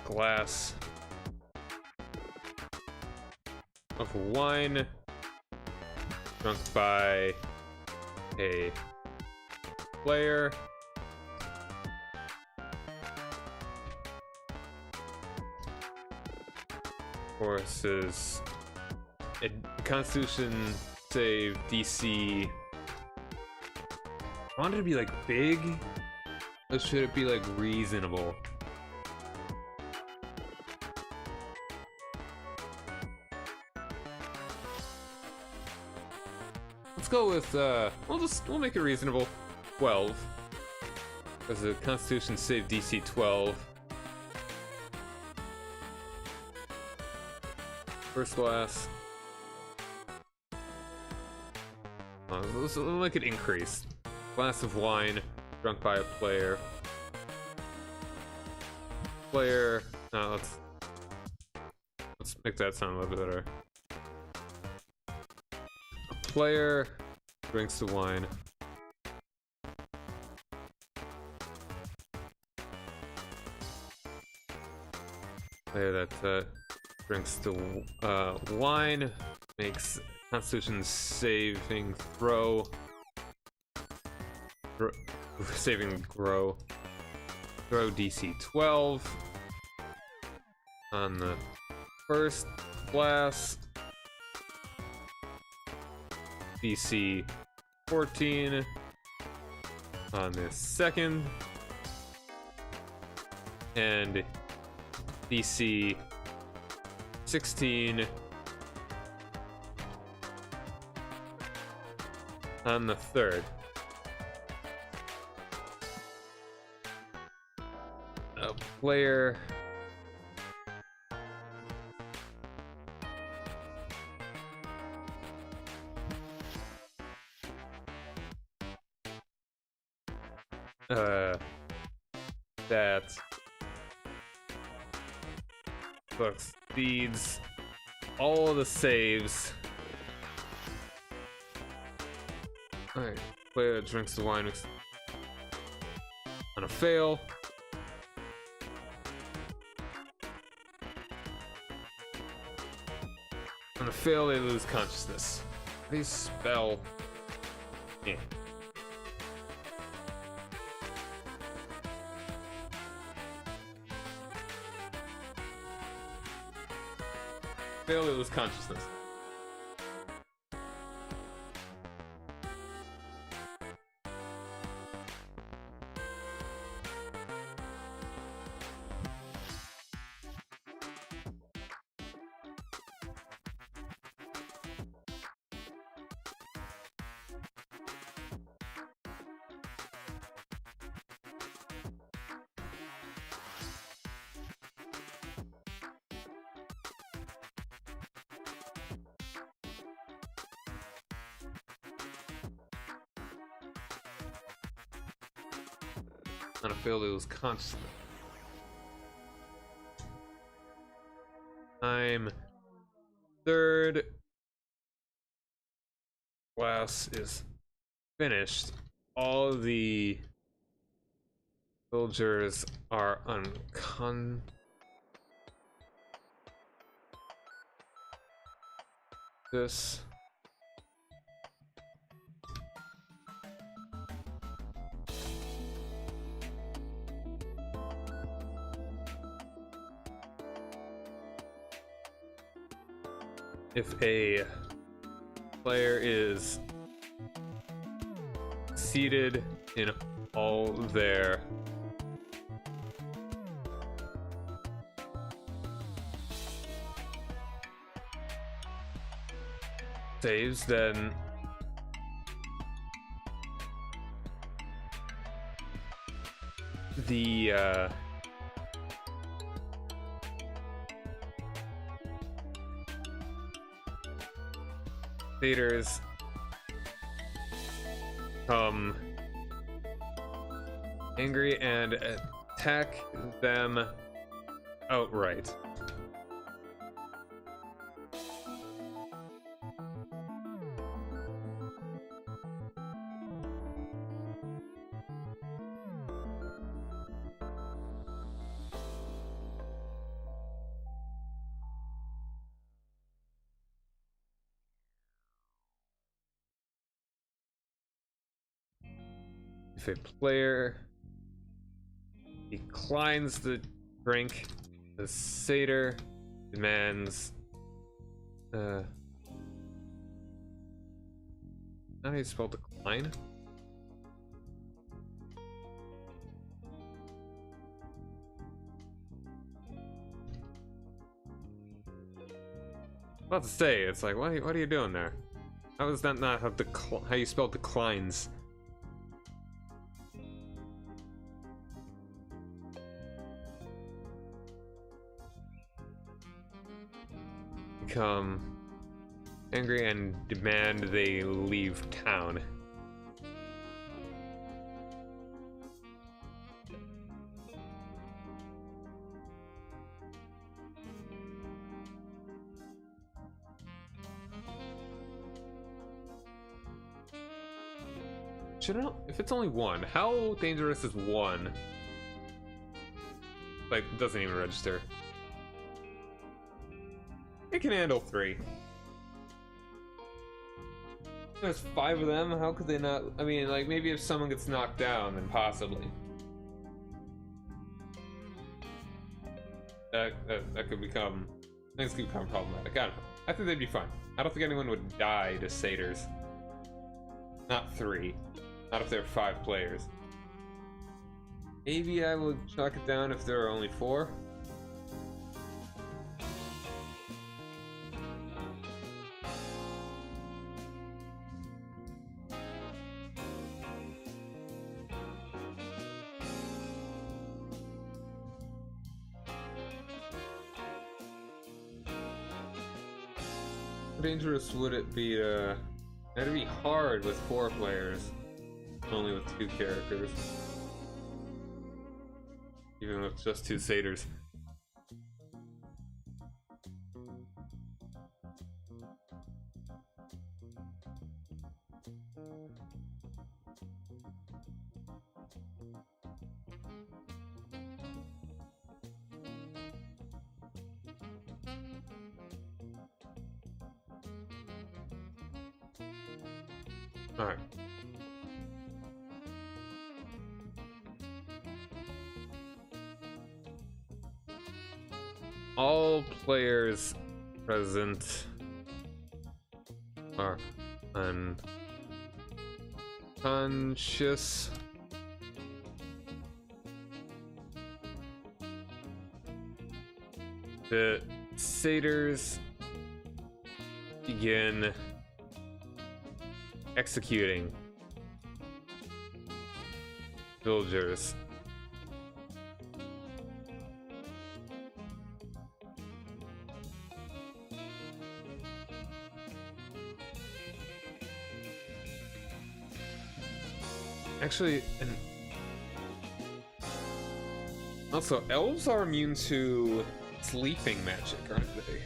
glass of wine drunk by a player forces a Constitution save DC. I want it to be like big, or should it be like reasonable? Let's go with we'll make it reasonable. 12. Because the Constitution save DC 12. First glass. Let's make it increase. Glass of wine drunk by a player. Player. No, let's make that sound a little bit better. A player drinks the wine. Player that drinks the wine makes Constitution saving throw. Saving throw. Throw DC 12 on the first glass. DC 14 on this second, and DC 16 on the third. A player that succeeds all of the saves. Alright, player that drinks the wine on a fail. On a fail, they lose consciousness. They spell. Yeah. Fail, they lose consciousness. On a fail, they lose consciousness. I'm third. Class is finished. All the soldiers are unconscious. If a player is seated in all their saves, then the satyrs come angry and attack them outright. If a player declines the drink, the satyr demands how do you spell decline? About to say, it's like, what are you doing there? How is that not how you spell declines? Become angry and demand they leave town. Should I, if it's only one, how dangerous is one? Like, it doesn't even register. It can handle 3. There's 5 of them, how could they not? I mean, like, maybe if someone gets knocked down, then possibly. That could become, things could become problematic. I don't know. I think they'd be fine. I don't think anyone would die to satyrs. Not 3. Not if there are 5 players. Maybe I will chalk it down if there are only 4. How dangerous would it be to... That'd be hard with 4 players. Only with 2 characters. Even with just 2 satyrs. Alright. All players present are unconscious. The satyrs begin executing villagers. Actually, and also elves are immune to sleeping magic, aren't they?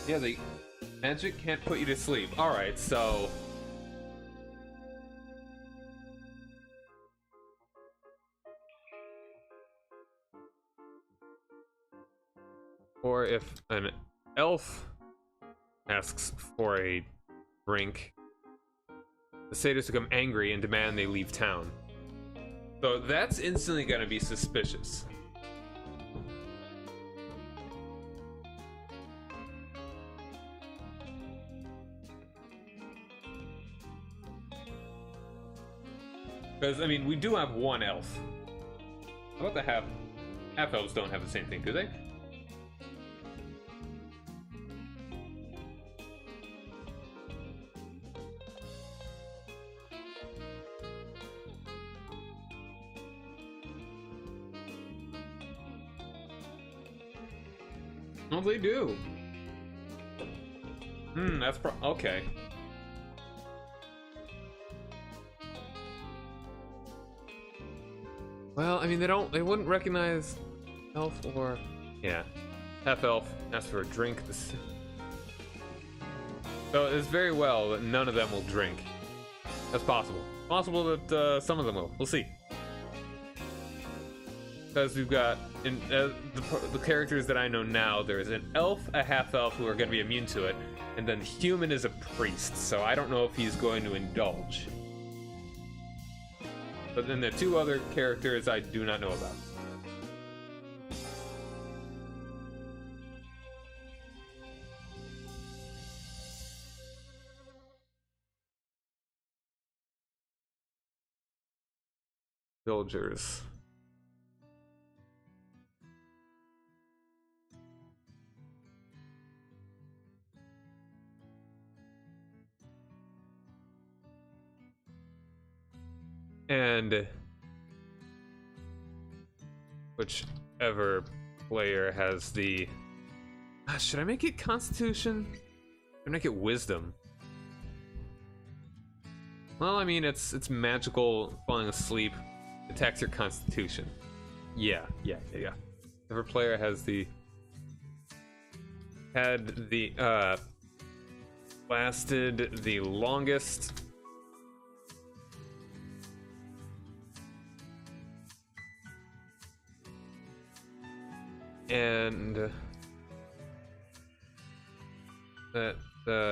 Yeah, the magic can't put you to sleep. Alright, so... Or if an elf asks for a drink, the satyrs become angry and demand they leave town. So that's instantly gonna be suspicious. Because, I mean, we do have 1 elf. How about the half-elves don't have the same thing, do they? Oh, they do. That's okay. Well, I mean, they wouldn't recognize elf or... Yeah. Half-elf asks for a drink. So it's very well that none of them will drink. That's possible. Possible that some of them will. We'll see. Because we've got, in the characters that I know now, there's an elf, a half-elf who are going to be immune to it, and then human is a priest, so I don't know if he's going to indulge. But then the 2 other characters I do not know about. Villagers. And whichever player has the... should I make it Constitution? Should I make it Wisdom? Well, I mean, it's magical, falling asleep, attacks your Constitution. Yeah. Whichever player has the... had the, lasted the longest... and that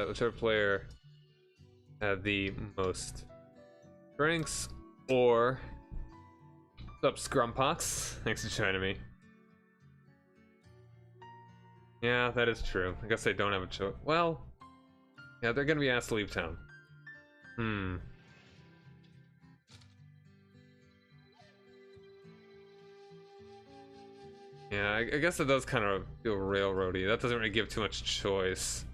whichever player had the most drinks, or What's up, Scrumpox? Thanks for joining me. Yeah, that is true. I guess I don't have a choice. Well, yeah, they're gonna be asked to leave town. Yeah, I guess it does kind of feel railroady. That doesn't really give too much choice.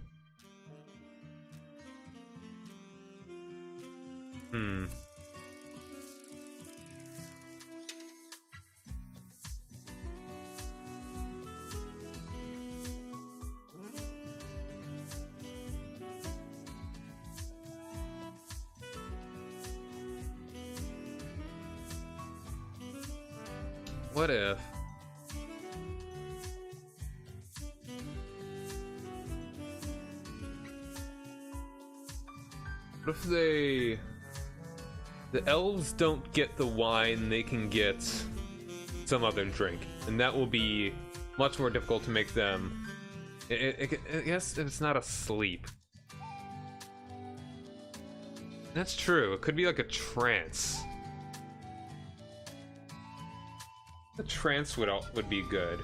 What if? What if the elves don't get the wine, they can get some other drink, and that will be much more difficult to make them. I guess it's not asleep. That's true. It could be like a trance. A trance would be good.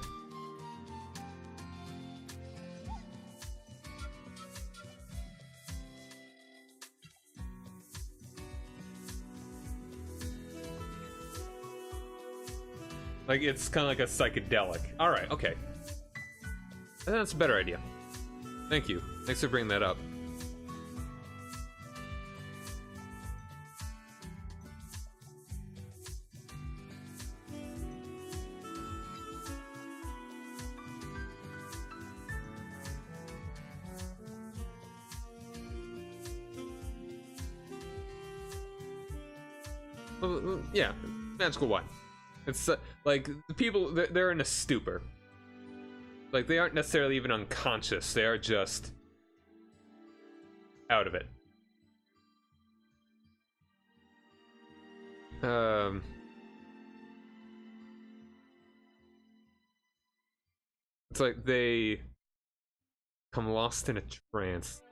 Like, it's kind of like a psychedelic. Alright, okay. I think that's a better idea. Thank you. Thanks for bringing that up. Yeah, magical wine. It's like the people, they're in a stupor. Like, they aren't necessarily even unconscious, they are just out of it. It's like they come lost in a trance.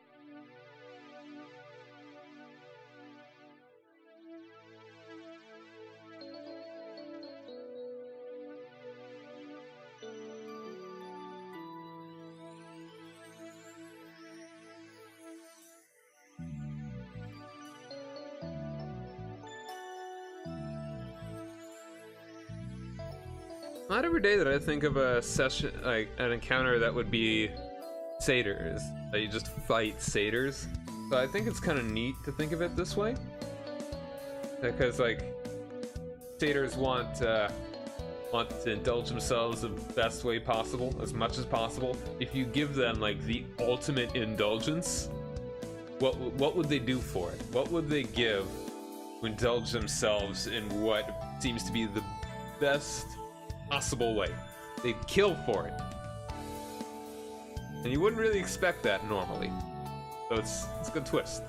Not every day that I think of a session, like an encounter that would be satyrs, that you just fight satyrs. So I think it's kind of neat to think of it this way, because like satyrs want to indulge themselves the best way possible, as much as possible. If you give them like the ultimate indulgence, what would they do for it? What would they give to indulge themselves in what seems to be the best possible way? They'd kill for it. And you wouldn't really expect that normally. So it's a good twist.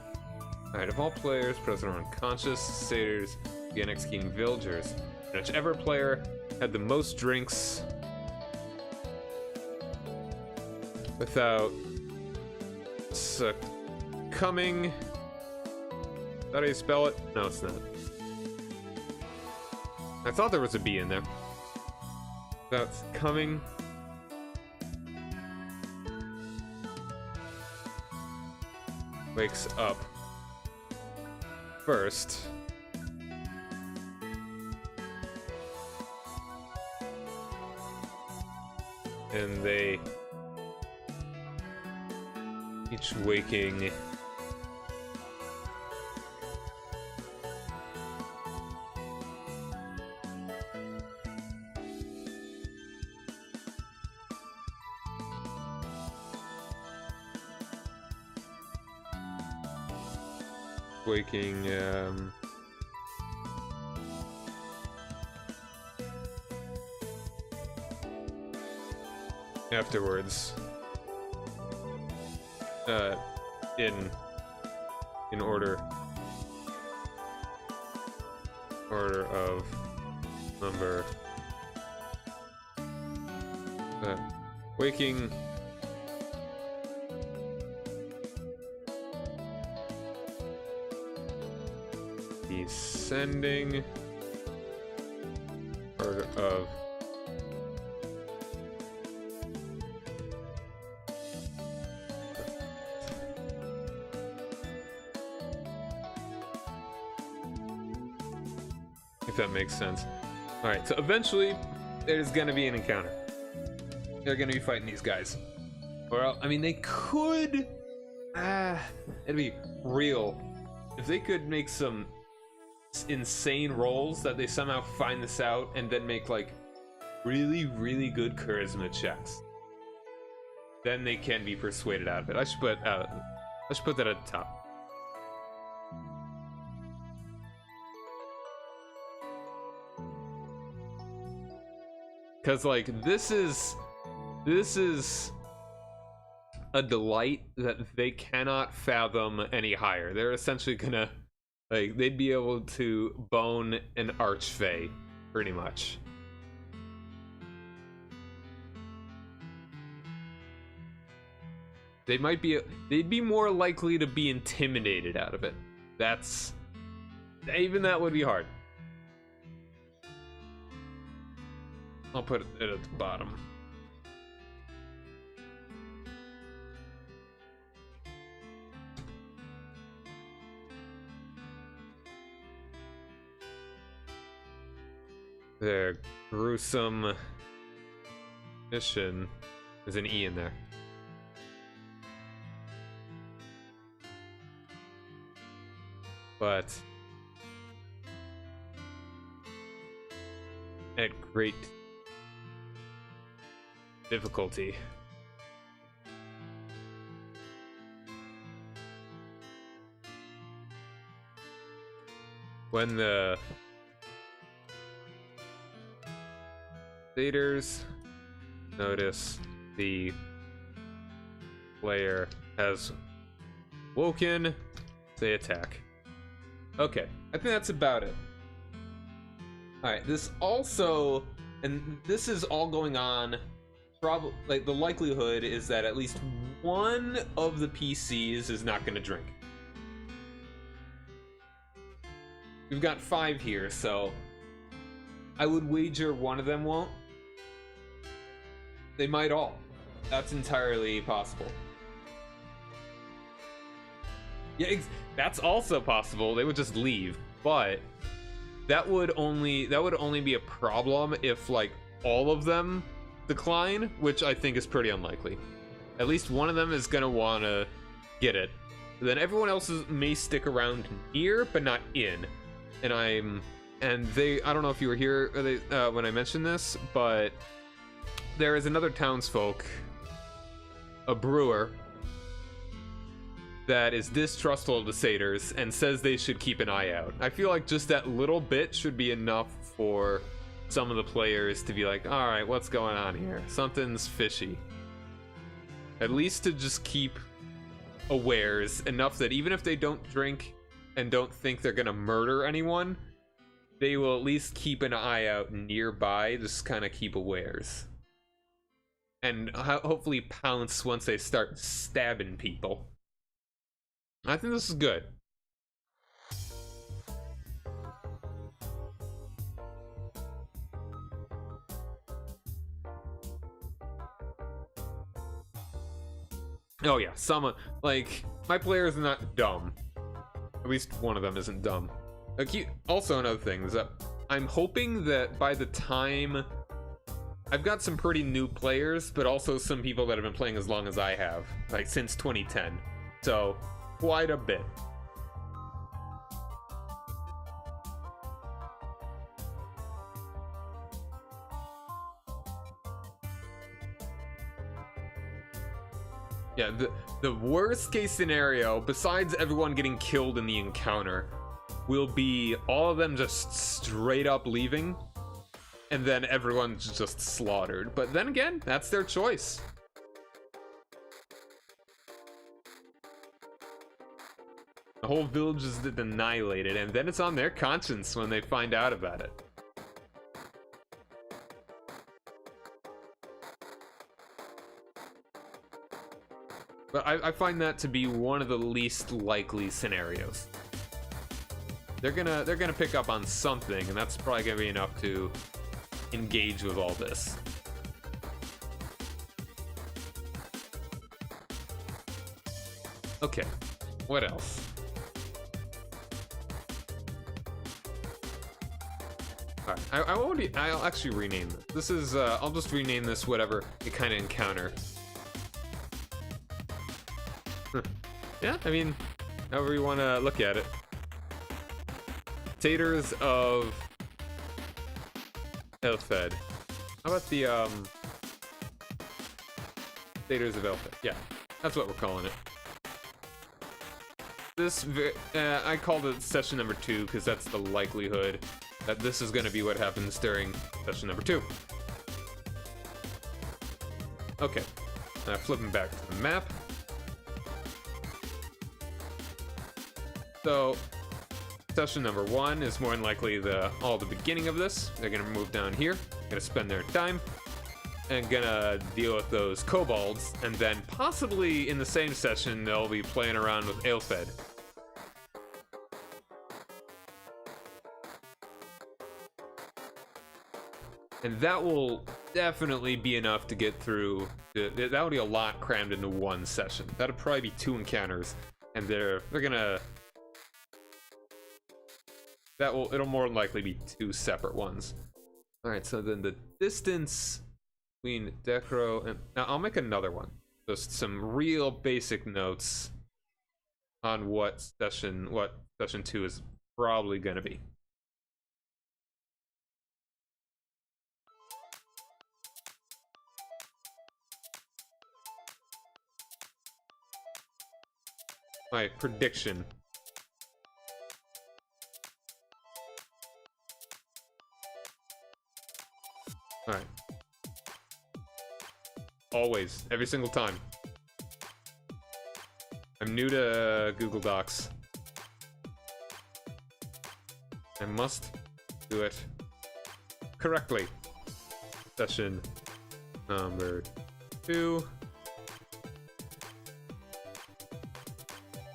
Alright, of all players present are unconscious, satyrs began executing villagers. And whichever player had the most drinks without succumbing. Is that how you spell it? No, it's not. I thought there was a B in there. Without succumbing. Wakes up first. And they each waking afterwards, in order of number, waking descending of if that makes sense. Alright, so eventually there's gonna be an encounter. They're gonna be fighting these guys. Or, I mean, they could... it'd be real. If they could make some insane rolls that they somehow find this out and then make, like, really, really good charisma checks, then they can be persuaded out of it. I should put that at the top. Because, like, this is a delight that they cannot fathom any higher. They're essentially gonna, like, they'd be able to bone an archfey, pretty much. They'd be more likely to be intimidated out of it. Even that would be hard. I'll put it at the bottom. The gruesome mission. There's an E in there. But at great difficulty. When the satyrs notice the player has woken, they attack. Okay, I think that's about it. Alright, this also, and this is all going on, probably, like, the likelihood is that at least one of the PCs is not going to drink. We've got 5 here, so I would wager one of them won't. They might all. That's entirely possible. Yeah, that's also possible. They would just leave, but that would only be a problem if, like, all of them decline, which I think is pretty unlikely. At least one of them is gonna want to get it. Then everyone else may stick around near, but not in. And I don't know if you were here when I mentioned this, but there is another townsfolk, a brewer, that is distrustful of the satyrs and says they should keep an eye out. I feel like just that little bit should be enough for some of the players to be like, all right, what's going on here? Something's fishy. At least to just keep awares enough that even if they don't drink and don't think they're gonna murder anyone, they will at least keep an eye out nearby, just kind of keep awares. And hopefully pounce once they start stabbing people. I think this is good. Oh yeah, someone, like, my players are not dumb. At least one of them isn't dumb. Also, another thing is that I'm hoping that by the time I've got some pretty new players, but also some people that have been playing as long as I have, like since 2010. So quite a bit. Yeah, the worst case scenario, besides everyone getting killed in the encounter, will be all of them just straight up leaving, and then everyone's just slaughtered. But then again, that's their choice. The whole village is annihilated, and then it's on their conscience when they find out about it. But I find that to be one of the least likely scenarios. They're gonna pick up on something, and that's probably gonna be enough to engage with all this. Okay, what else? Alright, I'll actually rename this. This is, I'll just rename this whatever you kind of encounter. Yeah, I mean, however you want to look at it. Taters of Elfed. How about the, Taters of Elfed? Yeah, that's what we're calling it. This, I called it session number 2 because that's the likelihood that this is going to be what happens during session number 2. Okay, flipping back to the map. So, session number 1 is more than likely the beginning of this. They're going to move down here, going to spend their time, and gonna deal with those kobolds, and then possibly in the same session they'll be playing around with Aelfed. And that will definitely be enough to get through. That will be a lot crammed into one session. That'll probably be 2 encounters, and they're gonna. It'll more than likely be 2 separate ones. All right, so then the distance between Decro and now I'll make another one. Just some real basic notes on what session 2 is probably gonna be. My prediction. Alright. Always. Every single time. I'm new to Google Docs. I must do it correctly. Session number 2.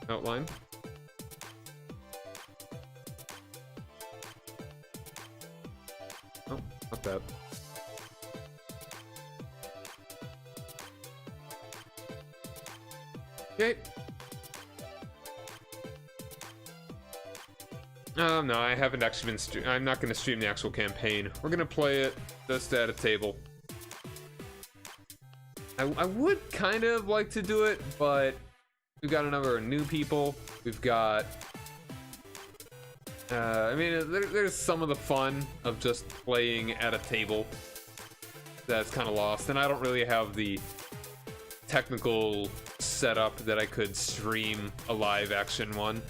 Outline. Oh, not that. Okay. No, I haven't actually been I'm not going to stream the actual campaign. We're going to play it just at a table. I would kind of like to do it, but we've got a number of new people. We've got... I mean, there's some of the fun of just playing at a table that's kind of lost, and I don't really have the technical setup that I could stream a live action one.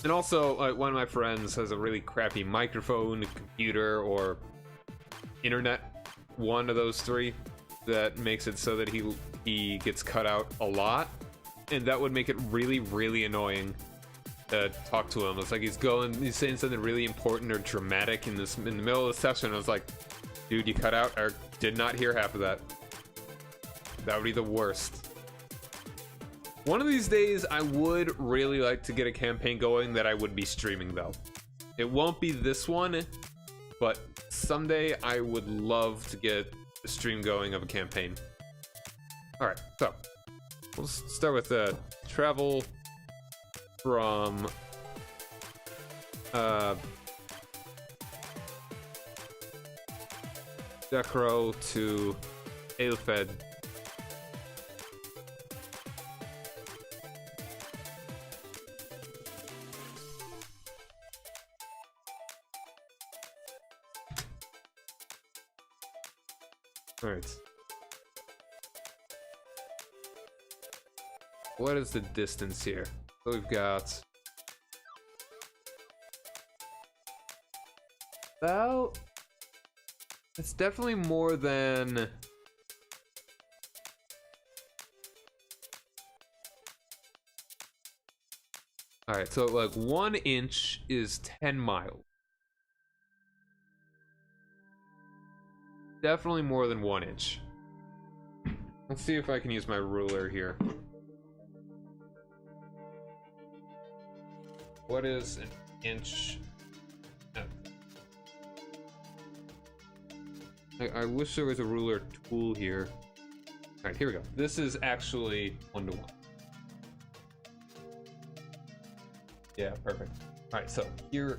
And also, like, one of my friends has a really crappy microphone, computer, or internet. One of those 3 that makes it so that he gets cut out a lot, and that would make it really, really annoying to talk to him. It's like he's saying something really important or dramatic in the middle of the session. I was like, dude, you cut out. I did not hear half of that. That would be the worst. One of these days, I would really like to get a campaign going that I would be streaming, though. It won't be this one, but someday I would love to get a stream going of a campaign. Alright, so we'll start with travel from Decro to Aelfed. Alright. What is the distance here? So we've got about... It's definitely more than... Alright, so like 1 inch is 10 miles. Definitely more than 1 inch. Let's see if I can use my ruler here. What is an inch? I wish there was a ruler tool here. Alright, here we go. This is actually 1 to 1. Yeah, perfect. Alright, so here.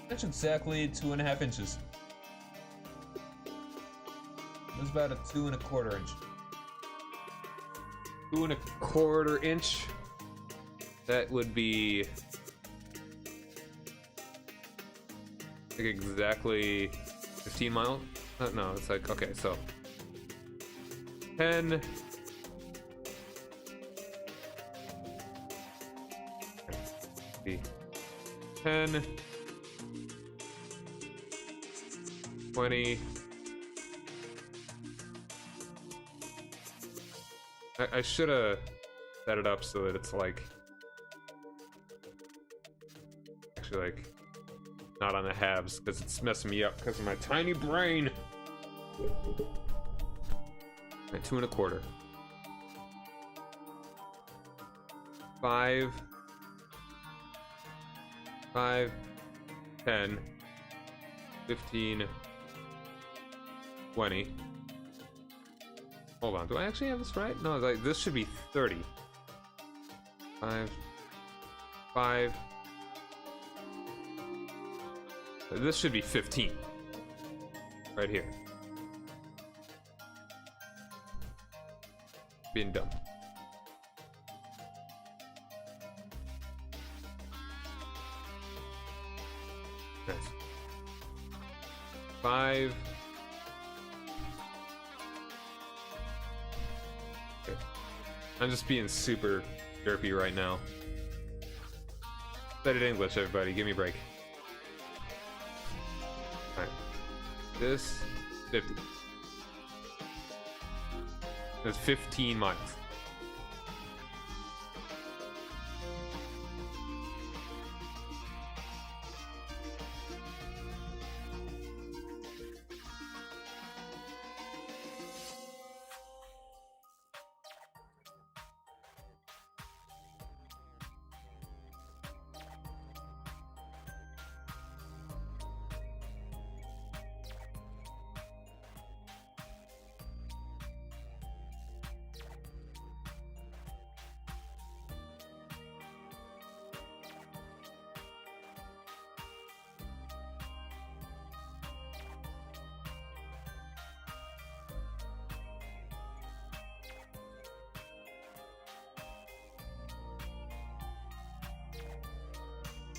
That's exactly 2.5 inches. It's about a 2 1/4 inch. 2 1/4 inch. That would be like exactly 15 miles. No, it's like okay, so 10. 10, 20. I should have set it up so that it's like actually like not on the halves because it's messing me up because of my tiny brain. Right, 2 1/4. 5, 10, 15, 20. Hold on, do I actually have this right? No, like this should be 30. 5. This should be 15. Right here. Being dumb. Nice. 5. Okay. I'm just being super derpy right now. Said it in English, everybody. Give me a break. Alright. This 50. That's 15 miles.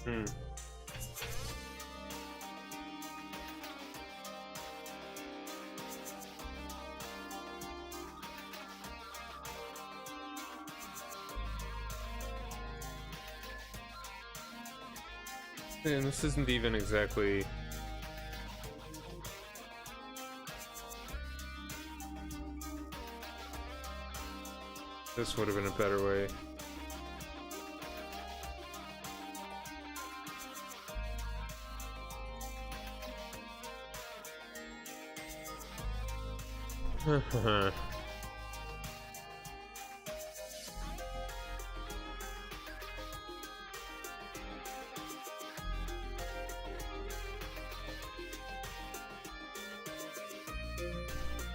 Hmm. And this isn't even exactly. This would have been a better way.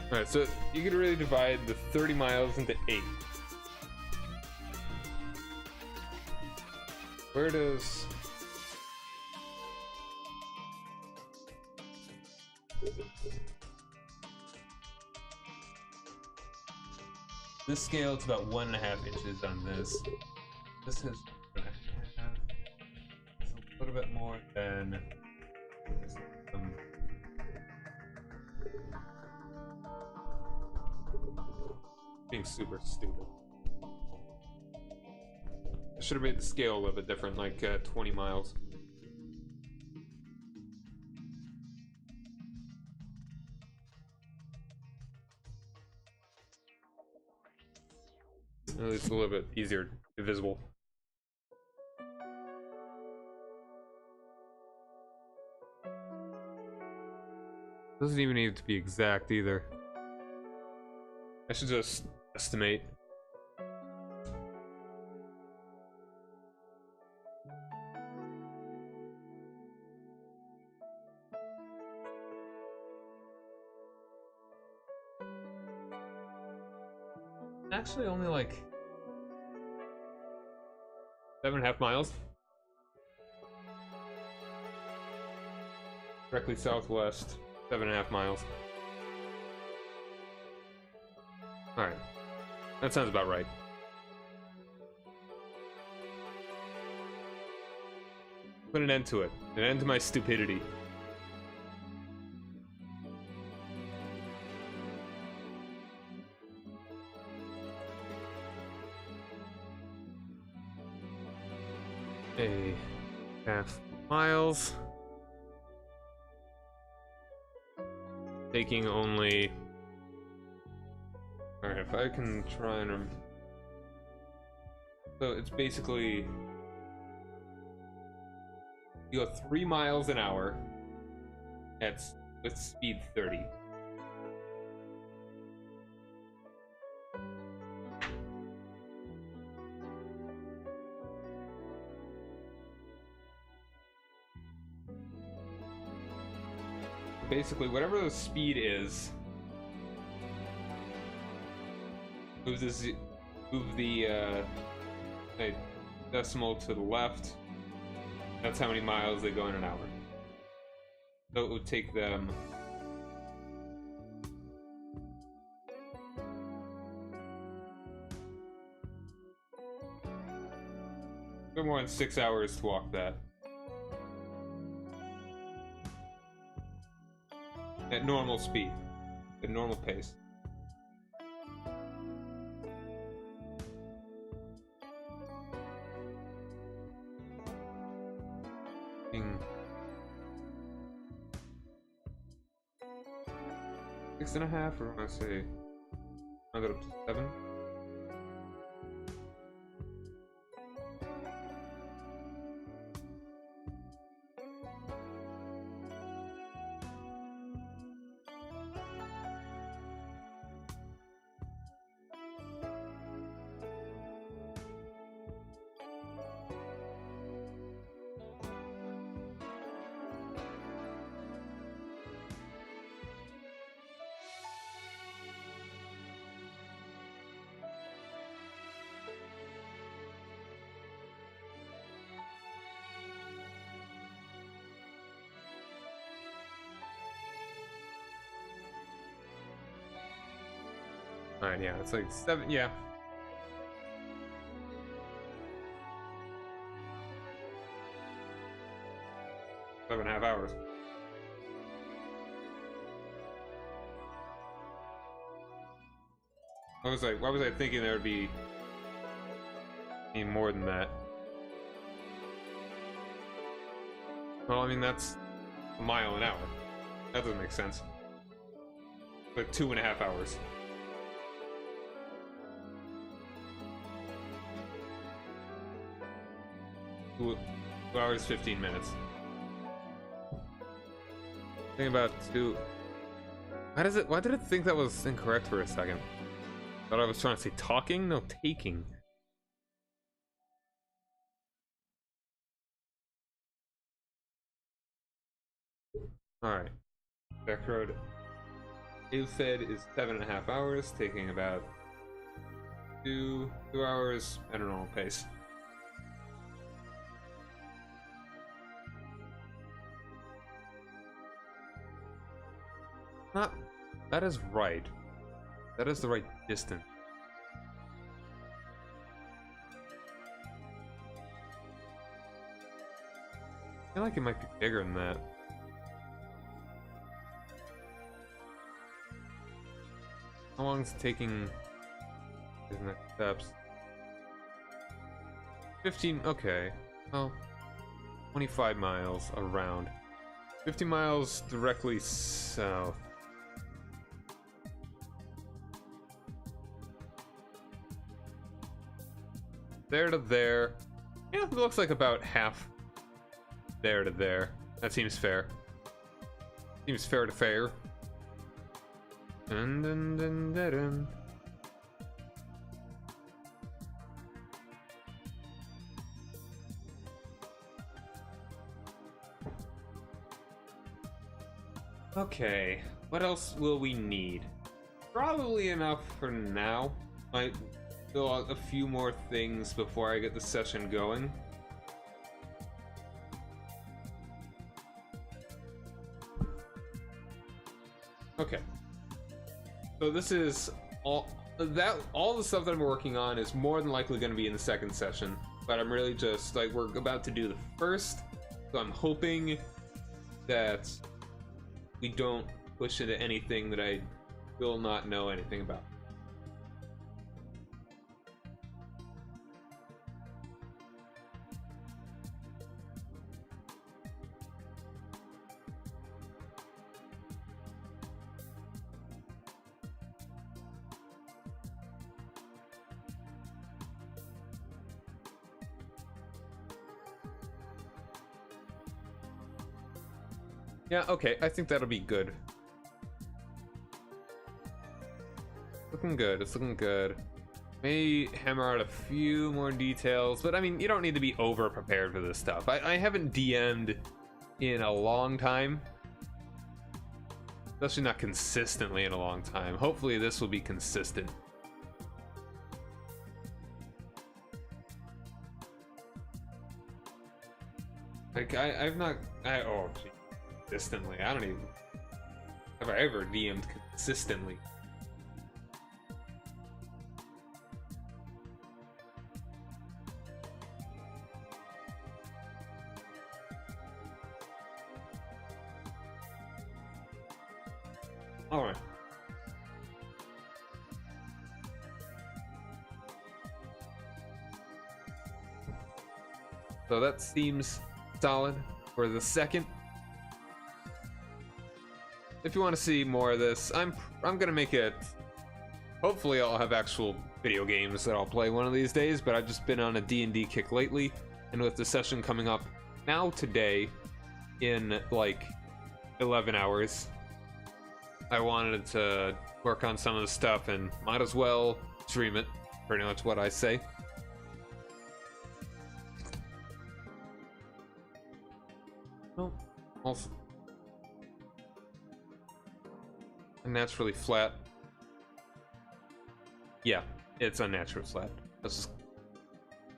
Alright, so you could really divide the 30 miles into 8. Where does... This scale, it's about 1.5 inches on this. This is 1.5. It's a little bit more than... being super stupid. I should have made the scale a little bit different, like 20 miles. At least a little bit easier visible. Doesn't even need to be exact either. I should just estimate. actually only like 7.5 miles. Directly southwest, 7.5 miles. Alright. That sounds about right. Put an end to it. An end to my stupidity. A half miles. Taking only... Alright, if I can try and... So it's basically... You go 3 miles an hour with speed 30. Basically, whatever the speed is, move the decimal to the left. That's how many miles they go in an hour. So it would take them no more than 6 hours to walk that. At normal speed. At normal pace. Six and a half, or I say, round it up to 7. Alright, yeah, it's like 7, yeah. Seven and a half hours. Why was I thinking there would be any more than that? Well, I mean, that's a mile an hour. That doesn't make sense. Like 2.5 hours. 2 hours, 15 minutes. Think about 2. Why did it think that was incorrect for a second? Thought I was trying to say talking? No, taking. Alright. Back road. It said is 7.5 hours, taking about 2 hours at a normal pace. That is right. That is the right distance. I feel like it might be bigger than that. How long is it taking his next steps? 15, okay. Well, 25 miles around. 50 miles directly south. There to there. Yeah, it looks like about half there to there. That seems fair. Seems fair to fair. Dun, dun, dun, dun, dun. Okay, what else will we need? Probably enough for now. might fill out a few more things before I get the session going. Okay. So this is all the stuff that I'm working on is more than likely going to be in the second session, but I'm really just like, we're about to do the first, so I'm hoping that we don't push into anything that I will not know anything about. Yeah, okay, I think that'll be good. Looking good, it's looking good. May hammer out a few more details, but I mean, you don't need to be over prepared for this stuff. I haven't DM'd in a long time. Especially not consistently in a long time. Hopefully this will be consistent. Like, oh, gee. Consistently. I don't even... Have I ever DM'd consistently? Alright. So that seems solid for the second. If you want to see more of this, I'm gonna make it. Hopefully, I'll have actual video games that I'll play one of these days. But I've just been on a D&D kick lately, and with the session coming up now today, in like 11 hours, I wanted to work on some of the stuff, and might as well stream it. Pretty much what I say. Well, also. Unnaturally flat. Yeah, it's unnaturally flat. Let's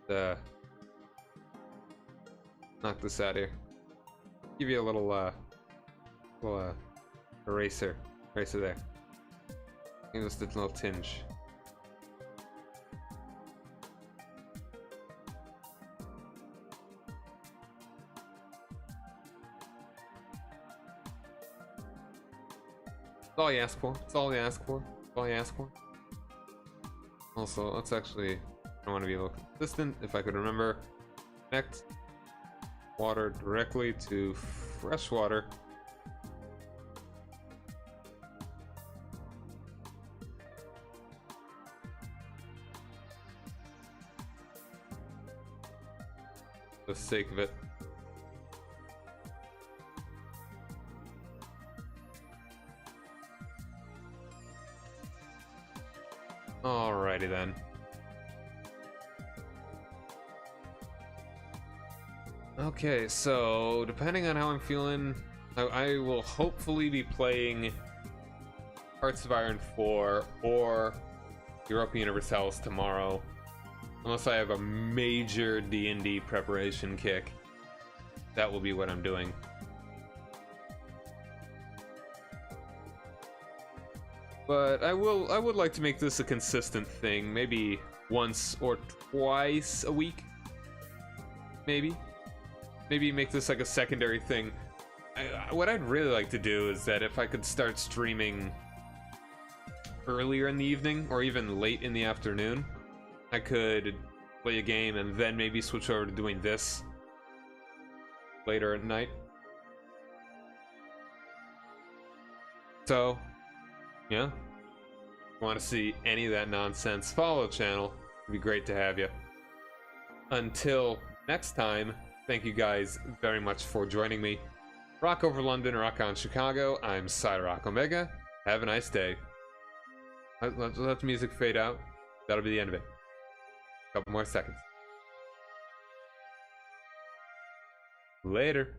just knock this out here. Give you a little eraser there. Give us a little tinge. That's all you ask for. That's all you ask for. That's all you ask for. Also, let's actually, I want to be a little consistent. If I could remember, connect water directly to fresh water. For the sake of it. Alrighty then. Okay, so depending on how I'm feeling, I will hopefully be playing Hearts of Iron 4 or Europa Universalis tomorrow, unless I have a major D&D preparation kick. That will be what I'm doing. But I would like to make this a consistent thing, maybe once or twice a week. Maybe make this like a secondary thing. What I'd really like to do is that if I could start streaming earlier in the evening or even late in the afternoon, I could play a game and then maybe switch over to doing this later at night. So, yeah. If you want to see any of that nonsense, follow the channel. It'd be great to have you. Until next time, thank you guys very much for joining me. Rock over London, rock on Chicago. I'm Cyrock Omega. Have a nice day. Let the music fade out. That'll be the end of it. Couple more seconds. Later.